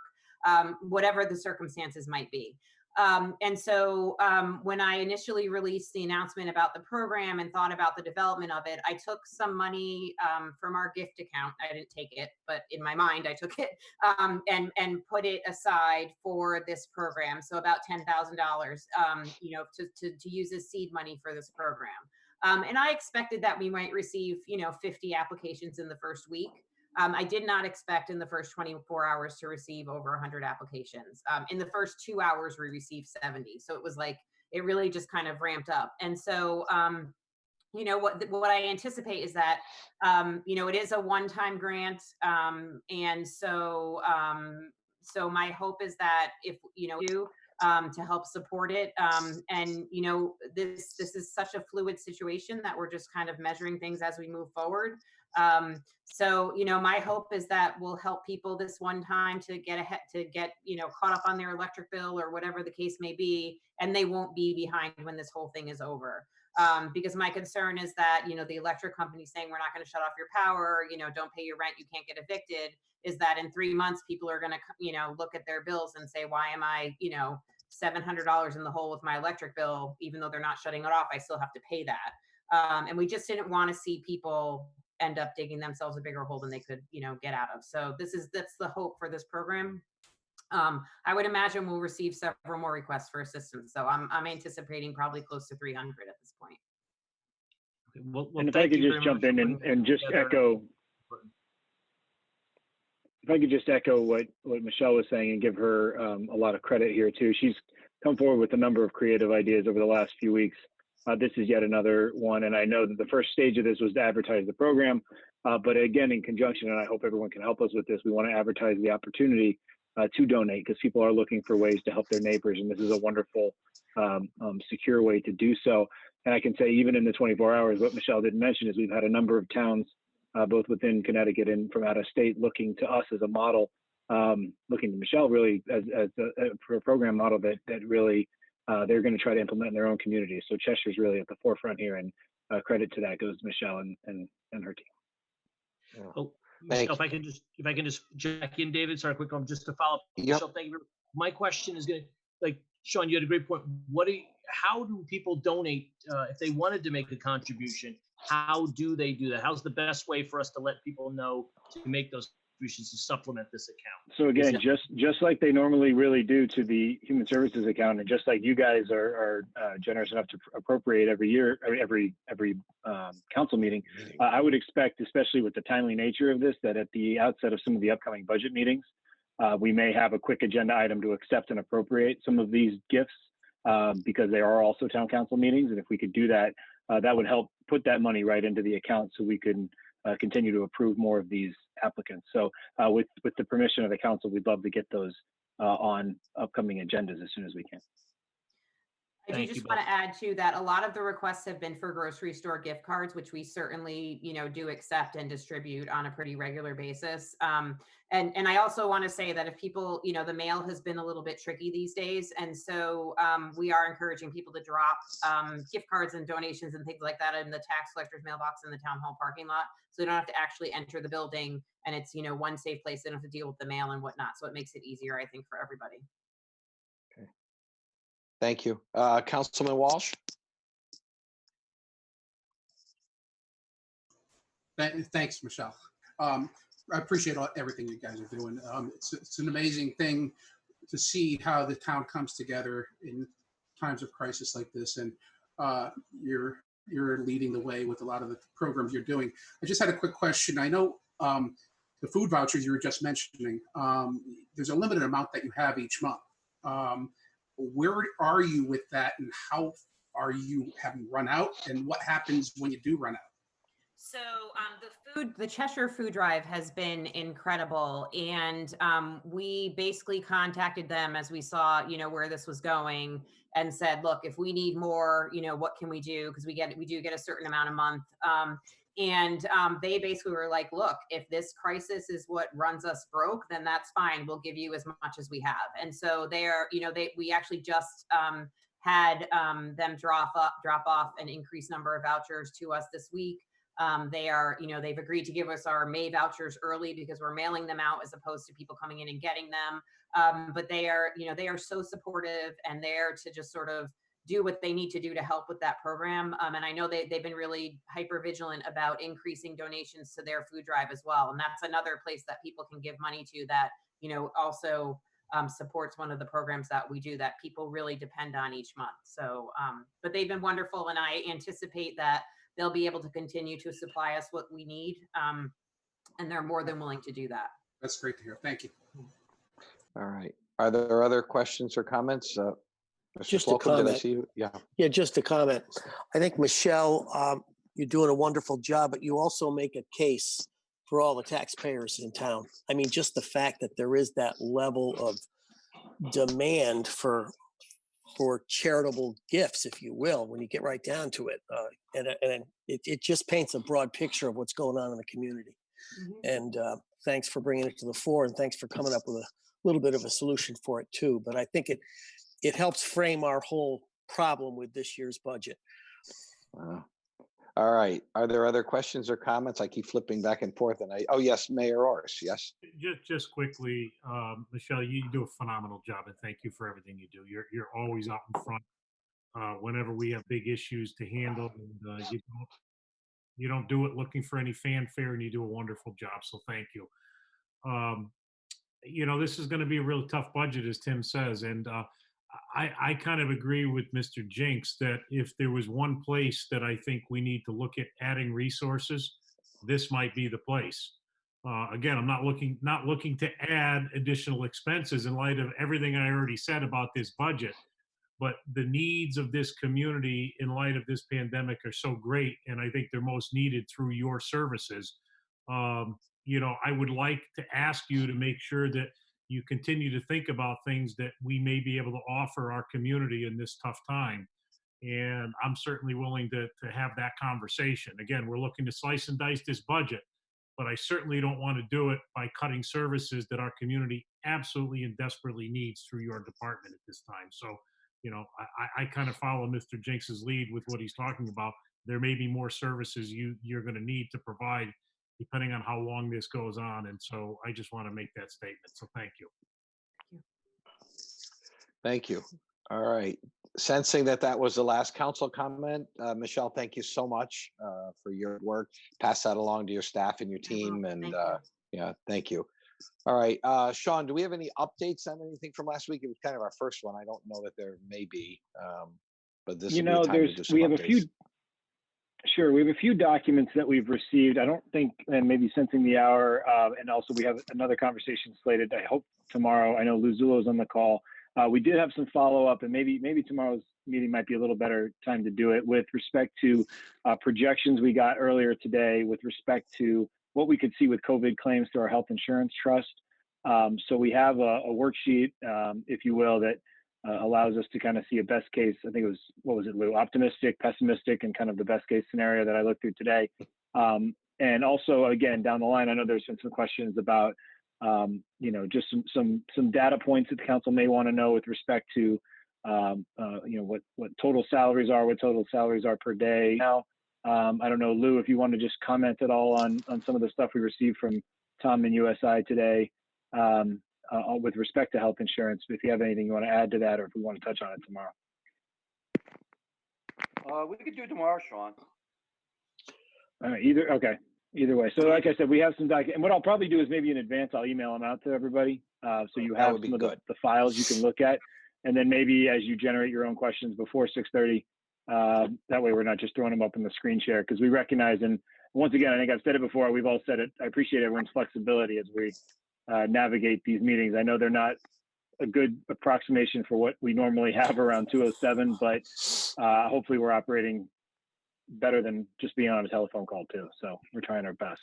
whatever the circumstances might be. And so when I initially released the announcement about the program and thought about the development of it, I took some money from our gift account. I didn't take it, but in my mind, I took it and put it aside for this program. So about $10,000, to use as seed money for this program. And I expected that we might receive, 50 applications in the first week. I did not expect in the first 24 hours to receive over 100 applications. In the first 2 hours, we received 70. So it was like, it really just kind of ramped up. And so, you know, what I anticipate is that, you know, it is a one-time grant. And so, so my hope is that if, you know, to help support it. And, you know, this is such a fluid situation that we're just kind of measuring things as we move forward. So, you know, my hope is that we'll help people this one time to get ahead, to get, you know, caught up on their electric bill or whatever the case may be, and they won't be behind when this whole thing is over. Because my concern is that, you know, the electric company saying we're not going to shut off your power, you know, don't pay your rent, you can't get evicted, is that in 3 months, people are going to, you know, look at their bills and say, why am I, you know, $700 in the hole with my electric bill, even though they're not shutting it off, I still have to pay that. And we just didn't want to see people end up digging themselves a bigger hole than they could, you know, get out of. So that's the hope for this program. I would imagine we'll receive several more requests for assistance. So I'm anticipating probably close to 300 at this point. Okay, well, And if I could just jump in and just echo, if I could just echo what Michelle was saying and give her a lot of credit here too. She's come forward with a number of creative ideas over the last few weeks. This is yet another one. And I know that the first stage of this was to advertise the program. But again, in conjunction, and I hope everyone can help us with this, we want to advertise the opportunity to donate, because people are looking for ways to help their neighbors. And this is a wonderful, secure way to do so. And I can say, even in the 24 hours, what Michelle didn't mention is we've had a number of towns, both within Connecticut and from out of state, looking to us as a model, looking to Michelle really for a program model that really they're going to try to implement in their own communities. So Cheshire's really at the forefront here, and credit to that goes to Michelle and her team. Oh, Michelle, if I can just check in, David, sorry, quick, just to follow up. Michelle, thank you. My question is going to, like, Sean, you had a great point. How do people donate if they wanted to make a contribution? How do they do that? How's the best way for us to let people know to make those contributions to supplement this account? So again, just like they normally really do to the Human Services account, and just like you guys are generous enough to appropriate every year, every council meeting, I would expect, especially with the timely nature of this, that at the outset of some of the upcoming budget meetings, we may have a quick agenda item to accept and appropriate some of these gifts, because they are also town council meetings. And if we could do that, that would help put that money right into the account so we can continue to approve more of these applicants. So with the permission of the council, we'd love to get those on upcoming agendas as soon as we can. I do just want to add too that a lot of the requests have been for grocery store gift cards, which we certainly, you know, do accept and distribute on a pretty regular basis. And I also want to say that if people, you know, the mail has been a little bit tricky these days. And so we are encouraging people to drop gift cards and donations and things like that in the tax collector's mailbox in the town hall parking lot. So they don't have to actually enter the building, and it's, you know, one safe place. They don't have to deal with the mail and whatnot. So it makes it easier, I think, for everybody. Thank you. Councilman Walsh? Thanks, Michelle. I appreciate everything you guys are doing. It's an amazing thing to see how the town comes together in times of crisis like this, and you're leading the way with a lot of the programs you're doing. I just had a quick question. I know the food vouchers you were just mentioning, there's a limited amount that you have each month. Where are you with that, and how are you having run out, and what happens when you do run out? So the Cheshire food drive has been incredible, and we basically contacted them as we saw, you know, where this was going, and said, look, if we need more, you know, what can we do? Because we do get a certain amount a month. And they basically were like, look, if this crisis is what runs us broke, then that's fine. We'll give you as much as we have. And so we actually just had them drop off an increased number of vouchers to us this week. They've agreed to give us our May vouchers early because we're mailing them out as opposed to people coming in and getting them. But they are so supportive and there to just sort of do what they need to do to help with that program. And I know they've been really hyper vigilant about increasing donations to their food drive as well. And that's another place that people can give money to that, you know, also supports one of the programs that we do that people really depend on each month. So, but they've been wonderful, and I anticipate that they'll be able to continue to supply us what we need. and they're more than willing to do that. That's great to hear. Thank you. All right. Are there other questions or comments? Mr. Just a Slocum, did I comment. see you? Yeah. Yeah, just a comment. I think, Michelle, you're doing a wonderful job, but you also make a case for all the taxpayers in town. I mean, just the fact that there is that level of demand for charitable gifts, if you will, when you get right down to it. And it just paints a broad picture of what's going on in the community. And thanks for bringing it to the fore, and thanks for coming up with a little bit of a solution for it too. But I think it helps frame our whole problem with this year's budget. All right. Are there other questions or comments? I keep flipping back and forth, and oh yes, Mayor Orris. Yes. Just quickly, Michelle, you do a phenomenal job, and thank you for everything you do. You're always out in front whenever we have big issues to handle, and you don't do it looking for any fanfare, and you do a wonderful job. So thank you. This is going to be a real tough budget, as Tim says, and I kind of agree with Mr. Jinks that if there was one place that I think we need to look at adding resources, this might be the place. Again, I'm not looking to add additional expenses in light of everything I already said about this budget, but the needs of this community in light of this pandemic are so great, and I think they're most needed through your services. I would like to ask you to make sure that you continue to think about things that we may be able to offer our community in this tough time. And I'm certainly willing to have that conversation. Again, we're looking to slice and dice this budget, but I certainly don't want to do it by cutting services that our community absolutely and desperately needs through your department at this time. So, I kind of follow Mr. Jinks's lead with what he's talking about. There may be more services you're going to need to provide depending on how long this goes on. And so I just want to make that statement. So thank you. Thank you. All right. Sensing that was the last council comment, Michelle, thank you so much for your work. Pass that along to your staff and your team. And yeah, thank you. All right. Sean, do we have any updates on anything from last week? It was kind of our first one. I don't know that there may be, but this will be a time to do some updates. Sure. We have a few documents that we've received. I don't think, and maybe sensing the hour, and also we have another conversation slated, I hope tomorrow. I know Lou Zullo's on the call. We did have some follow-up, and maybe tomorrow's meeting might be a little better time to do it with respect to projections we got earlier today with respect to what we could see with COVID claims through our health insurance trust. So we have a worksheet, if you will, that allows us to kind of see a best case. I think it was, what was it, Lou? Optimistic, pessimistic, and kind of the best case scenario that I looked through today. And also, again, down the line, I know there's been some questions about, just some data points that the council may want to know with respect to, what total salaries are, per day. Now, I don't know, Lou, if you want to just comment at all on some of the stuff we received from Tom and USI today. With respect to health insurance, if you have anything you want to add to that, or if we want to touch on it tomorrow. We could do tomorrow, Sean. Either way. So like I said, we have some documents, and what I'll probably do is maybe in advance, I'll email them out to everybody. So you have some of the files you can look at. And then maybe as you generate your own questions before 6:30, that way we're not just throwing them up in the screen share, because we recognize, and once again, I think I've said it before, we've all said it, I appreciate everyone's flexibility as we navigate these meetings. I know they're not a good approximation for what we normally have around 2:07, but hopefully we're operating better than just being on a telephone call too. So we're trying our best.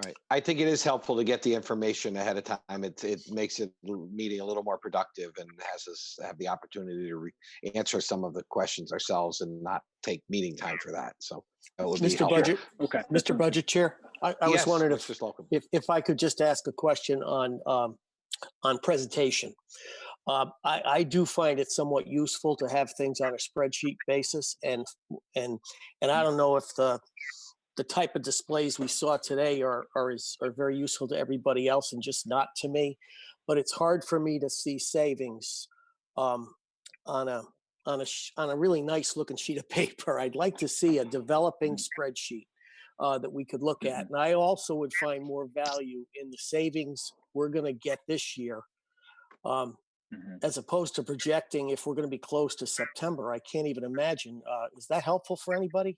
Right. I think it is helpful to get the information ahead of time. It makes it meeting a little more productive and has us have the opportunity to answer some of the questions ourselves and not take meeting time for that. So that would be Mr. helpful. Budget, okay. Mr. Budget Chair, I was Yes, wondering Mr. Slocum. if I could just ask a question on presentation. I do find it somewhat useful to have things on a spreadsheet basis, and I don't know if the type of displays we saw today are very useful to everybody else and just not to me. But it's hard for me to see savings on a really nice looking sheet of paper. I'd like to see a developing spreadsheet that we could look at. And I also would find more value in the savings we're going to get this year, as opposed to projecting if we're going to be close to September. I can't even imagine. Is that helpful for anybody?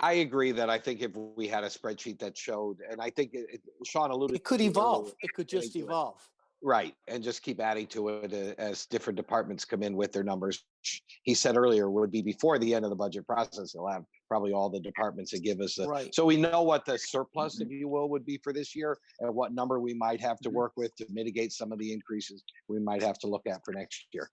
I agree that I think if we had a spreadsheet that showed, and I think Sean alluded. It could to evolve. earlier, It could adding just to it. evolve. Right, and just keep adding to it as different departments come in with their numbers. He said earlier would be before the end of the budget process. He'll have probably all the departments that give us, Right. so we know what the surplus, if you will, would be for this year, and what number we might have to work with to mitigate some of the increases we might have to look at for next year.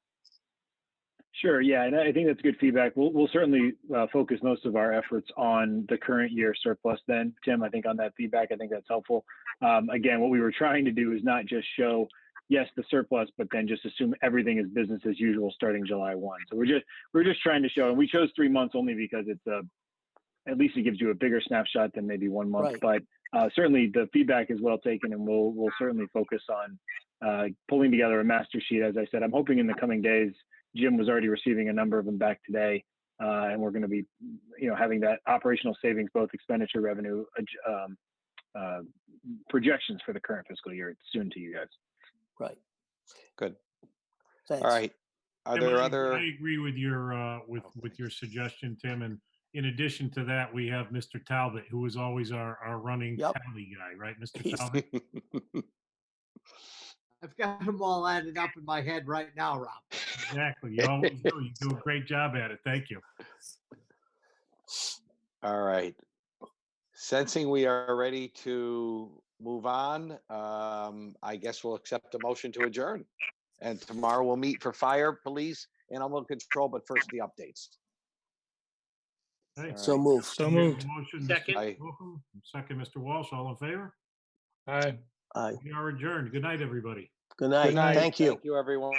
Sure, yeah, and I think that's good feedback. We'll certainly focus most of our efforts on the current year surplus then, Tim, I think on that feedback, I think that's helpful. Again, what we were trying to do is not just show, yes, the surplus, but then just assume everything is business as usual starting July 1. So we're just trying to show, and we chose 3 months only because it's at least it gives you a bigger snapshot than maybe 1 month. Right. But certainly the feedback is well taken, and we'll certainly focus on pulling together a master sheet. As I said, I'm hoping in the coming days. Jim was already receiving a number of them back today, and we're going to be, having that operational savings, both expenditure, revenue projections for the current fiscal year soon to you guys. Right. Good. Thanks. All right. Are Tim, there I other? agree with your with your suggestion, Tim. And in addition to that, we have Mr. Talbot, who is always our running tally guy, right, Mr. Talbot? I've got them all added up in my head right now, Rob. Exactly. You always do. You do a great job at it. Thank you. All right. Sensing we are ready to move on, I guess we'll accept a motion to adjourn. And tomorrow we'll meet for fire, police, and animal control, but first the updates. Okay. So moved. So We have a moved. Motion, Second. Mr. Slocum. Second, Mr. Walsh. All in favor? Aye. Aye. We are adjourned. Good night, everybody. Good night. Good night. Thank you. Thank you, everyone.